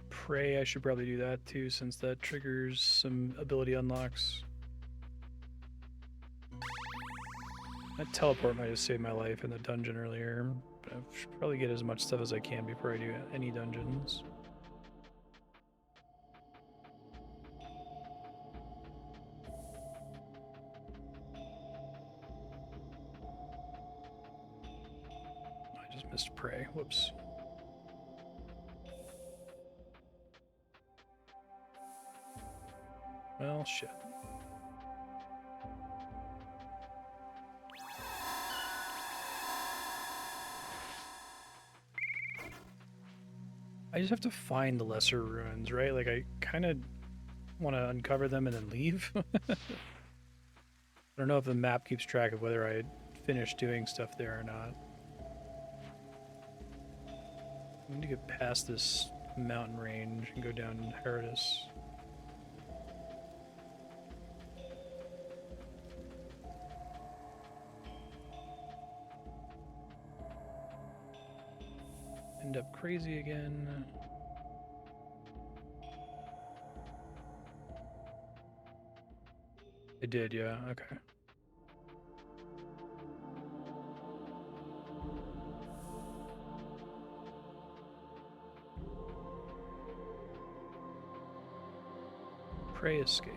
Pray, I should probably do that too, since that triggers some ability unlocks. That teleport might have saved my life in the dungeon earlier, but I should probably get as much stuff as I can before I do any dungeons. I just missed pray. Whoops. Well, shit. I just have to find the lesser ruins, right? Like, I kind of want to uncover them and then leave. I don't know if the map keeps track of whether I finished doing stuff there or not. I need to get past this mountain range and go down Herodis. end up crazy again. I did, yeah, okay. Prey escaped.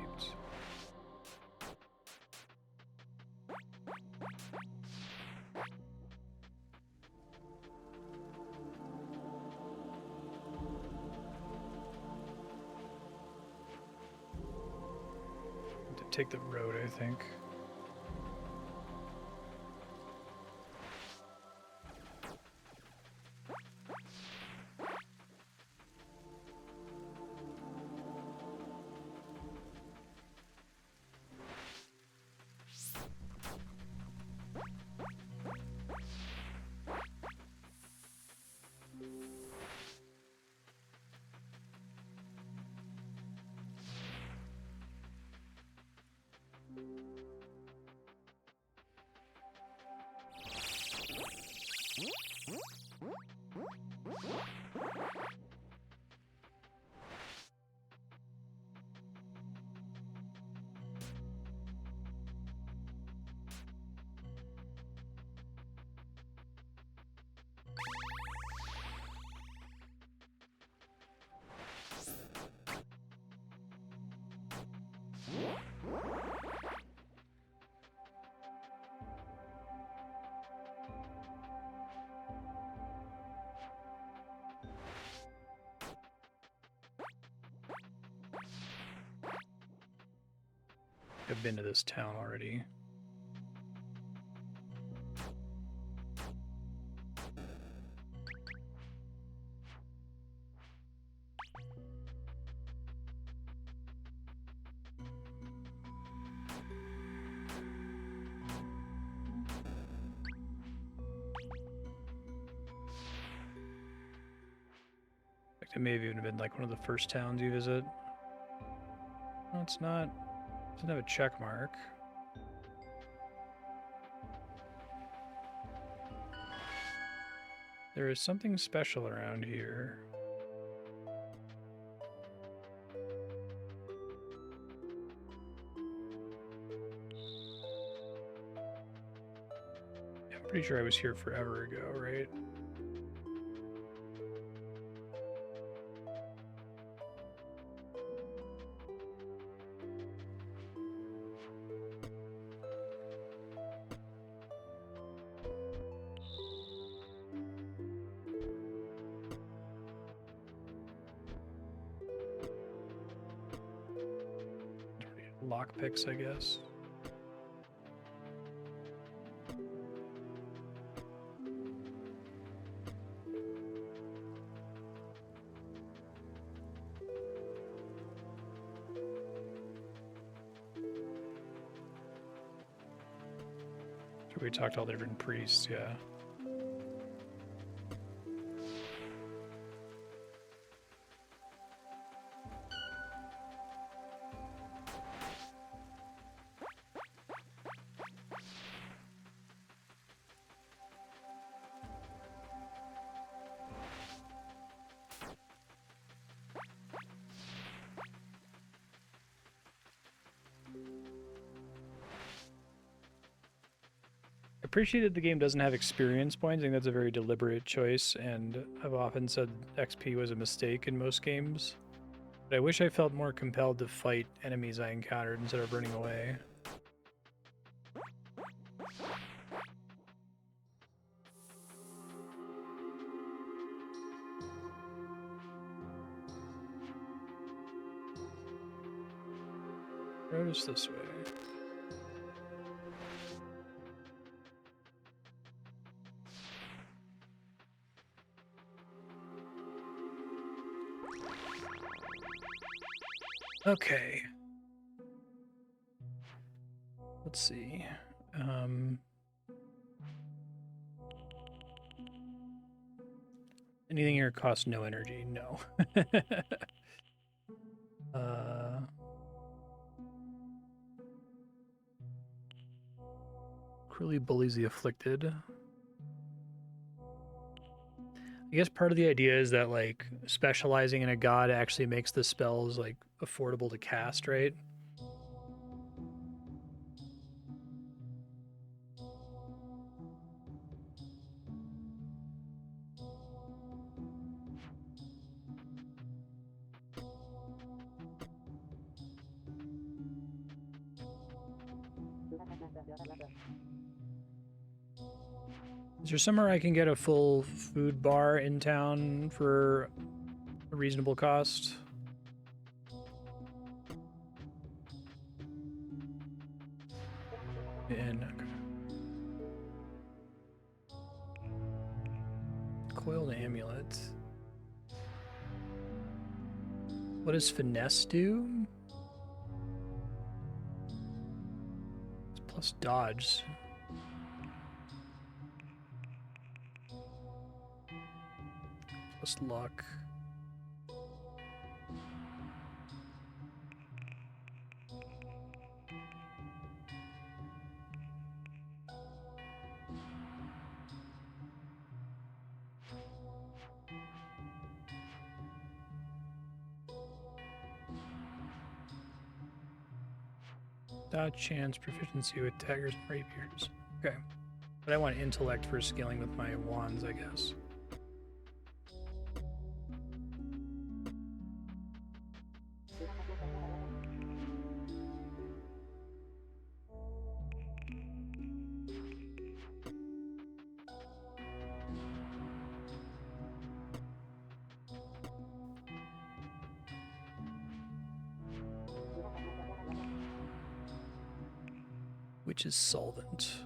To take the road, I think. I've been to this town already. It may have even been like one of the first towns you visit. No, it's not. It doesn't have a check mark. There is something special around here. I'm pretty sure I was here forever ago, right? Lockpicks, I guess. We talked to all the different priests, yeah. Appreciate that the game doesn't have experience points. I think that's a very deliberate choice, and I've often said XP was a mistake in most games. But I wish I felt more compelled to fight enemies I encountered instead of running away. Road is this way. Okay. Let's see. Anything here costs no energy? No. Cruelly bullies the afflicted. I guess part of the idea is that like specializing in a god actually makes the spells like affordable to cast, right? Is there somewhere I can get a full food bar in town for a reasonable cost? In coiled amulet. What does finesse do? It's plus dodge. Plus luck. Dodge, chance, proficiency with daggers and rapiers. Okay. But I want intellect for scaling with my wands, I guess. Which is solvent.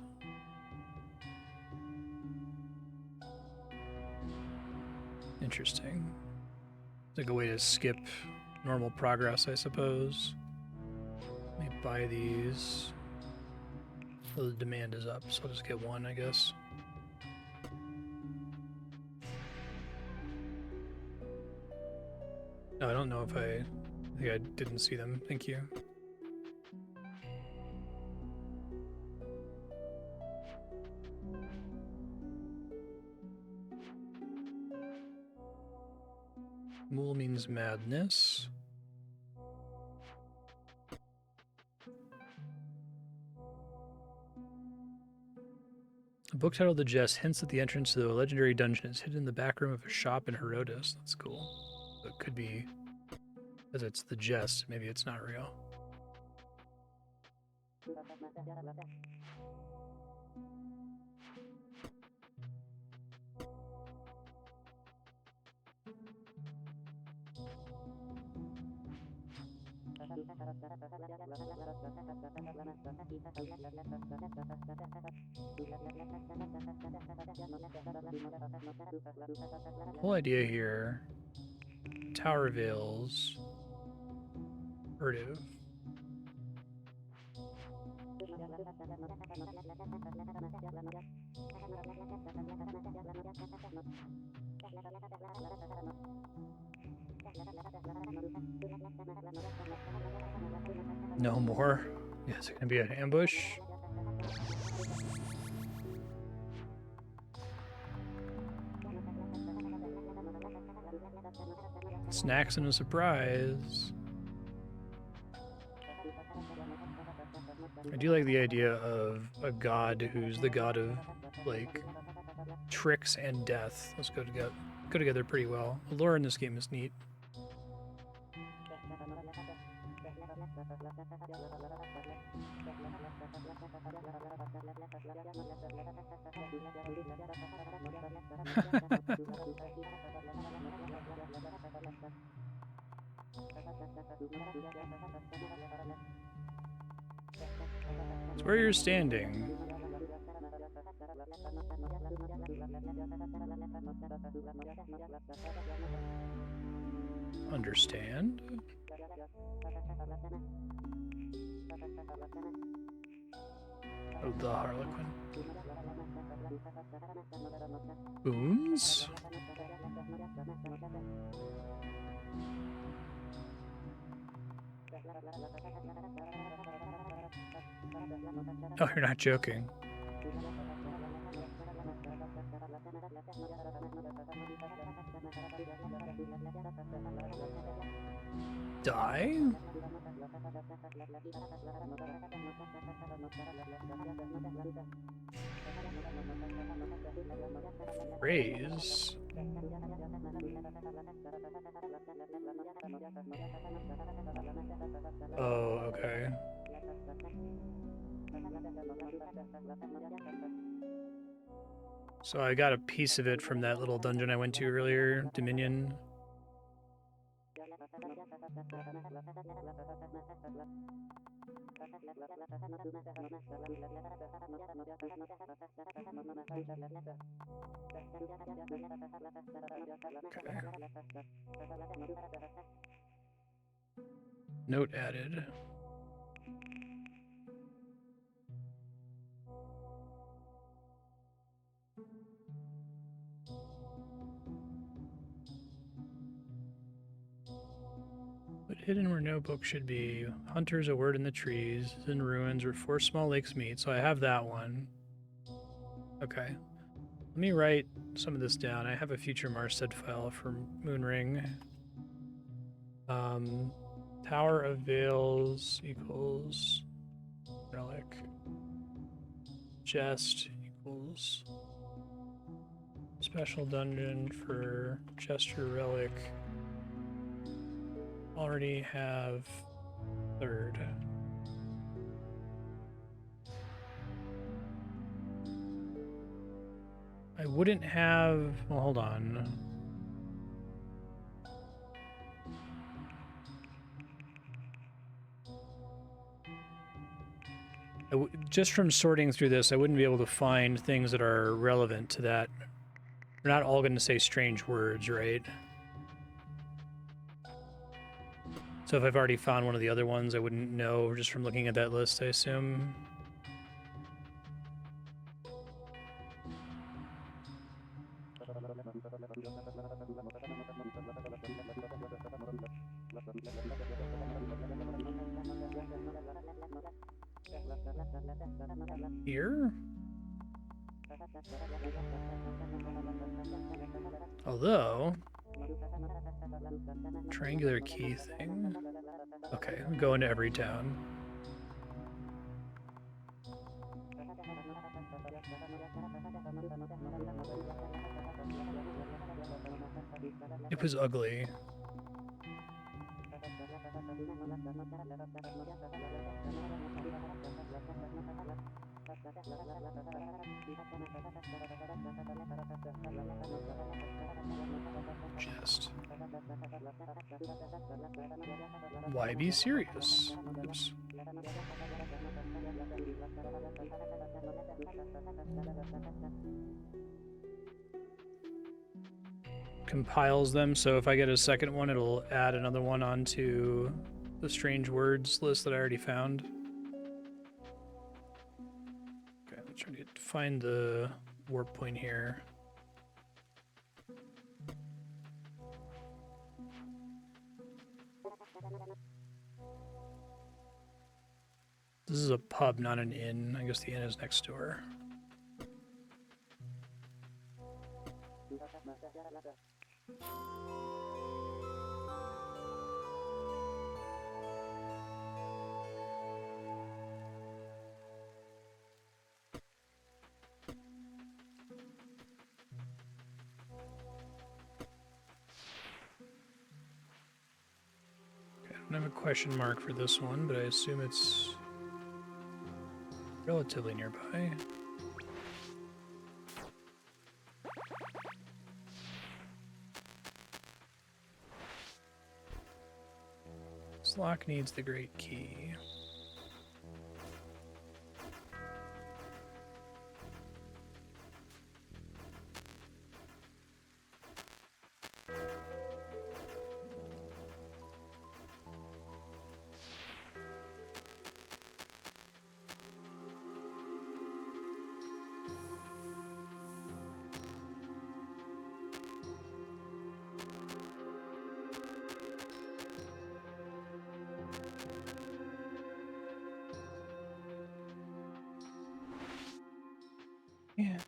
Interesting. It's like a way to skip normal progress, I suppose. Let me buy these. So the demand is up, so I'll just get one, I guess. No, I don't know if I think I didn't see them. Thank you. Mool means madness. A book titled The Jest hints that the entrance to the legendary dungeon is hidden in the back room of a shop in Herodos. That's cool. So it could be, because it's The Jest, maybe it's not real. The whole idea here, Tower Veils, furtive. No more. Yeah, is it gonna be an ambush? Snacks and a surprise. I do like the idea of a god who's the god of, like, tricks and death. Those go together pretty well. The lore in this game is neat. It's where you're standing. Understand? Oh, the Harlequin. Boons? Oh, you're not joking. Die? Phrase. Oh, okay. So I got a piece of it from that little dungeon I went to earlier, Dominion. Okay. Note added. But hidden where no book should be. Hunters, a word in the trees, in ruins, where 4 small lakes meet. So I have that one. Okay. Let me write some of this down. I have a future Marstead file for Moonring. Tower of Veils equals relic. Jest equals special dungeon for Jester relic. Already have third. I wouldn't have. Well, hold on. Just from sorting through this, I wouldn't be able to find things that are relevant to that. We're not all going to say strange words, right? So if I've already found one of the other ones, I wouldn't know just from looking at that list, I assume. Here? Although, triangular key thing. Okay, we go into every town. It was ugly. Just. Why be serious? Oops. Compiles them, so if I get a second one, it'll add another one onto the strange words list that I already found. Okay, I'm trying to find the warp point here. This is a pub, not an inn. I guess the inn is next door. Okay, I don't have a question mark for this one, but I assume it's relatively nearby. This lock needs the great key. Yeah.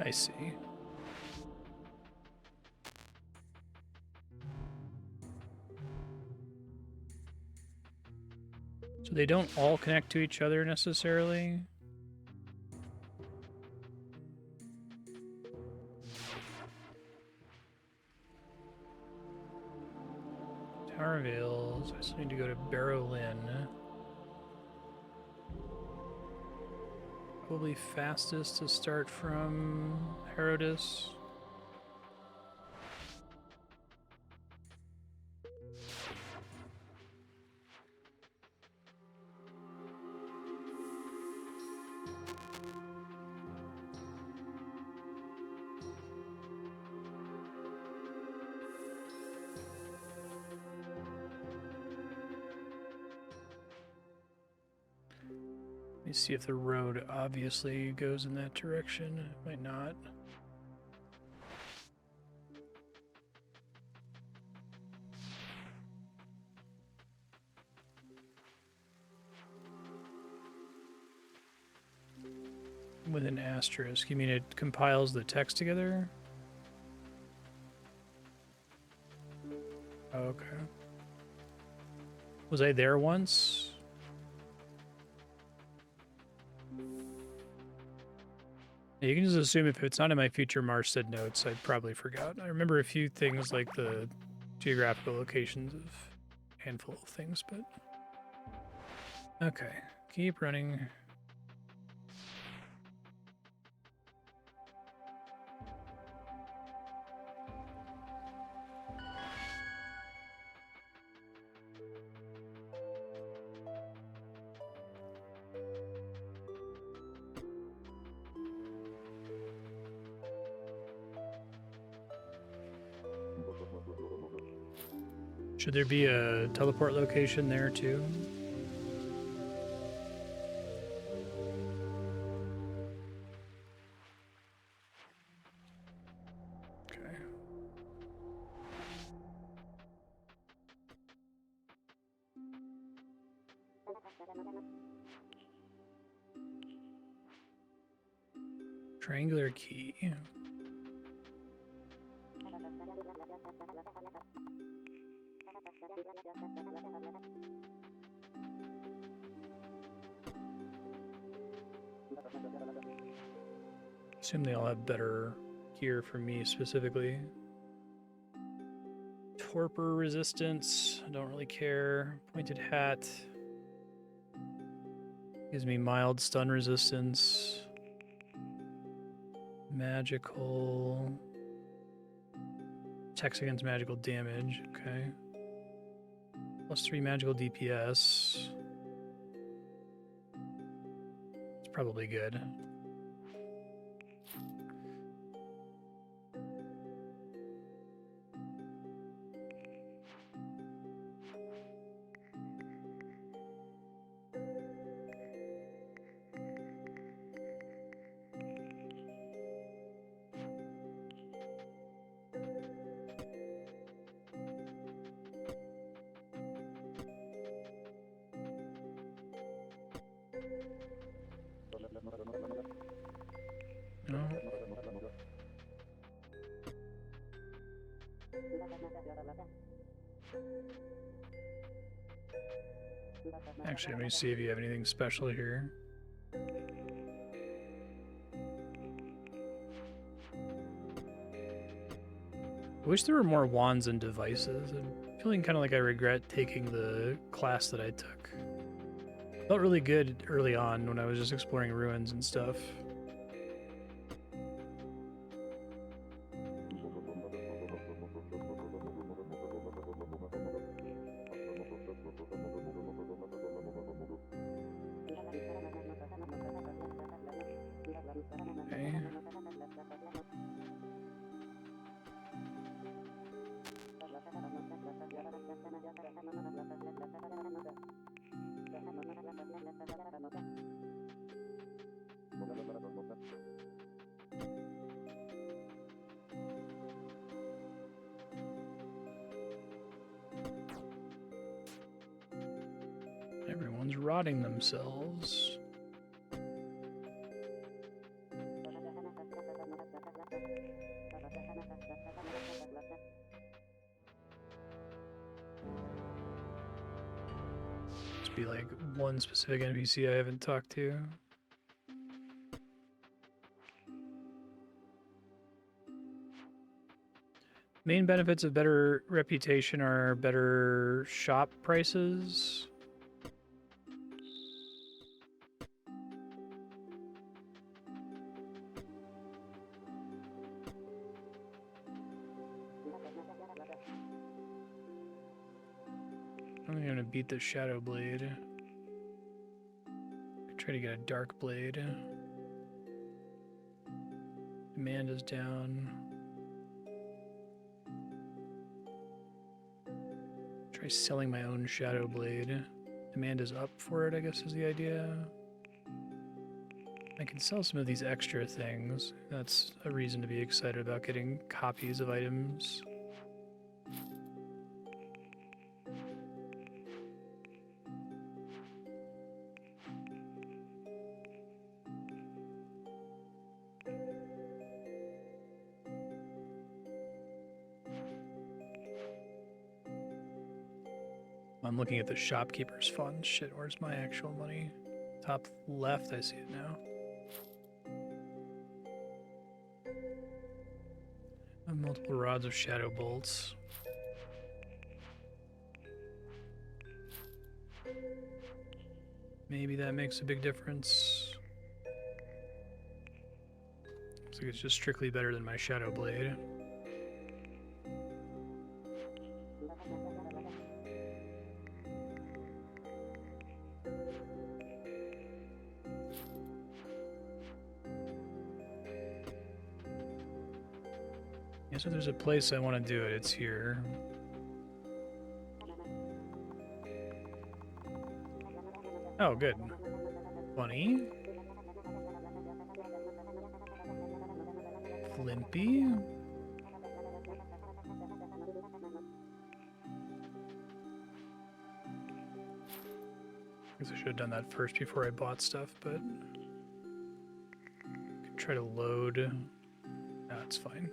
I see. So they don't all connect to each other necessarily. Tower Vales. I still need to go to Barrow Lynn. Probably fastest to start from Herodis. Let me see if the road obviously goes in that direction. It might not. With an asterisk. You mean it compiles the text together? Okay. Was I there once? You can just assume if it's not in my future Marstead notes, I probably forgot. I remember a few things like the geographical locations of a handful of things, but... Okay, keep running. Should there be a teleport location there too? Okay. Triangular key. Assume they all have better gear for me specifically. Torpor resistance, I don't really care. Pointed hat gives me mild stun resistance. Magical protects against magical damage. Okay. +3 magical DPS. It's probably good. No. Actually, let me see if you have anything special here. I wish there were more wands and devices. I'm feeling kind of like I regret taking the class that I took. Felt really good early on when I was just exploring ruins and stuff. Okay. Everyone's rotting themselves. one specific NPC I haven't talked to. Main benefits of better reputation are better shop prices. I'm gonna beat the Shadow Blade. Try to get a Dark Blade. Demand is down. Try selling my own Shadow Blade. Demand is up for it, I guess is the idea. I can sell some of these extra things. That's a reason to be excited about getting copies of items. I'm looking at the shopkeeper's fund. Shit, where's my actual money? Top left, I see it now. I have multiple rods of shadow bolts. Maybe that makes a big difference. Looks like it's just strictly better than my Shadow Blade. Yeah, so there's a place I want to do it. It's here. Oh, good. Funny. Flimpy. I guess I should have done that first before I bought stuff, but I could try to load. No, it's fine.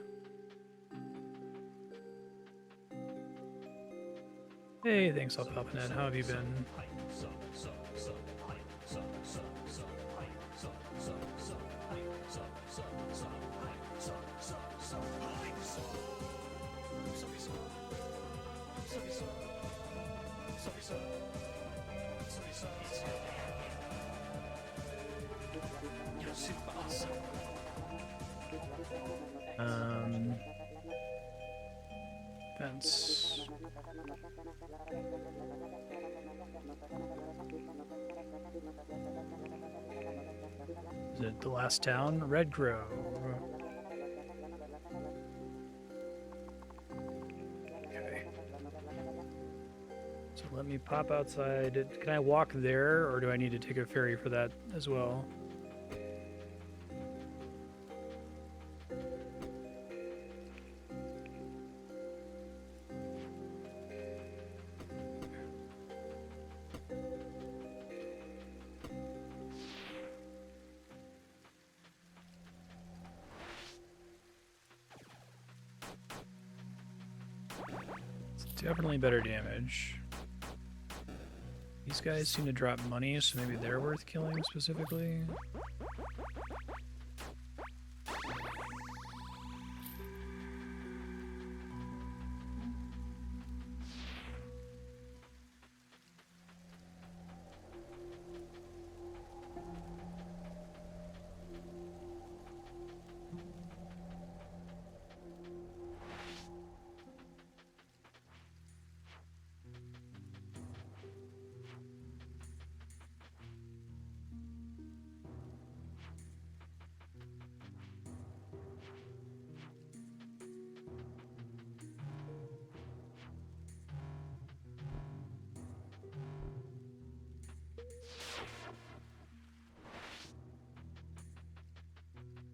Hey, thanks, I'll pop in. How have you been? Fence. Is it the last town? Red Grove. Okay. So let me pop outside. Can I walk there, or do I need to take a ferry for that as well? Definitely better damage. These guys seem to drop money, so maybe they're worth killing specifically.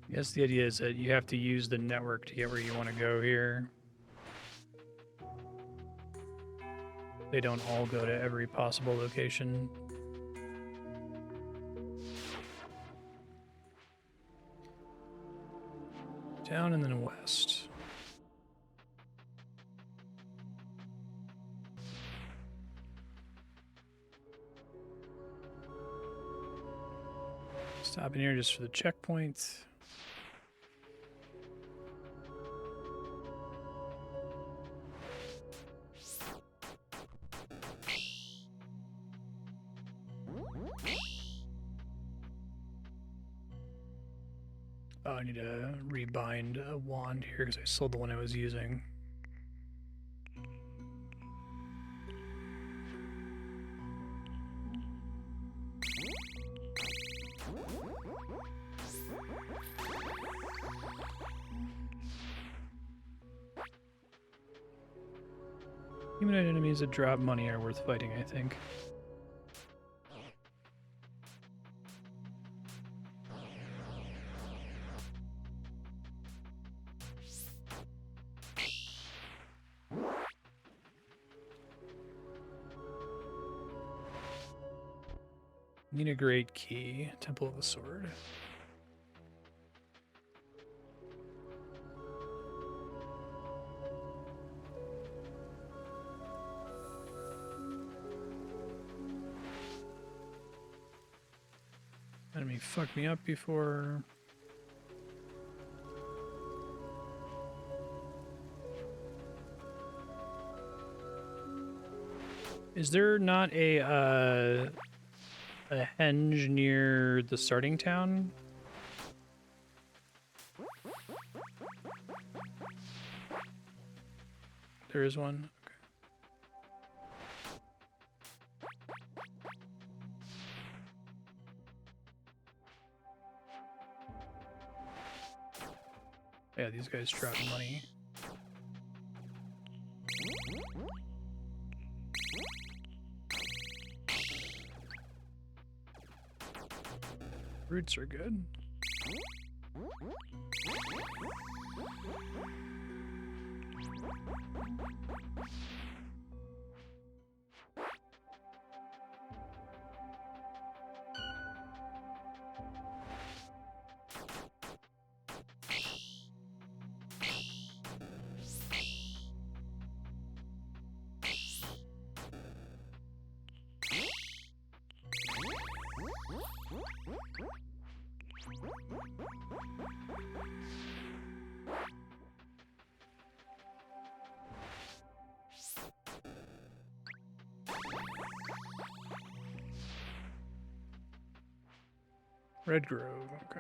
I guess the idea is that you have to use the network to get where you want to go here. They don't all go to every possible location. Down and then west. Stop in here just for the checkpoint. Oh, I need to rebind a wand here because I sold the one I was using. Humanoid enemies that drop money are worth fighting, I think. Need a great key. Temple of the Sword. Enemy fucked me up before. Is there not a henge near the starting town? There is one. Okay. Yeah, these guys drop money. Roots are good. Red Grove, okay.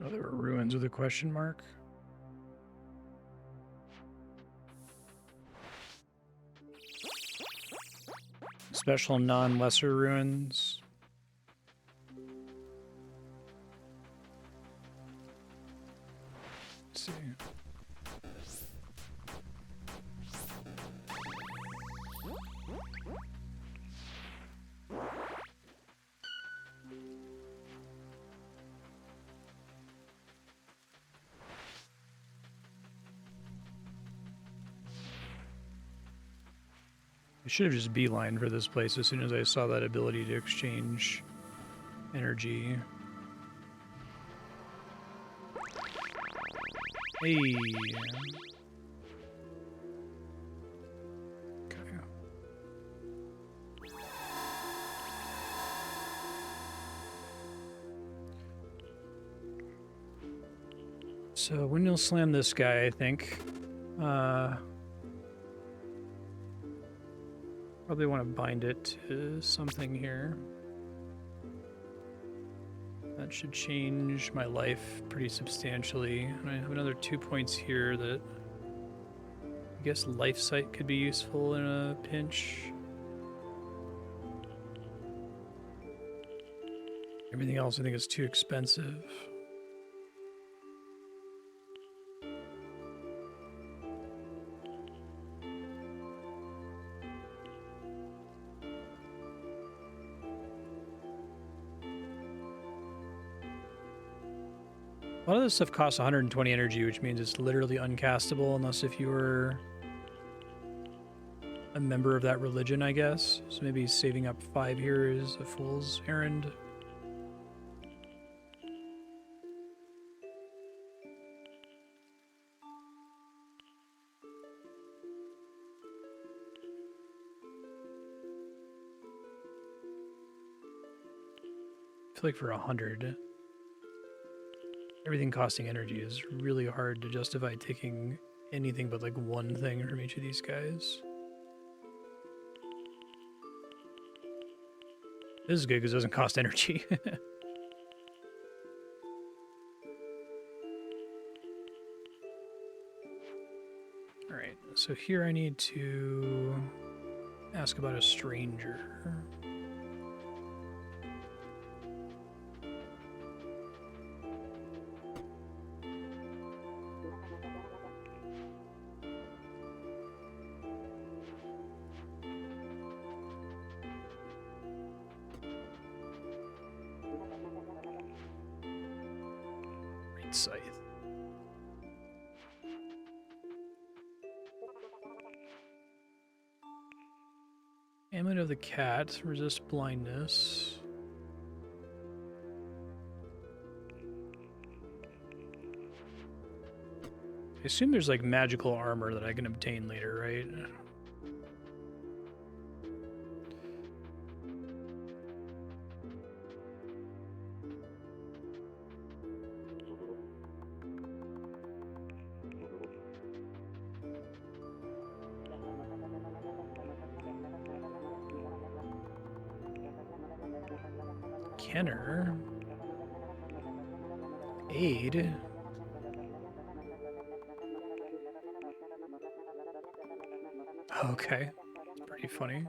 Oh, there were ruins with a question mark. Special non-lesser ruins. Let's see. I should have just beelined for this place as soon as I saw that ability to exchange energy. Hey. Okay. So windmill slam this guy, I think. Probably want to bind it to something here. That should change my life pretty substantially. And I have another 2 points here that I guess life sight could be useful in a pinch. Everything else I think is too expensive. A lot of this stuff costs 120 energy, which means it's literally uncastable unless if you were a member of that religion, I guess. So maybe saving up 5 here is a fool's errand. feel like for 100, everything costing energy is really hard to justify taking anything but like one thing from each of these guys. This is good because it doesn't cost energy. Alright, so here I need to ask about a stranger. Scythe. Amulet of the Cat, resist blindness. I assume there's like magical armor that I can obtain later, right? Kenner. Aid. Okay. Pretty funny.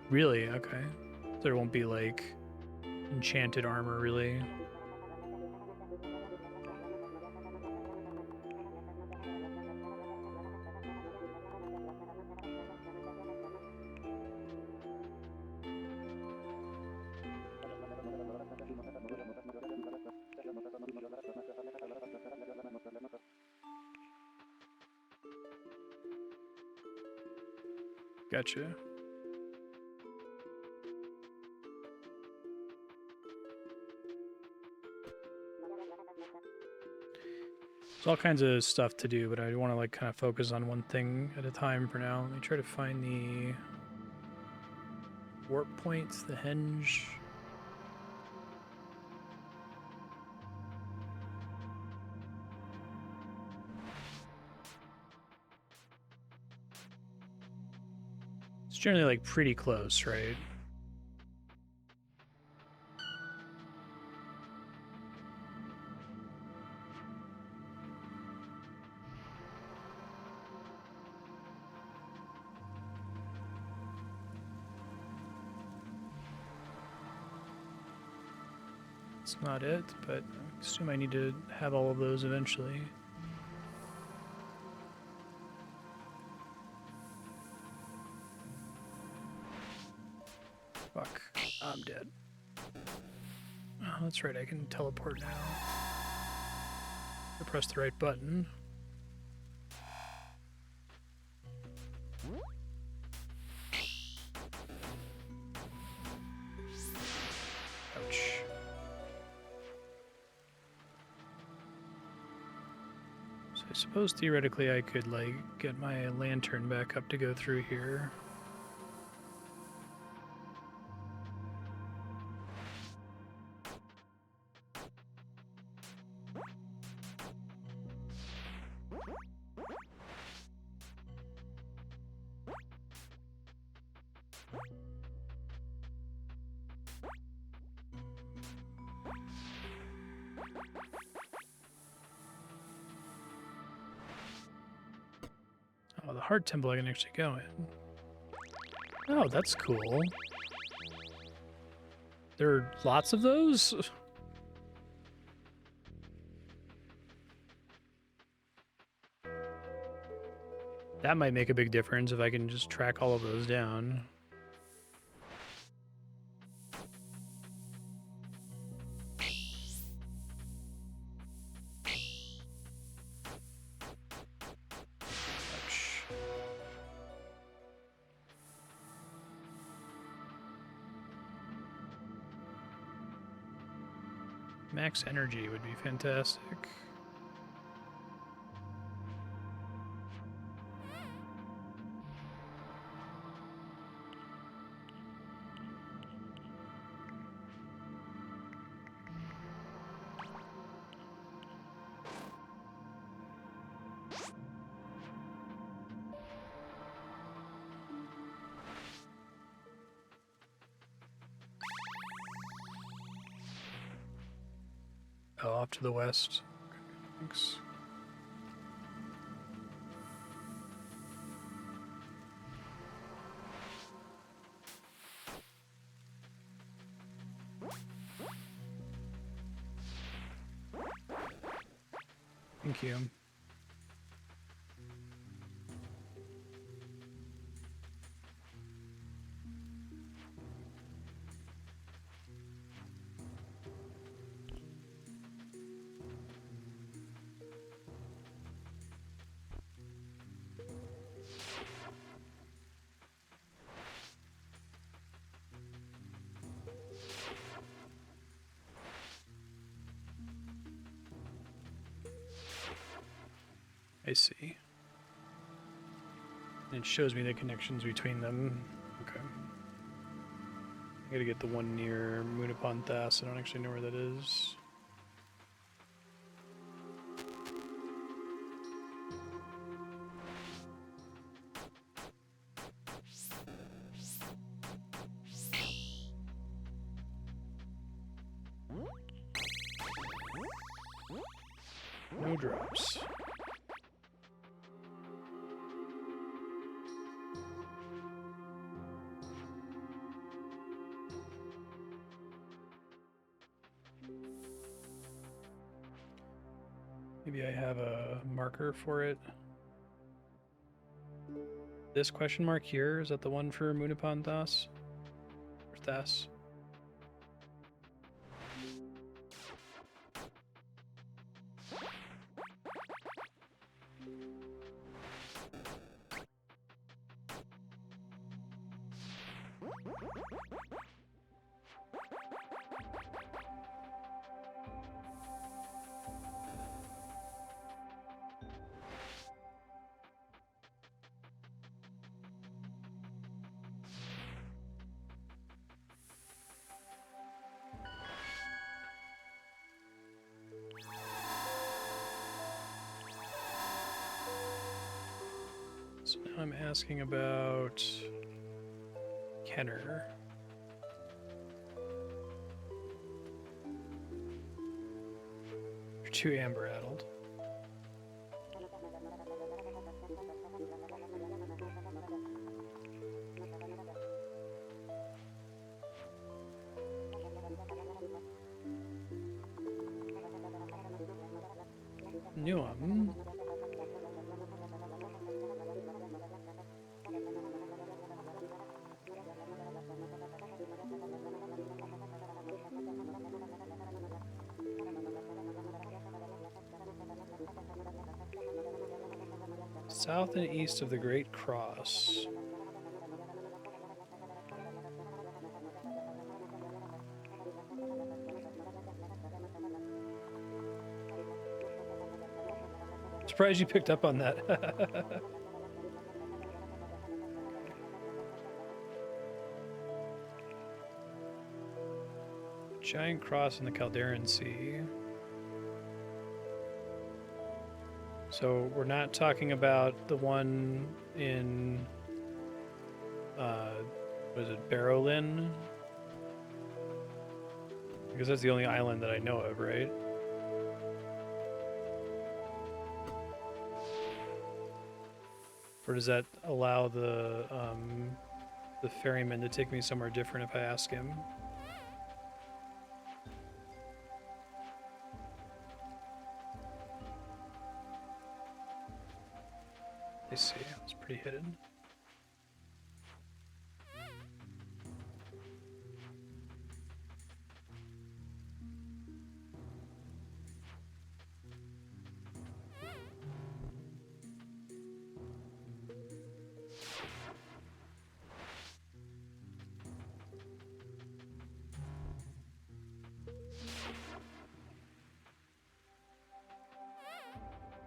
Really? Okay. There won't be like enchanted armor, really. Gotcha. There's all kinds of stuff to do, but I want to like kind of focus on one thing at a time for now. Let me try to find the warp point, the henge. It's generally like pretty close, right? It's not it, but I assume I need to have all of those eventually. Fuck, I'm dead. Oh, that's right, I can teleport now. I press the right button. Ouch. So I suppose theoretically I could like get my lantern back up to go through here. Oh, the heart temple I can actually go in. Oh, that's cool. There are lots of those? That might make a big difference if I can just track all of those down. Max energy would be fantastic. off to the west. Thanks. Thank you. I see. It shows me the connections between them. Okay. I gotta get the one near Munapanthas. I don't actually know where that is. No drops. Maybe I have a marker for it. This question mark here, is that the one for Munapanthas? Or Thas? So now I'm asking about Kenner. You're too amber-addled. Newham. South and east of the Great Cross. Surprised you picked up on that. Giant cross in the Calderan Sea. So we're not talking about the one in, what is it, Barrowlin? Because that's the only island that I know of, right? Or does that allow the ferryman to take me somewhere different if I ask him? I see, it's pretty hidden.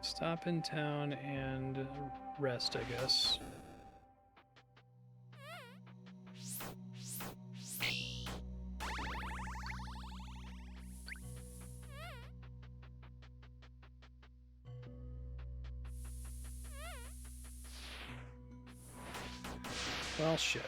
Stop in town and rest, I guess. Well, shit.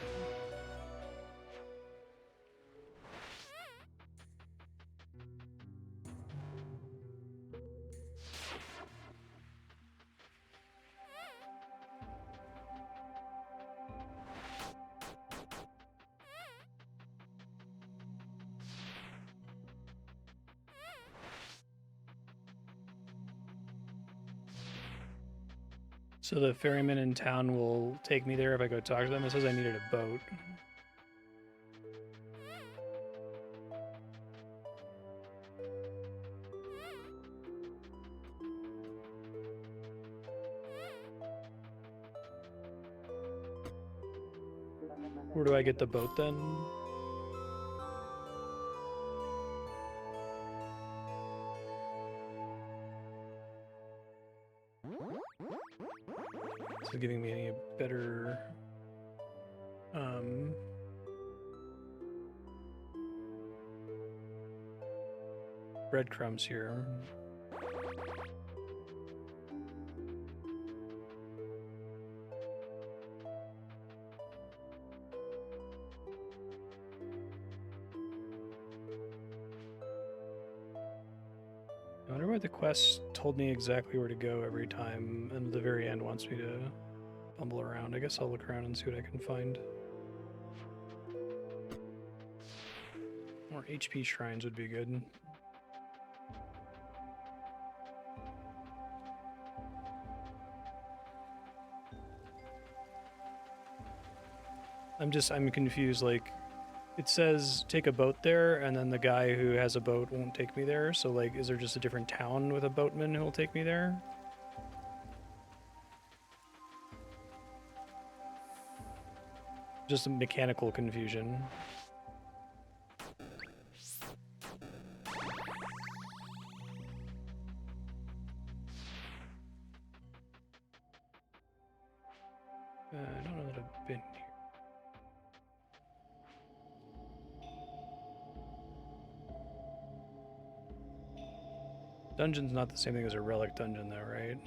So the ferryman in town will take me there if I go talk to them. It says I needed a boat. Where do I get the boat then? This is giving me any better breadcrumbs here. I wonder why the quest told me exactly where to go every time, and at the very end wants me to bumble around. I guess I'll look around and see what I can find. More HP shrines would be good. I'm confused, like, it says take a boat there, and then the guy who has a boat won't take me there, so, like, is there just a different town with a boatman who will take me there? Just a mechanical confusion. I don't know that I've been here. Dungeon's not the same thing as a relic dungeon, though, right?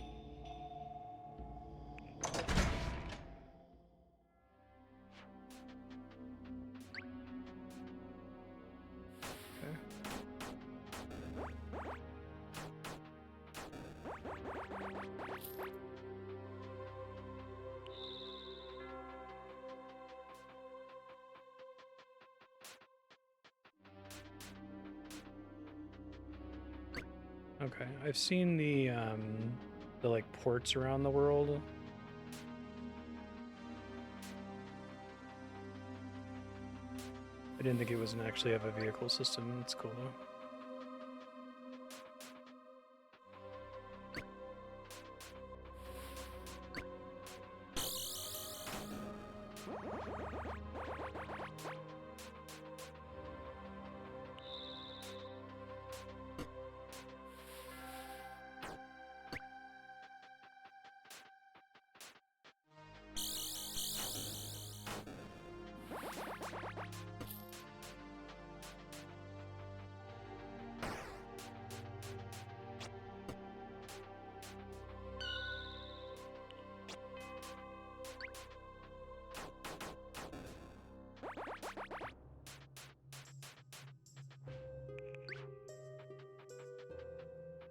Okay, I've seen the like ports around the world. I didn't think it was actually have a vehicle system. It's cool though.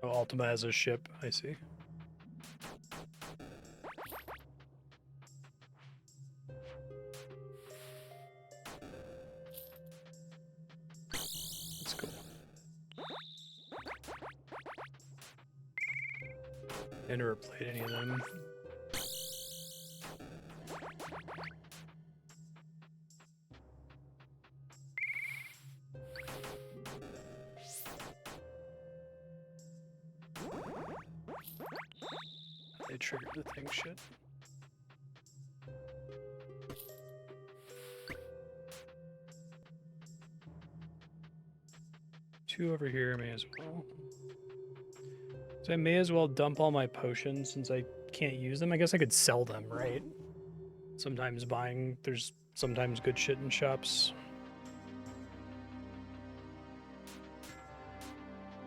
Oh, Ultima has a ship, I see. That's cool. I never played any of them. They triggered the thing shit. Two over here, may as well. So I may as well dump all my potions since I can't use them. I guess I could sell them, right? Sometimes there's sometimes good shit in shops.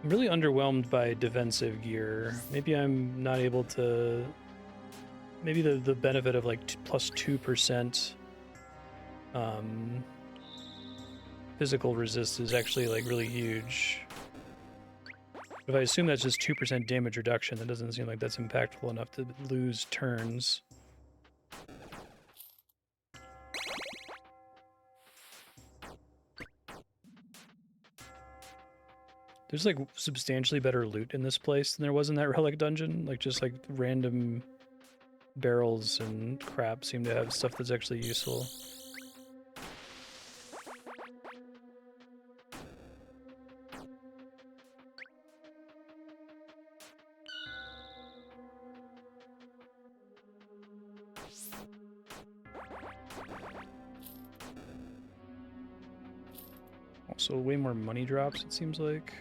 I'm really underwhelmed by defensive gear. Maybe I'm not able to... Maybe the benefit of like plus 2% physical resist is actually like really huge. But if I assume that's just 2% damage reduction, that doesn't seem like that's impactful enough to lose turns. There's like substantially better loot in this place than there was in that relic dungeon. Like just like random barrels and crap seem to have stuff that's actually useful. Also, way more money drops, it seems like.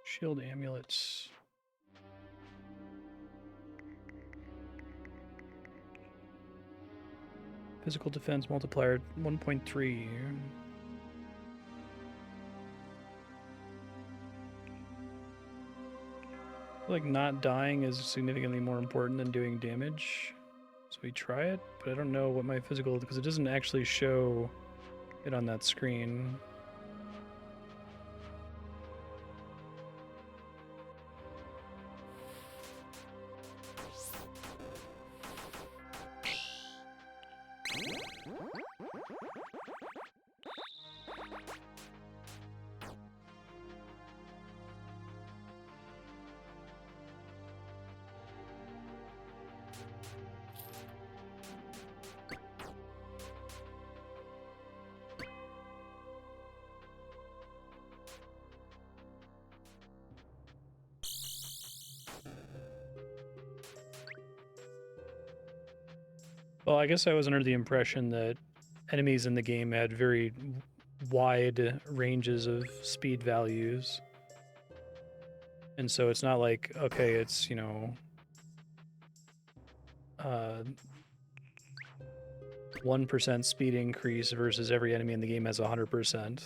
Shield amulets. Physical defense multiplier 1.3. Like not dying is significantly more important than doing damage. So we try it, but I don't know what my physical, because it doesn't actually show it on that screen. Well, I guess I was under the impression that enemies in the game had very wide ranges of speed values. And so it's not like, okay, it's, you know, 1% speed increase versus every enemy in the game has 100%.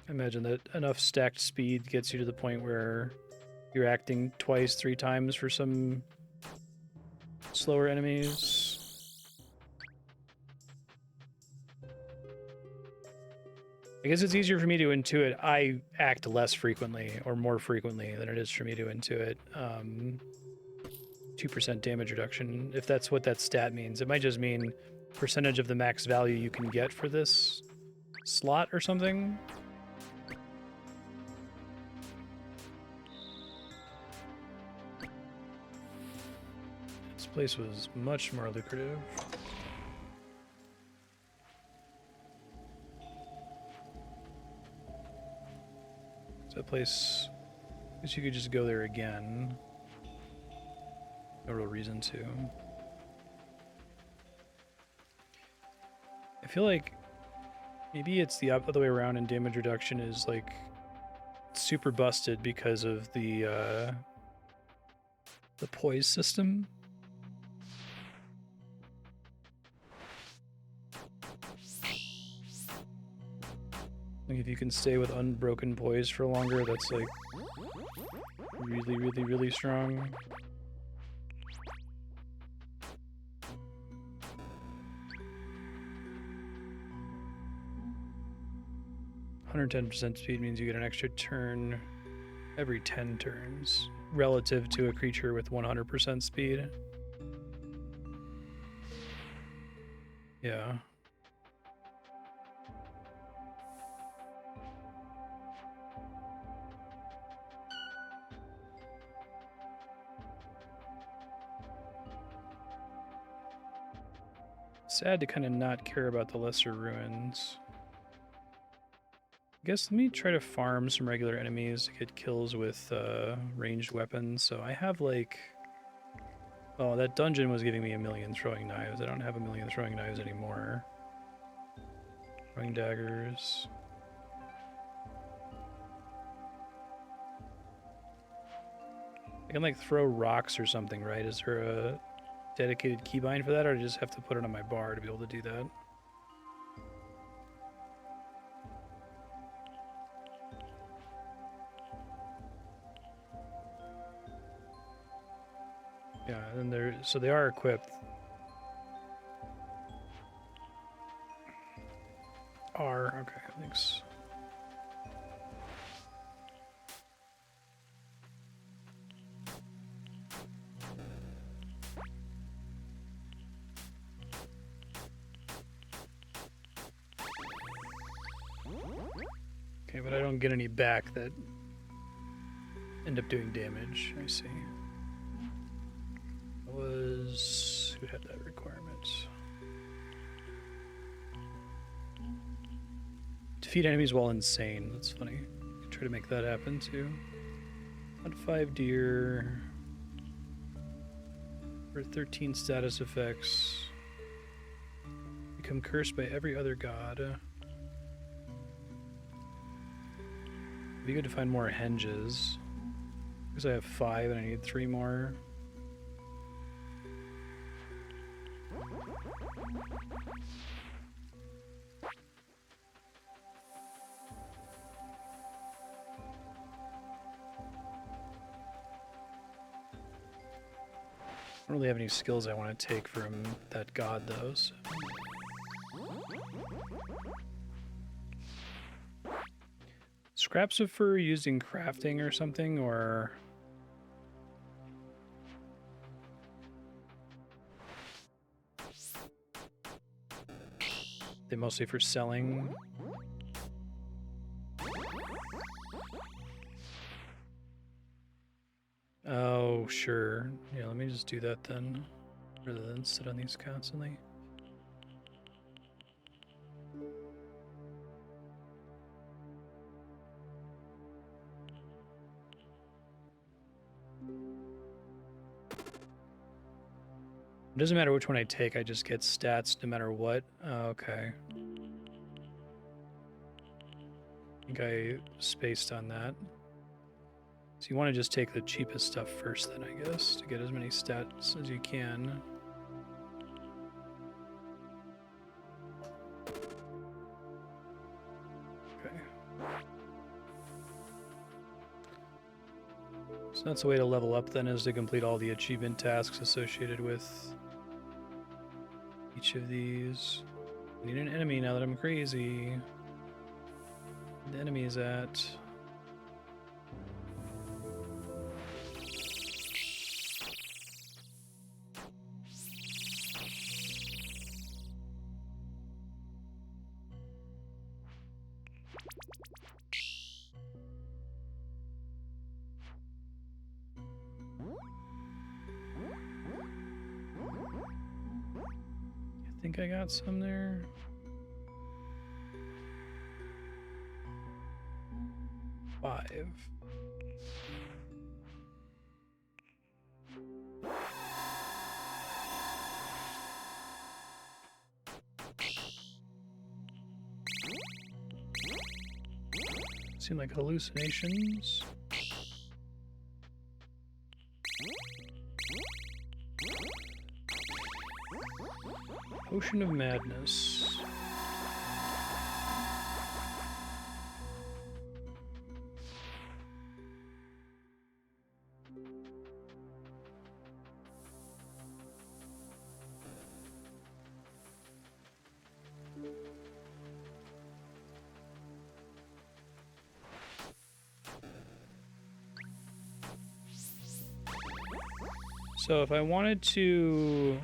I imagine that enough stacked speed gets you to the point where you're acting twice, 3 times for some slower enemies. I guess it's easier for me to intuit. I act less frequently or more frequently than it is for me to intuit. 2% damage reduction, if that's what that stat means. It might just mean percentage of the max value you can get for this slot or something. This place was much more lucrative. That place, I guess you could just go there again. No real reason to. I feel like maybe it's the other way around, and damage reduction is like super busted because of the poise system. Like if you can stay with unbroken poise for longer, that's like really, really, really strong. (110% speed) means you get an extra turn every 10 turns, relative to a creature with 100% speed. Yeah. Sad to kind of not care about the lesser ruins. I guess let me try to farm some regular enemies to get kills with ranged weapons. So I have like... Oh, that dungeon was giving me 1,000,000 throwing knives. I don't have 1,000,000 throwing knives anymore. Throwing daggers. I can like throw rocks or something, right? Is there a dedicated keybind for that, or do I just have to put it on my bar to be able to do that? Yeah, and they're so they are equipped. Okay, thanks. Okay, but I don't get any back that end up doing damage. I see. Who had that requirement? Defeat enemies while insane. That's funny. Try to make that happen too. Hunt 5 deer. For 13 status effects. Become cursed by every other god. It'd be good to find more henges. Because I have 5 and I need 3 more. I don't really have any skills I want to take from that god, though. So. Scraps of fur used in crafting or something, or... They mostly for selling. Oh, sure. Yeah, let me just do that then, rather than sit on these constantly. It doesn't matter which one I take, I just get stats no matter what. Oh, okay. I think I spaced on that. So you want to just take the cheapest stuff first then, I guess, to get as many stats as you can. Okay. So that's the way to level up then, is to complete all the achievement tasks associated with each of these. I need an enemy now that I'm crazy. The enemy is at... I think I got some there. Five. Seem like hallucinations. Potion of Madness. So if I wanted to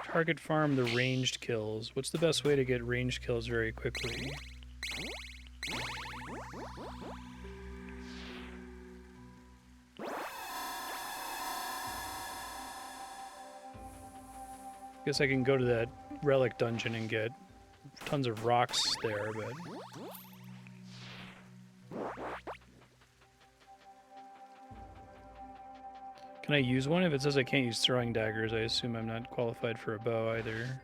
target farm the ranged kills, what's the best way to get ranged kills very quickly? Guess I can go to that relic dungeon and get tons of rocks there, but... Can I use one? If it says I can't use throwing daggers, I assume I'm not qualified for a bow either.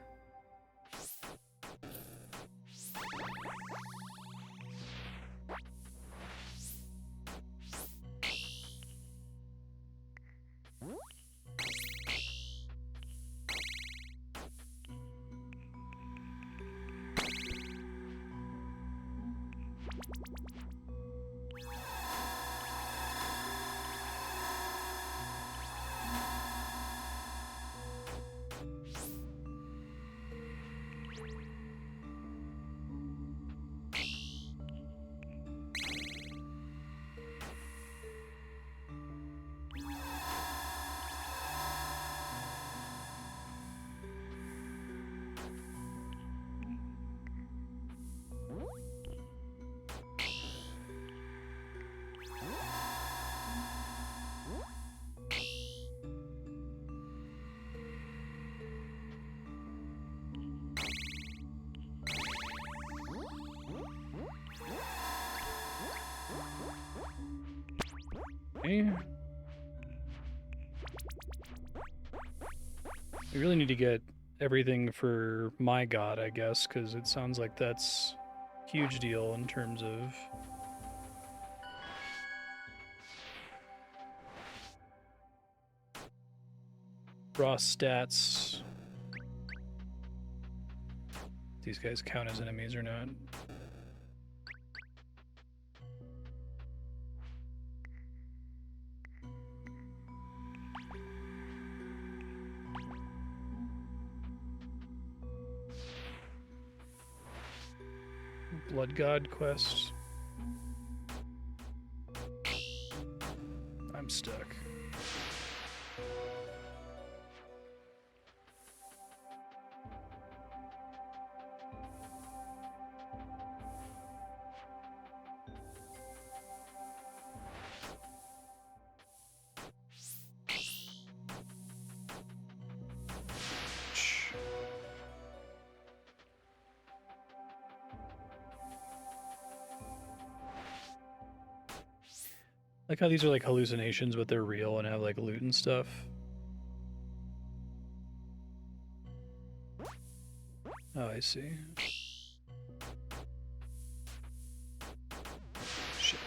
Okay. We really need to get everything for my god, I guess, because it sounds like that's a huge deal in terms of raw stats. These guys count as enemies or not. Blood God quest. I'm stuck. Like how these are like hallucinations, but they're real and have like loot and stuff. Oh, I see. Shit.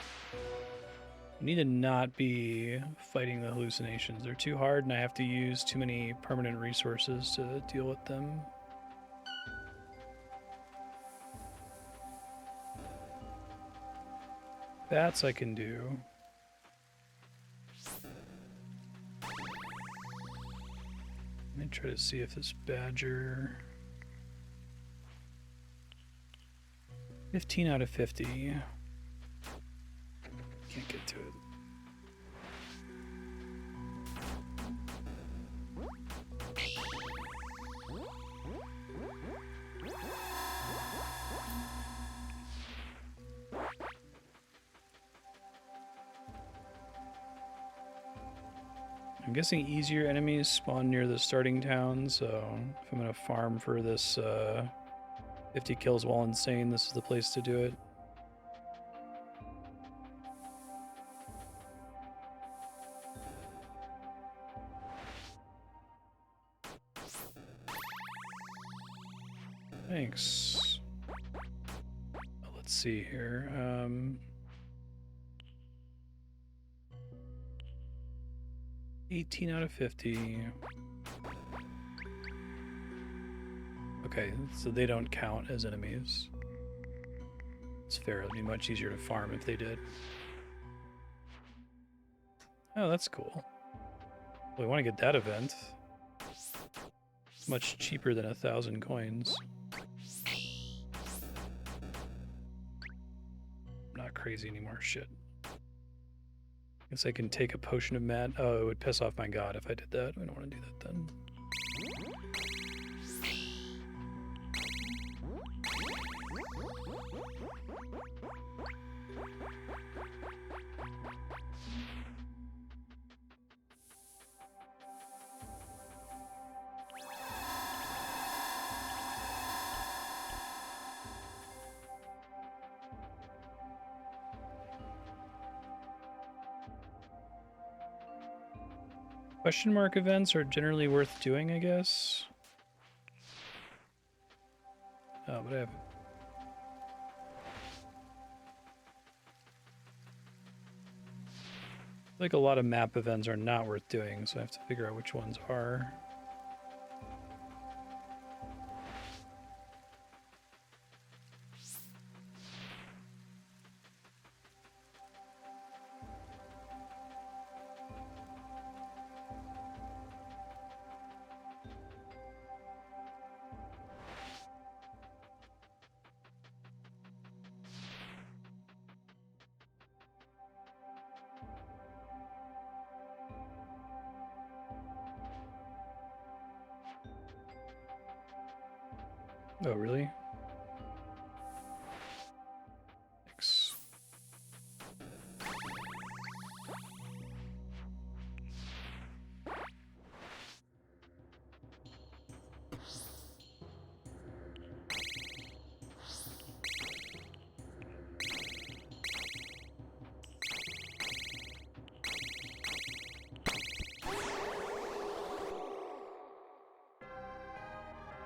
I need to not be fighting the hallucinations. They're too hard and I have to use too many permanent resources to deal with them. Bats I can do. Let me try to see if this badger... 15 out of 50. Can't get to it. I'm guessing easier enemies spawn near the starting town, so if I'm gonna farm for this 50 kills while insane, this is the place to do it. Thanks. Let's see here. 18 out of 50. Okay, so they don't count as enemies. It's fair. It'd be much easier to farm if they did. Oh, that's cool. Well, we want to get that event. It's much cheaper than 1,000 coins. I'm not crazy anymore. Shit. Guess I can take a potion of mad. Oh, it would piss off my god if I did that. We don't want to do that then. Question mark events are generally worth doing, I guess. Oh, but I have... like a lot of map events are not worth doing, so I have to figure out which ones are. Oh, really? Thanks.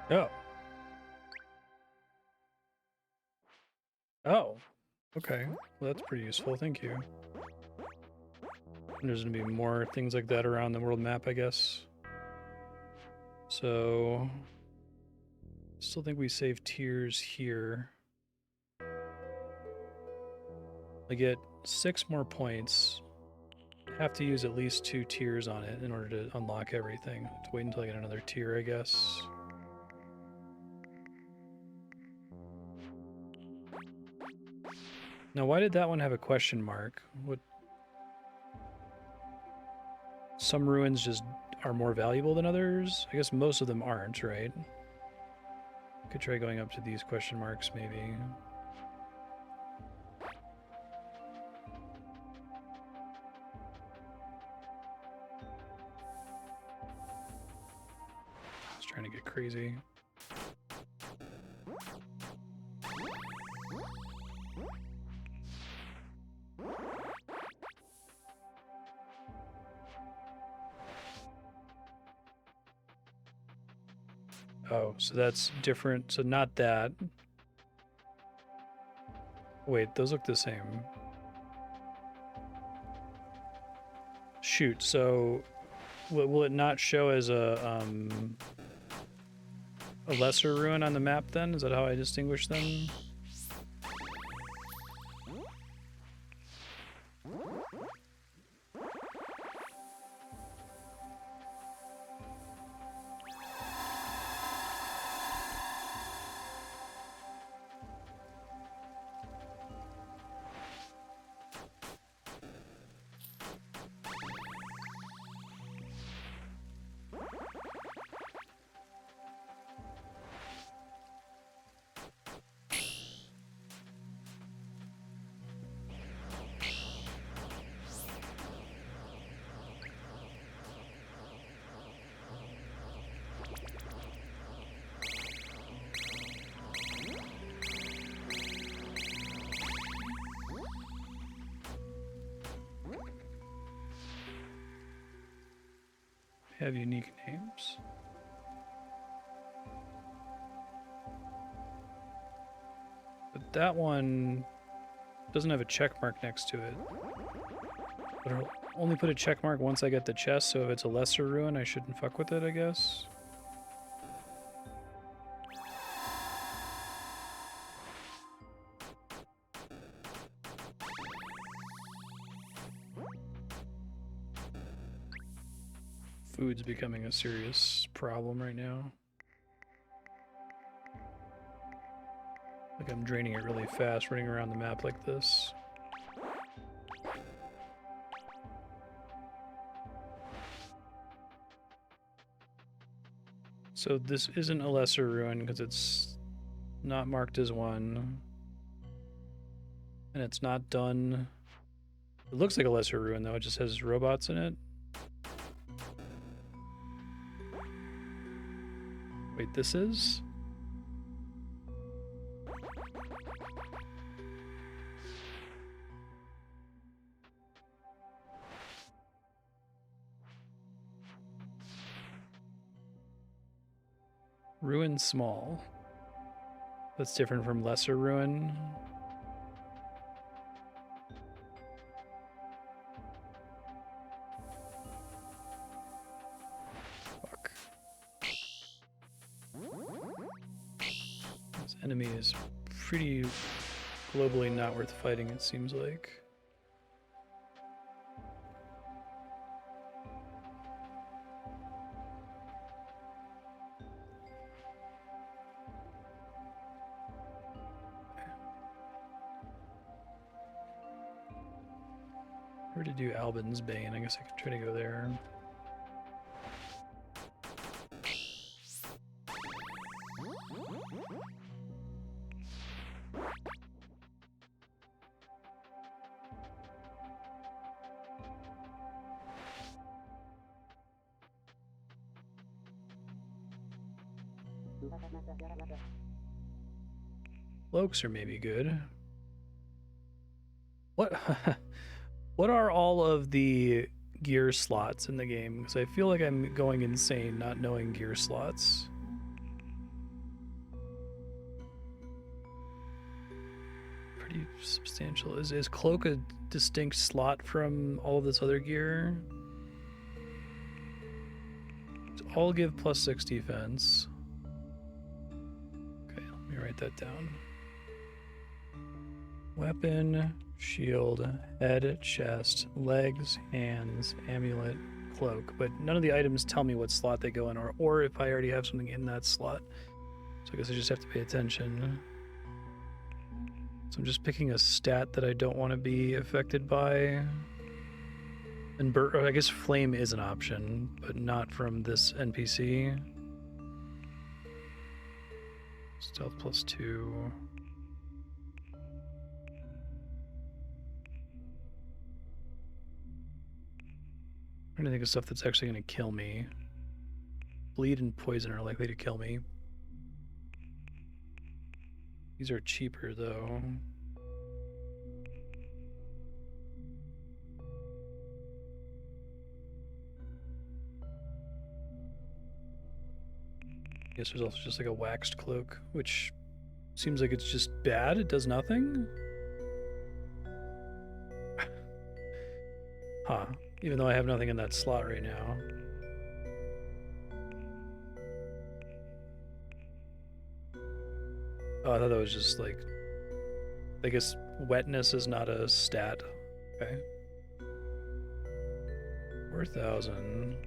Oh. Oh. Okay. Well, that's pretty useful. Thank you. And there's gonna be more things like that around the world map, I guess. So, still think we save tiers here. I get 6 more points. Have to use at least 2 tiers on it in order to unlock everything. Have to wait until I get another tier, I guess. Now, why did that one have a question mark? What? Some ruins just are more valuable than others? I guess most of them aren't, right? Could try going up to these question marks, maybe. I was trying to get crazy. Oh, so that's different. So not that. Wait, those look the same. Shoot, so will it not show as a lesser ruin on the map then? Is that how I distinguish them? Have unique names. But that one doesn't have a check mark next to it. But it'll only put a check mark once I get the chest, so if it's a lesser ruin, I shouldn't fuck with it, I guess. Food's becoming a serious problem right now. Like I'm draining it really fast, running around the map like this. So this isn't a lesser ruin because it's not marked as one. And it's not done. It looks like a lesser ruin though, it just has robots in it. Wait, this is? Ruin small. That's different from lesser ruin. Fuck. This enemy is pretty globally not worth fighting, it seems like. Where to do Albin's Bane? I guess I could try to go there. Cloaks are maybe good. What? What are all of the gear slots in the game? Because I feel like I'm going insane not knowing gear slots. pretty substantial. Is cloak a distinct slot from all of this other gear? So all give +6 defense. Okay, let me write that down. Weapon, shield, head, chest, legs, hands, amulet, cloak. But none of the items tell me what slot they go in, or if I already have something in that slot. So I guess I just have to pay attention. So I'm just picking a stat that I don't want to be affected by. And I guess flame is an option, but not from this NPC. Stealth +2. I'm trying to think of stuff that's actually going to kill me. Bleed and poison are likely to kill me. These are cheaper, though. I guess there's also just like a waxed cloak, which seems like it's just bad. It does nothing. Huh. Even though I have nothing in that slot right now. Oh, I thought that was just like... I guess wetness is not a stat. Okay. 4,000.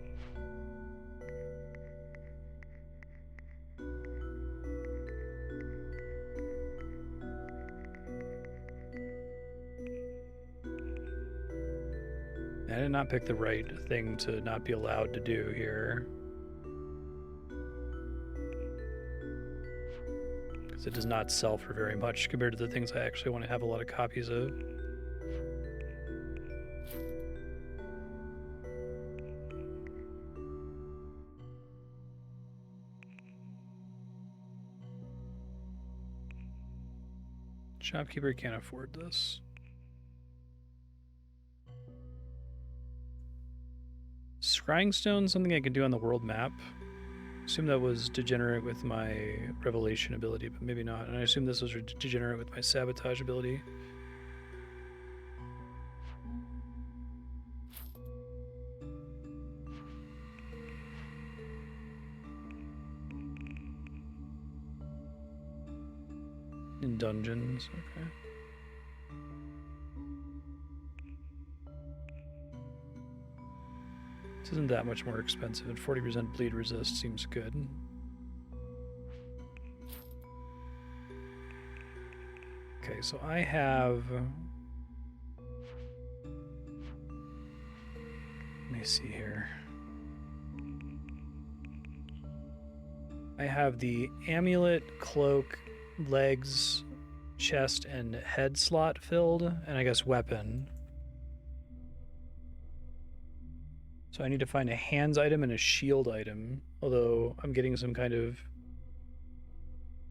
I did not pick the right thing to not be allowed to do here. Because it does not sell for very much compared to the things I actually want to have a lot of copies of. Shopkeeper can't afford this. Scrying stone, something I could do on the world map. I assume that was degenerate with my revelation ability, but maybe not. And I assume this was degenerate with my sabotage ability. In dungeons, okay. This isn't that much more expensive, and 40% bleed resist seems good. Okay, so I have... Let me see here. I have the amulet, cloak, legs, chest, and head slot filled, and I guess weapon. So I need to find a hands item and a shield item, although I'm getting some kind of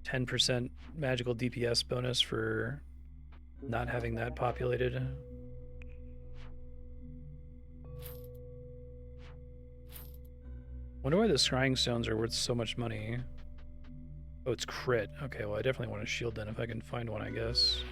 10% magical DPS bonus for not having that populated. Wonder why the scrying stones are worth so much money. Oh, it's crit. Okay, well I definitely want a shield then if I can find one, I guess.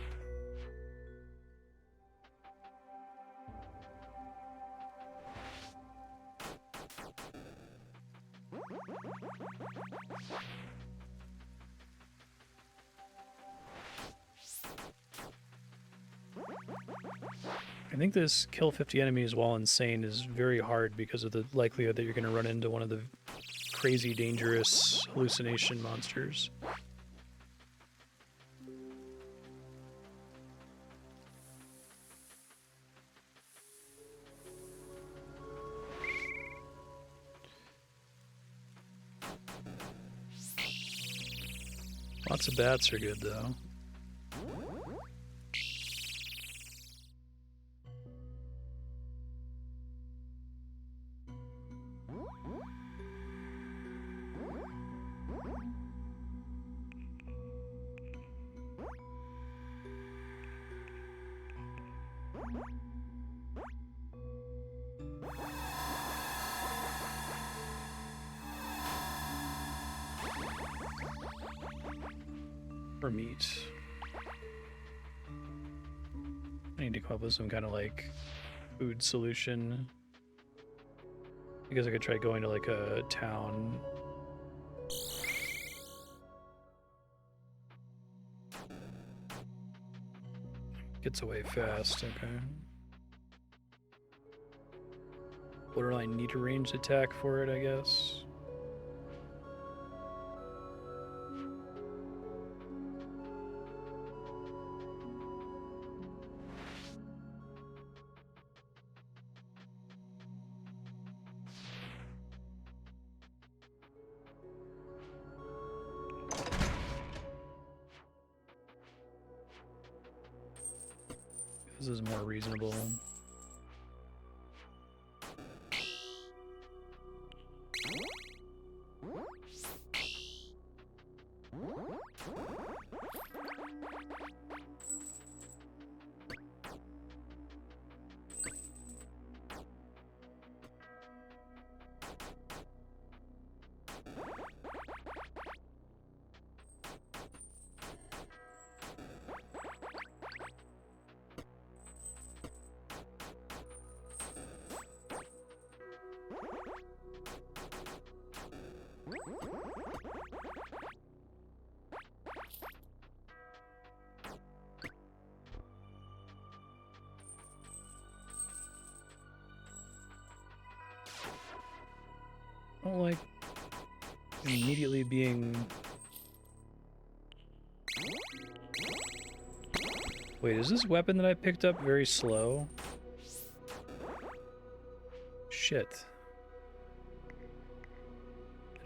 I think this kill 50 enemies while insane is very hard because of the likelihood that you're going to run into one of the crazy dangerous hallucination monsters. Lots of bats are good though. For meat. I need to come up with some kind of like food solution. I guess I could try going to like a town. Gets away fast, okay. What do I need a ranged attack for it, I guess? This is more reasonable. I don't like immediately being... Wait, is this weapon that I picked up very slow? Shit.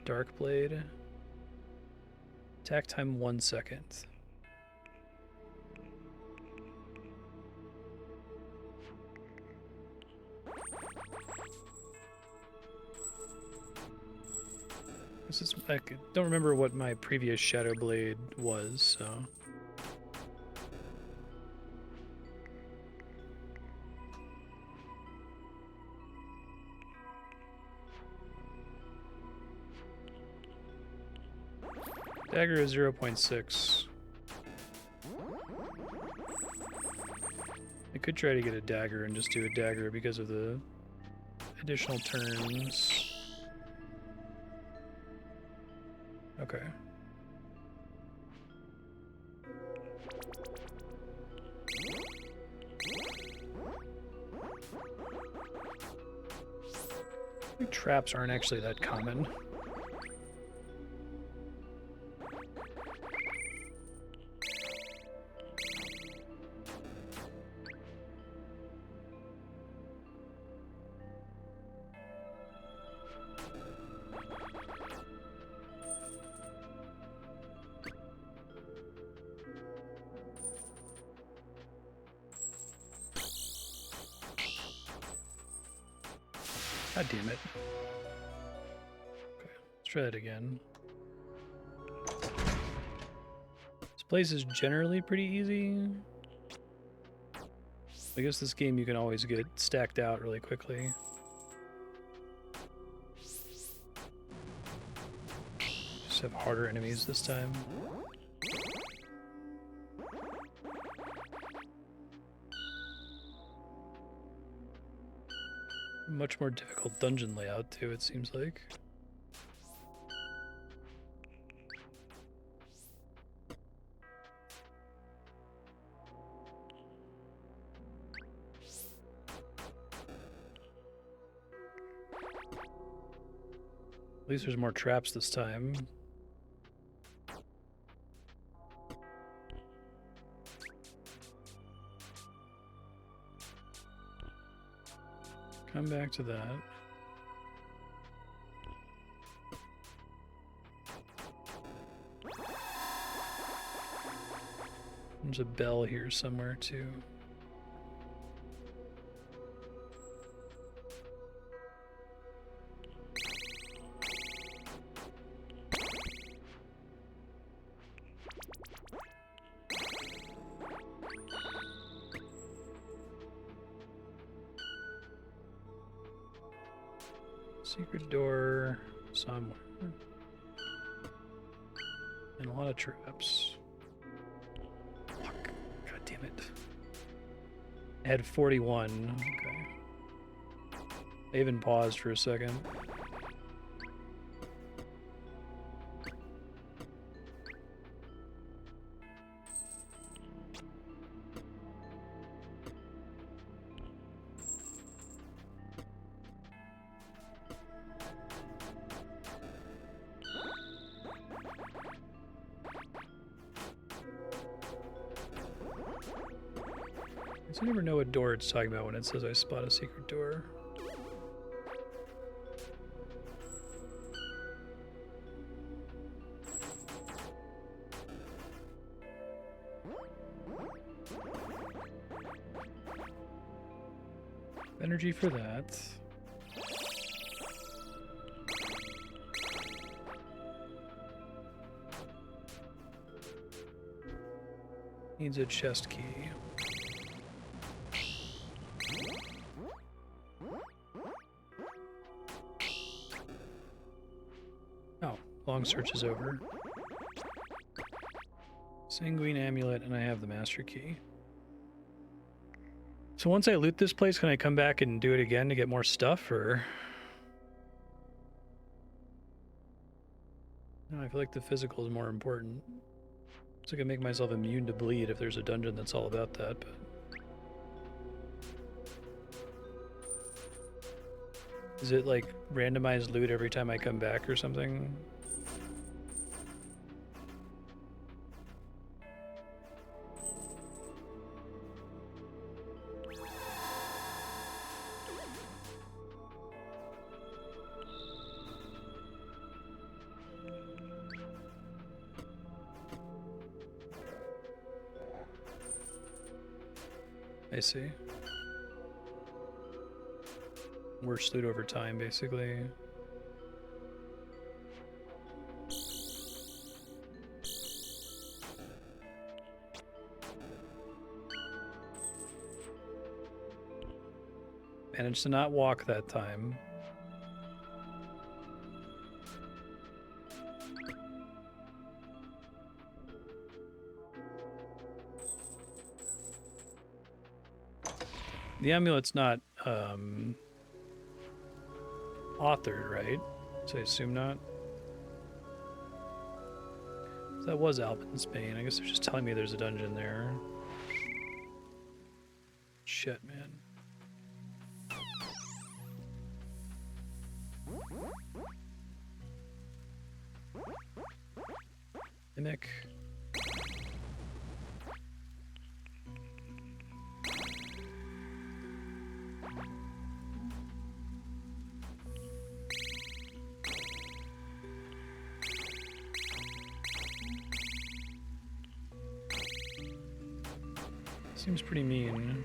Dark Blade. Attack time 1 second. This is, I don't remember what my previous Shadow Blade was, so... Dagger is 0.6. I could try to get a dagger and just do a dagger because of the additional turns. Okay. I think traps aren't actually that common. God damn it. Okay, let's try that again. This place is generally pretty easy. I guess this game you can always get stacked out really quickly. Just have harder enemies this time. Much more difficult dungeon layout too, it seems like. At least there's more traps this time. Come back to that. There's a bell here somewhere too. Secret door somewhere. And a lot of traps. Fuck. God damn it. I had 41. Okay. I even paused for a second. I never know what door it's talking about when it says I spot a secret door. Energy for that. Needs a chest key. Oh, long search is over. Sanguine amulet, and I have the master key. So once I loot this place, can I come back and do it again to get more stuff, or? No, I feel like the physical is more important. So I can make myself immune to bleed if there's a dungeon that's all about that, but... Is it like randomized loot every time I come back or something? I see. Worse loot over time, basically. Managed to not walk that time. The amulet's not authored, right? So I assume not. So that was Albin's Bane. I guess they're just telling me there's a dungeon there. Shit, man. Mimic. Seems pretty mean.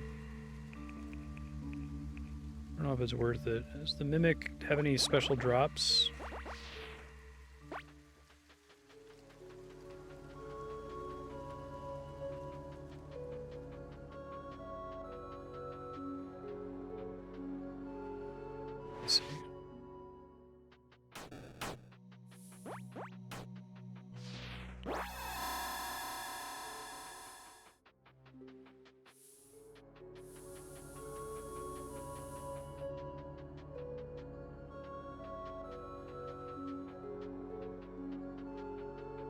I don't know if it's worth it. Does the Mimic have any special drops? Let's see.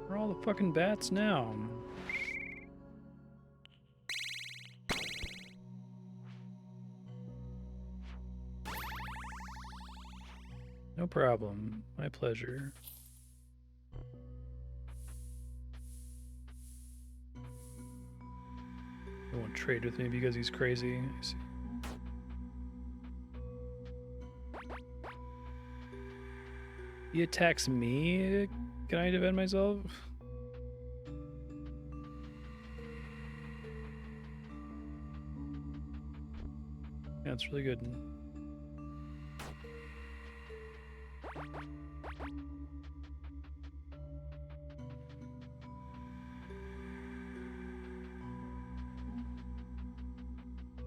Where are all the fucking bats now? No problem. My pleasure. He won't trade with me because he's crazy. I see. He attacks me? Can I defend myself? Yeah, it's really good.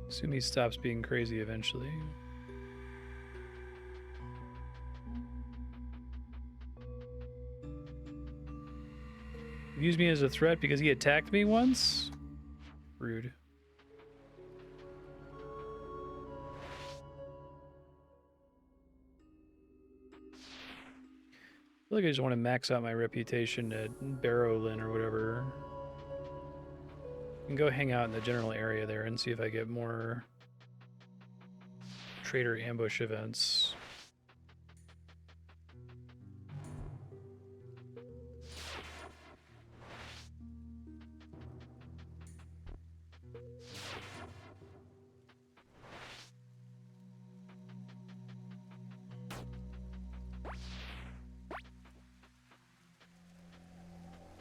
Assume he stops being crazy eventually. Use me as a threat because he attacked me once? Rude. feel like I just want to max out my reputation at Barrowlin or whatever. And go hang out in the general area there and see if I get more traitor ambush events.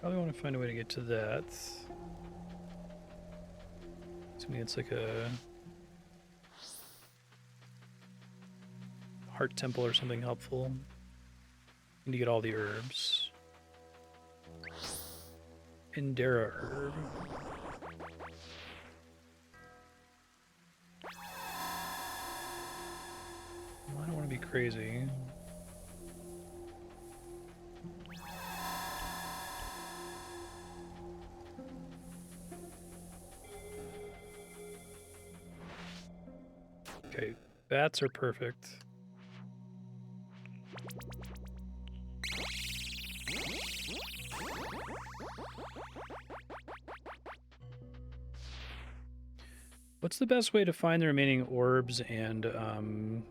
Probably want to find a way to get to that. To me, it's like a heart temple or something helpful. Need to get all the herbs. Indera herb. Well, I don't want to be crazy. Okay, bats are perfect. What's the best way to find the remaining orbs and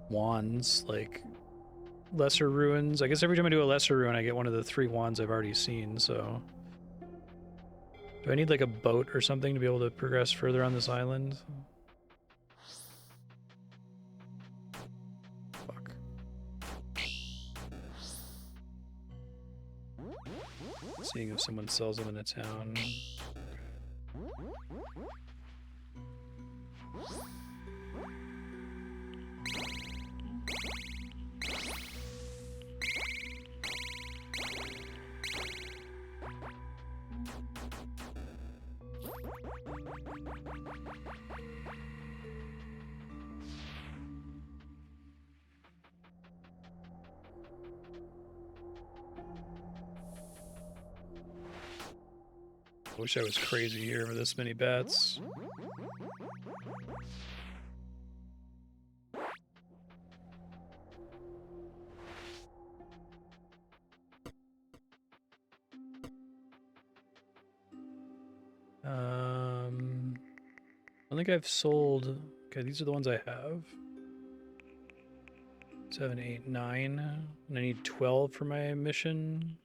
wands, like lesser ruins? I guess every time I do a lesser ruin, I get one of the 3 wands I've already seen, so... Do I need like a boat or something to be able to progress further on this island? Fuck. Seeing if someone sells them in the town. I wish I was crazy here with this many bats. I think I've sold... Okay, these are the ones I have. 7, 8, 9. And I need 12 for my mission.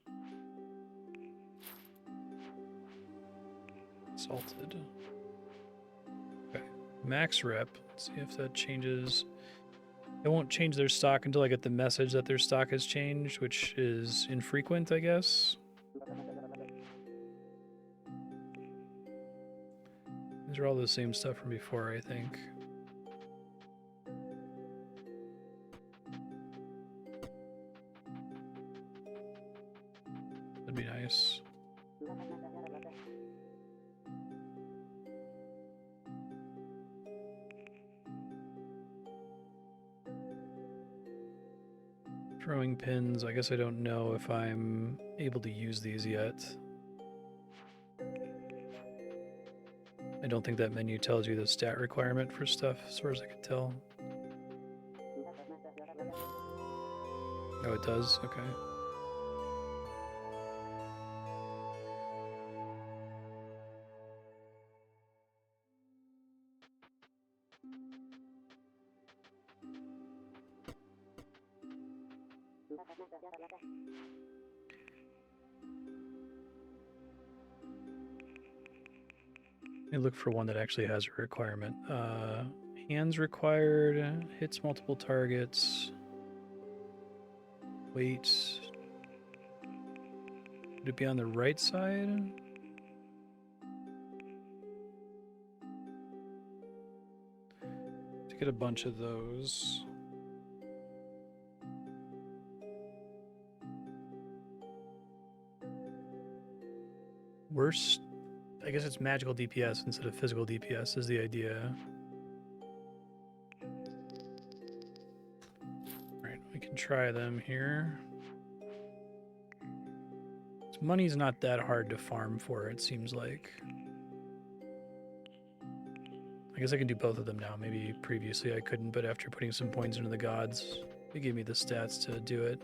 Salted. Okay, max rep. Let's see if that changes. It won't change their stock until I get the message that their stock has changed, which is infrequent, I guess. These are all the same stuff from before, I think. That'd be nice. Throwing pins, I guess I don't know if I'm able to use these yet. I don't think that menu tells you the stat requirement for stuff, as far as I can tell. Oh, it does? Okay. I look for one that actually has a requirement. Hands required, hits multiple targets. Wait. Would it be on the right side? To get a bunch of those. Worst. I guess it's magical DPS instead of physical DPS is the idea. Alright, we can try them here. Money's not that hard to farm for, it seems like. I guess I can do both of them now. Maybe previously I couldn't, but after putting some points into the gods, They gave me the stats to do it.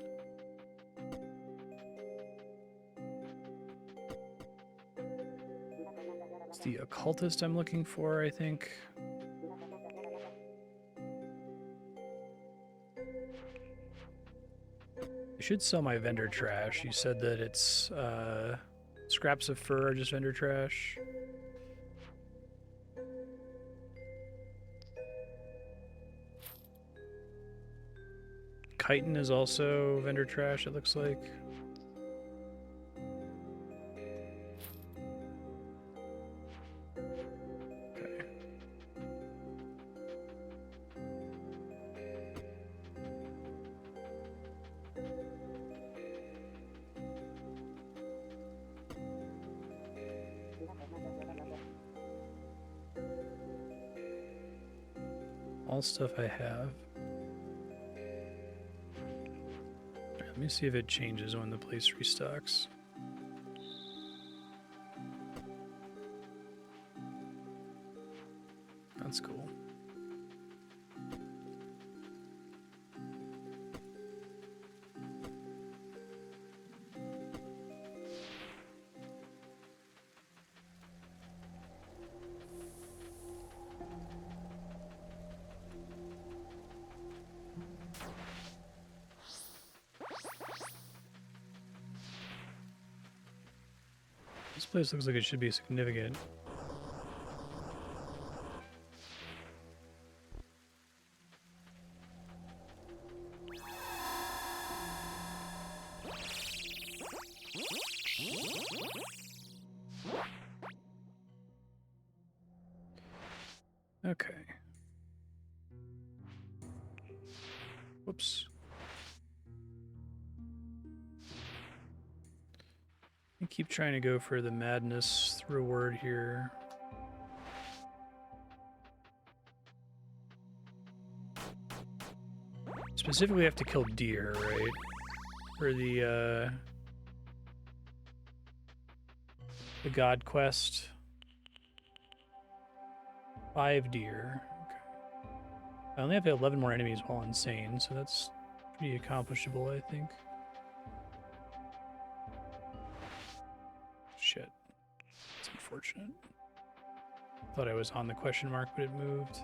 It's the occultist I'm looking for, I think. I should sell my vendor trash. You said that it's scraps of fur are just vendor trash. Chitin is also vendor trash, it looks like. Okay. All stuff I have. Let me see if it changes when the place restocks. That's cool. This place looks like it should be significant. Okay. Whoops. I keep trying to go for the madness reward here. Specifically, I have to kill deer, right? For the god quest. 5 deer. Okay. I only have 11 more enemies while insane, so that's pretty accomplishable, I think. Shit. It's unfortunate. Thought I was on the question mark, but it moved.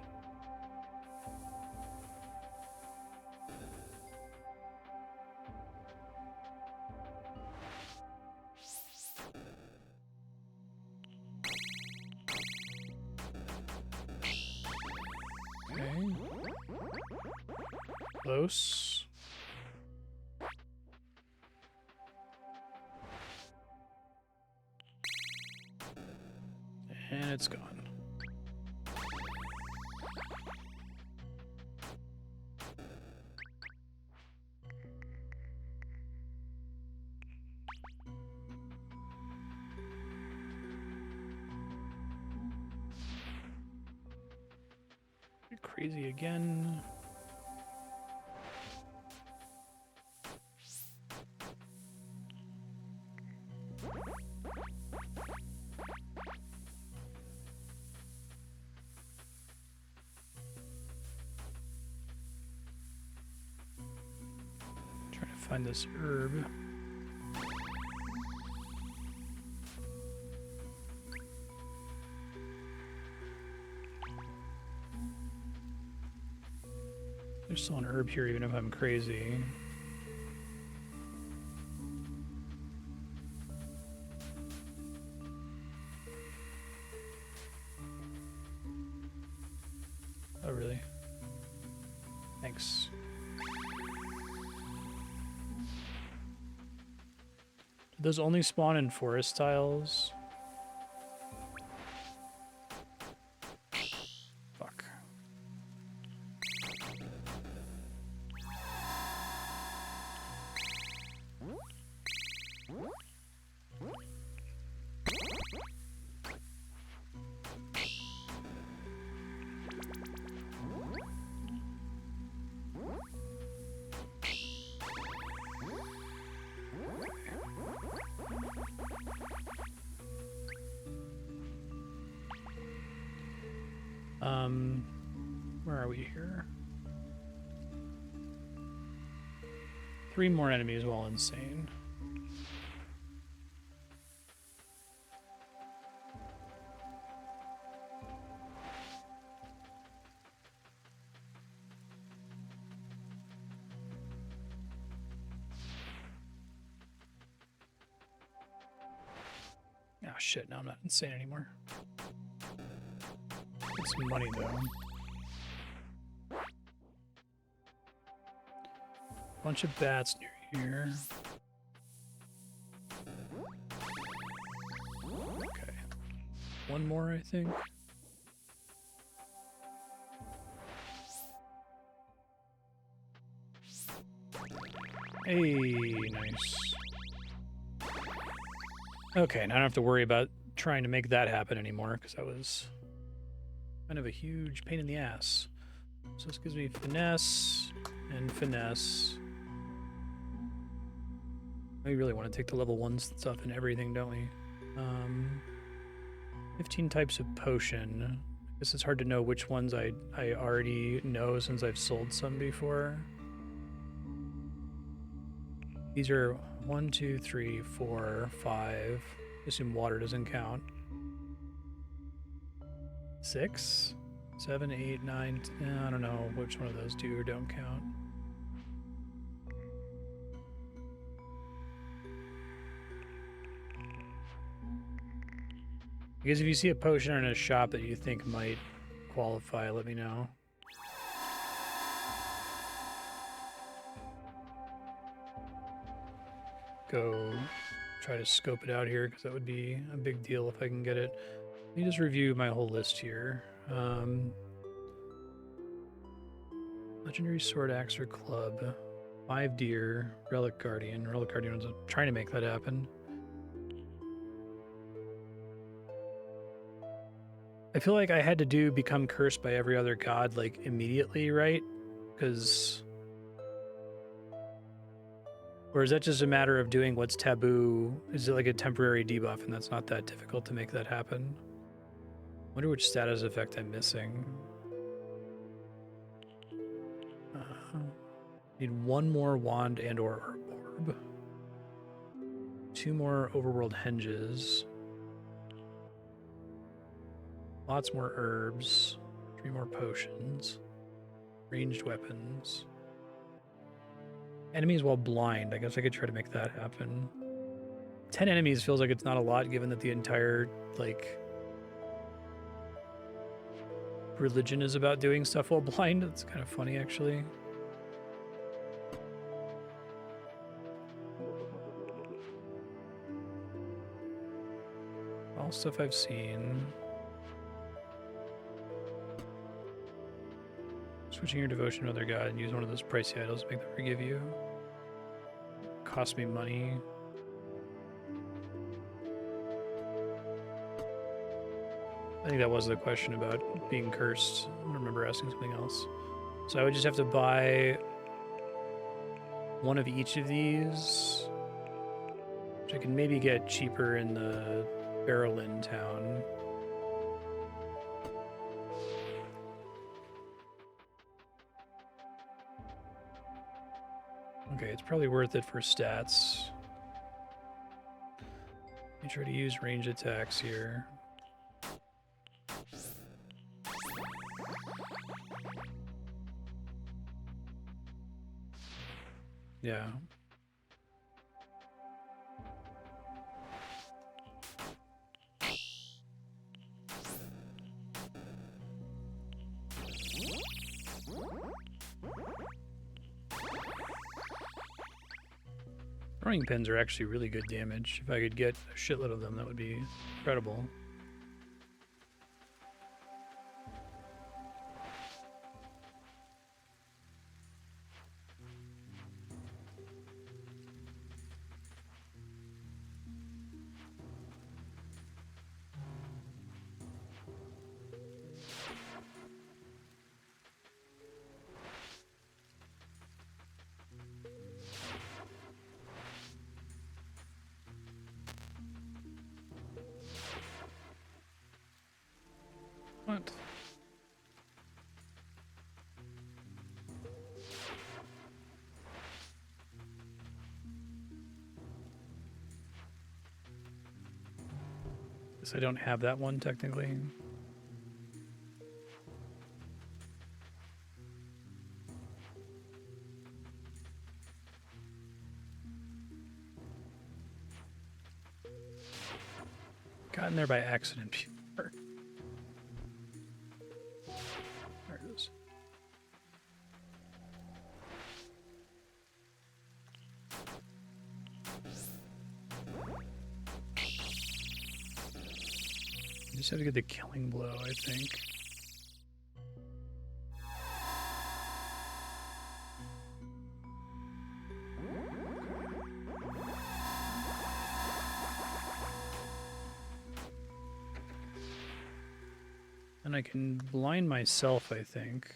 Okay. Close. And it's gone. Get crazy again. Find this herb. There's still an herb here, even if I'm crazy. Oh, really? Thanks. Those only spawn in forest tiles? Fuck. Where are we here? 3 more enemies while insane. Oh shit, now I'm not insane anymore. Get some money though. Bunch of bats near here. Okay. One more, I think. Hey, nice. Okay, now I don't have to worry about trying to make that happen anymore, because that was kind of a huge pain in the ass. So this gives me finesse and finesse. We really want to take the level 1 stuff and everything, don't we? 15 types of potion. I guess it's hard to know which ones I already know since I've sold some before. These are 1, 2, 3, 4, 5. I assume water doesn't count. 6, 7, 8, 9. I don't know which one of those do or don't count. Because if you see a potion in a shop that you think might qualify, let me know. Go try to scope it out here, because that would be a big deal if I can get it. Let me just review my whole list here. Legendary Sword Axe or Club. 5 Deer. Relic Guardian. Relic Guardian was trying to make that happen. I feel like I had to become cursed by every other god, like, immediately, right? Because... Or is that just a matter of doing what's taboo? Is it like a temporary debuff and that's not that difficult to make that happen? Wonder which status effect I'm missing. Need 1 more wand and or orb. 2 more overworld henges. Lots more herbs. 3 more potions. Ranged weapons. Enemies while blind. I guess I could try to make that happen. 10 enemies feels like it's not a lot, given that the entire, like, religion is about doing stuff while blind. It's kind of funny, actually. All stuff I've seen. Switching your devotion to another god and use one of those pricey idols to make them forgive you. Cost me money. I think that was the question about being cursed. I don't remember asking something else. So I would just have to buy 1 of each of these, which I can maybe get cheaper in the Barrelin town. Okay, it's probably worth it for stats. Let me try to use range attacks here. Yeah. Throwing pins are actually really good damage. If I could get a shitload of them, that would be incredible. What? Guess I don't have that one technically. Got in there by accident before. There it is. I just have to get the killing blow, I think. And I can blind myself, I think.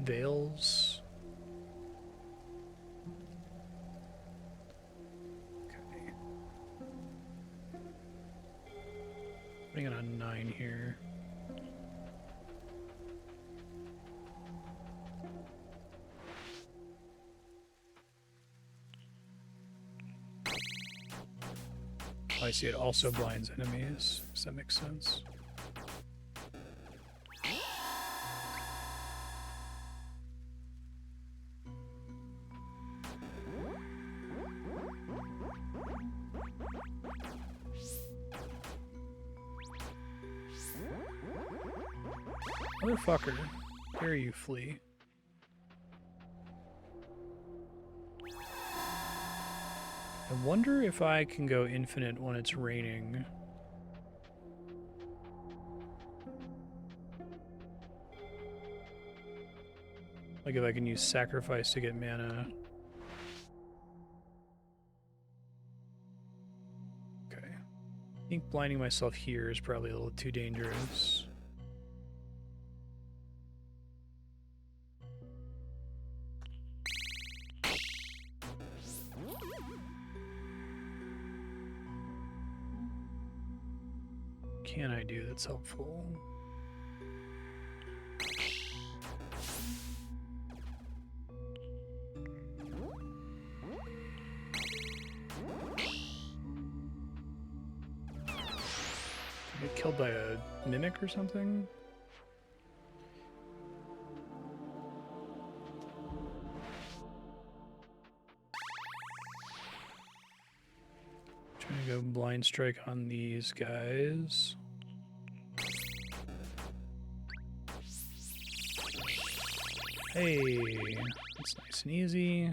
Veils. Okay. Putting it on 9 here. I see it also blinds enemies. Does that make sense? Motherfucker. Dare you flee. I wonder if I can go infinite when it's raining. Like if I can use sacrifice to get mana. Okay. I think blinding myself here is probably a little too dangerous. Can I do that's helpful? Get killed by a mimic or something? Trying to go blind strike on these guys. Hey, that's nice and easy.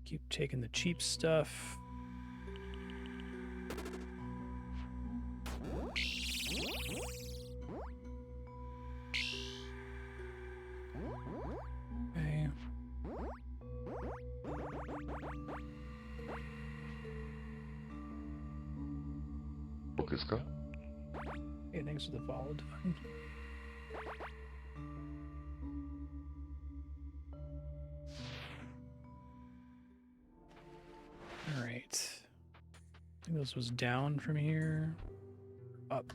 Keep taking the cheap stuff. Okay. Hey, thanks for the follow, Devin. Alright. I think this was down from here. Up.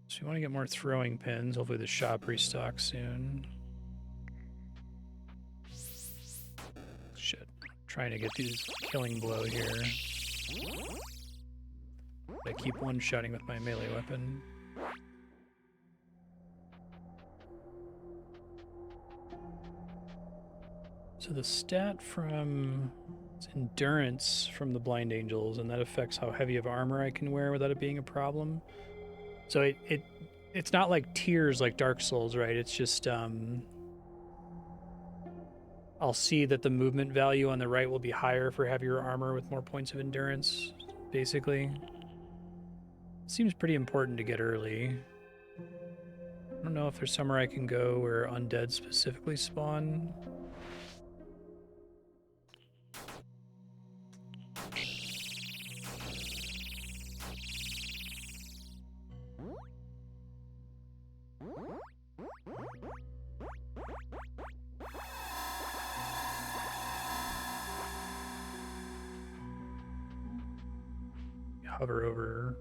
So we want to get more throwing pins. Hopefully the shop restocks soon. Shit. Trying to get these killing blow here. I keep one-shotting with my melee weapon. So the stat from it's endurance from the blind angels, and that affects how heavy of armor I can wear without it being a problem. So it's not like tiers like Dark Souls, right? It's just I'll see that the movement value on the right will be higher for heavier armor with more points of endurance, basically. Seems pretty important to get early. I don't know if there's somewhere I can go where undead specifically spawn. Hover over.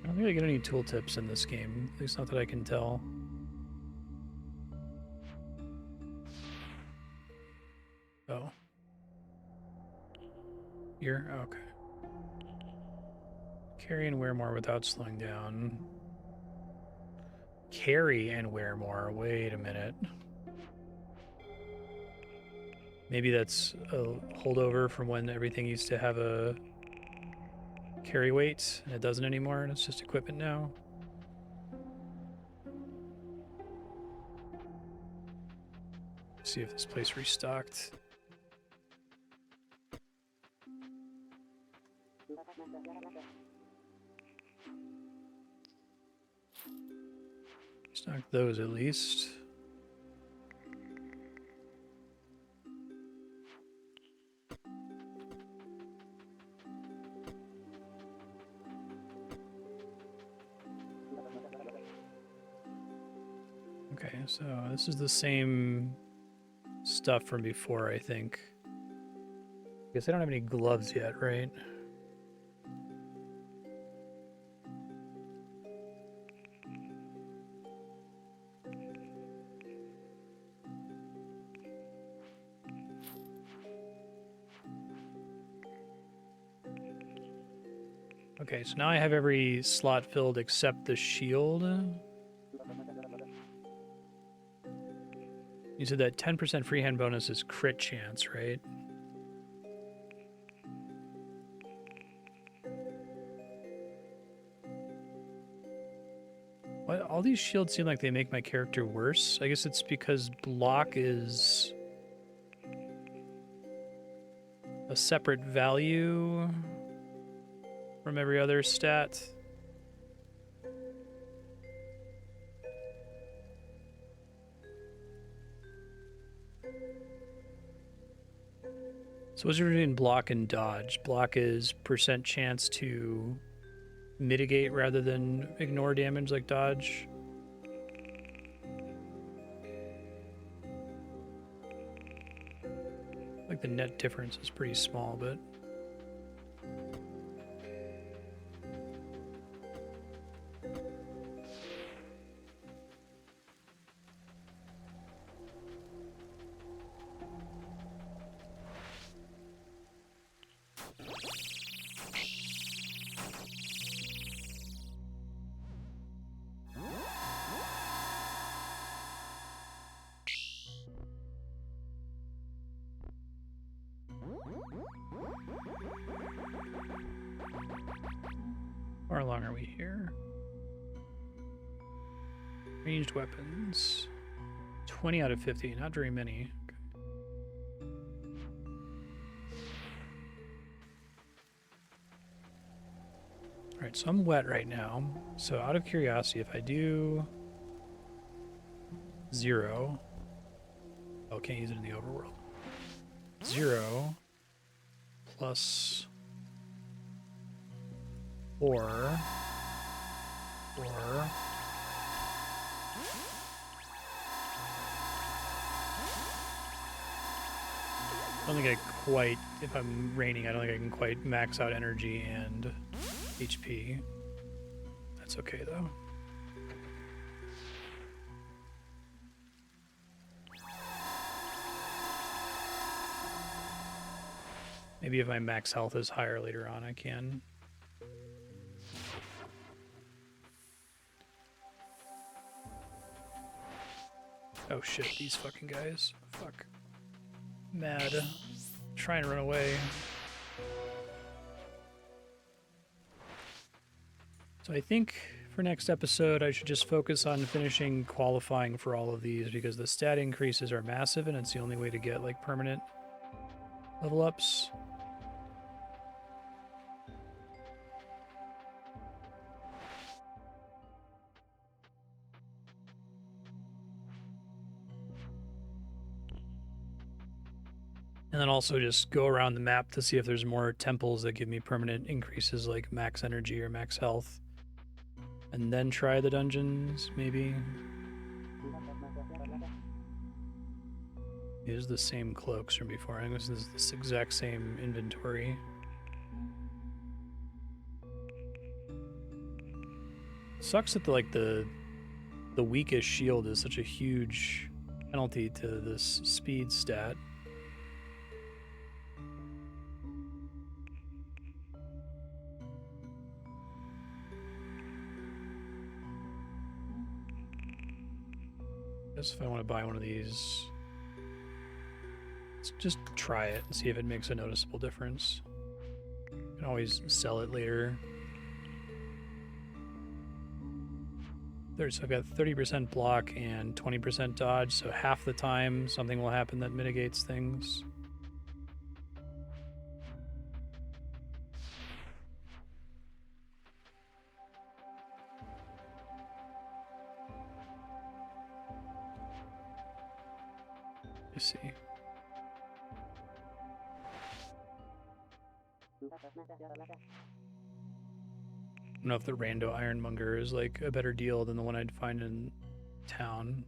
I don't think I get any tooltips in this game, at least not that I can tell. Oh. Here? Oh, okay. Carry and wear more without slowing down. Carry and wear more. Wait a minute. Maybe that's a holdover from when everything used to have a carry weight and it doesn't anymore and it's just equipment now. See if this place restocked. Stock those at least. Okay, so this is the same stuff from before, I think. I guess I don't have any gloves yet, right? Okay, so now I have every slot filled except the shield. You said that 10% freehand bonus is crit chance, right? What? All these shields seem like they make my character worse. I guess it's because block is a separate value from every other stat. So what's between block and dodge? Block is percent chance to mitigate rather than ignore damage like dodge. Like the net difference is pretty small, but how long are we here? Ranged weapons. 20 out of 50, not very many. Okay. Alright, so I'm wet right now. So out of curiosity, if I do 0, oh, can't use it in the overworld. 0 plus 4. I don't think I quite, if I'm raining, I don't think I can quite max out energy and HP. That's okay though. Maybe if my max health is higher later on, I can. Oh shit, these fucking guys. Fuck. Mad. Trying to run away. So I think for next episode, I should just focus on finishing qualifying for all of these because the stat increases are massive and it's the only way to get like permanent level ups. And then also just go around the map to see if there's more temples that give me permanent increases like max energy or max health. And then try the dungeons, maybe. It is the same cloaks from before. I think this is this exact same inventory. Sucks that the weakest shield is such a huge penalty to this speed stat. Guess if I want to buy one of these, let's just try it and see if it makes a noticeable difference. You can always sell it later. So I've got 30% block and 20% dodge, so half the time something will happen that mitigates things. Let's see. I don't know if the Rando Ironmonger is like a better deal than the one I'd find in town.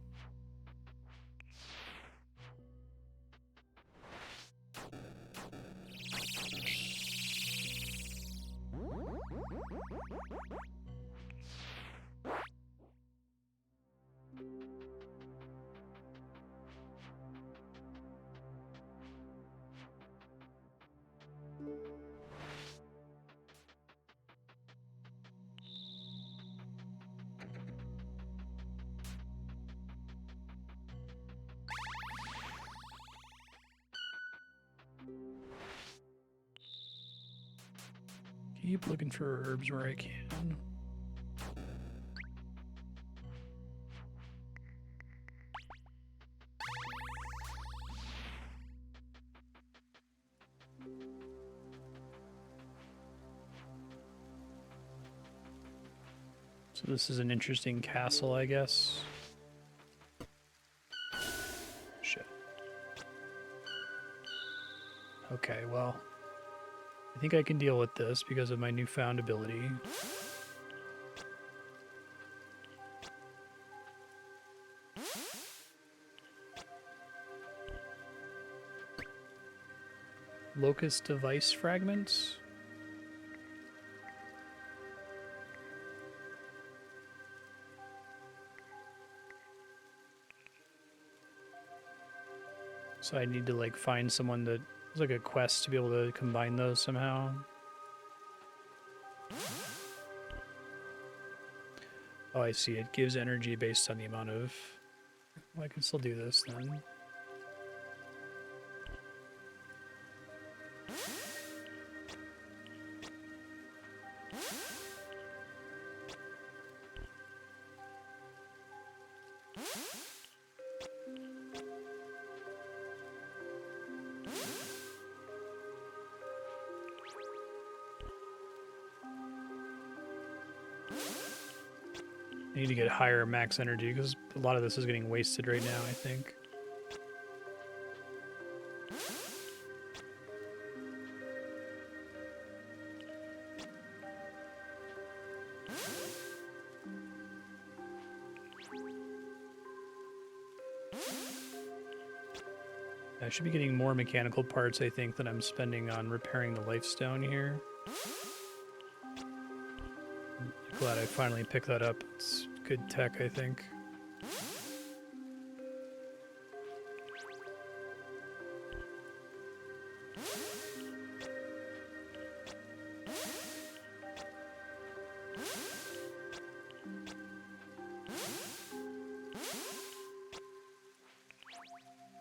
Keep looking for herbs where I can. So this is an interesting castle, I guess. Shit. Okay, well, I think I can deal with this because of my newfound ability. Locust device fragments? So I need to like find someone that it's like a quest to be able to combine those somehow. Oh, I see. It gives energy based on the amount of... Well, I can still do this then. I need to get higher max energy because a lot of this is getting wasted right now, I think. I should be getting more mechanical parts, I think, than I'm spending on repairing the lifestone here. Glad I finally picked that up. It's good tech, I think.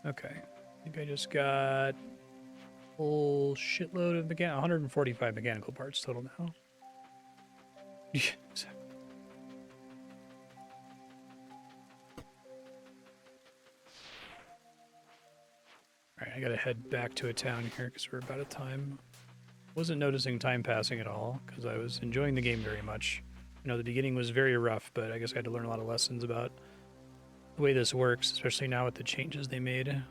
Okay, I think I just got a whole shitload of 145 mechanical parts total now. Yeah, exactly. Alright, I gotta head back to a town here because we're about at time. Wasn't noticing time passing at all because I was enjoying the game very much. You know, the beginning was very rough, but I guess I had to learn a lot of lessons about the way this works, especially now with the changes they made.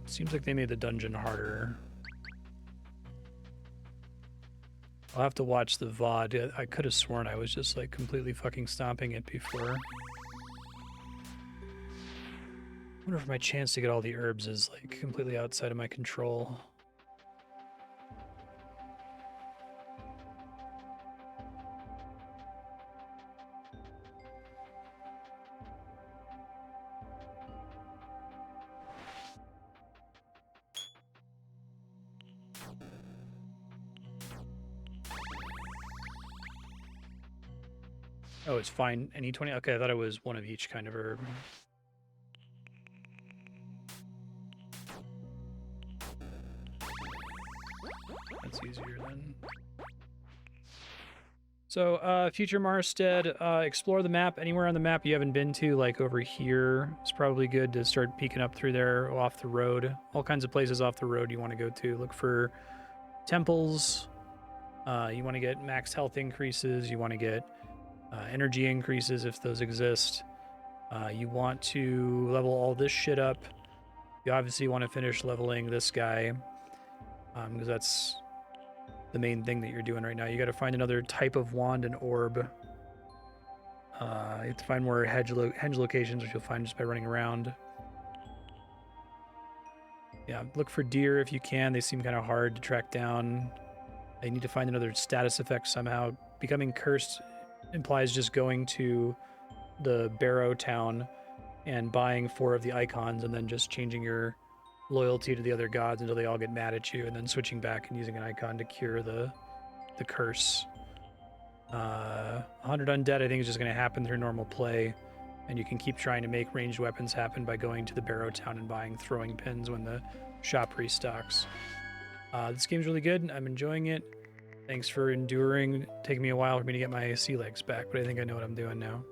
Seems like they made the dungeon harder. I'll have to watch the VOD. I could have sworn I was just like completely fucking stomping it before. I wonder if my chance to get all the herbs is like completely outside of my control. Oh, it's fine. Any 20? Okay, I thought it was one of each kind of herb. That's easier then. So, future Marstead, explore the map. Anywhere on the map you haven't been to, like over here, it's probably good to start peeking up through there, off the road. All kinds of places off the road you want to go to. Look for temples. You want to get max health increases. You want to get energy increases if those exist. You want to level all this shit up. You obviously want to finish leveling this guy, because that's the main thing that you're doing right now. You got to find another type of wand and orb. You have to find more henge locations, which you'll find just by running around. Yeah, look for deer if you can. They seem kind of hard to track down. You need to find another status effect somehow. Becoming cursed implies just going to the Barrow town and buying 4 of the icons and then just changing your loyalty to the other gods until they all get mad at you, and then switching back and using an icon to cure the curse. 100 undead I think is just going to happen through normal play, and you can keep trying to make ranged weapons happen by going to the Barrow town and buying throwing pins when the shop restocks. This game's really good. I'm enjoying it. Thanks for enduring. Taking me a while for me to get my sea legs back, but I think I know what I'm doing now.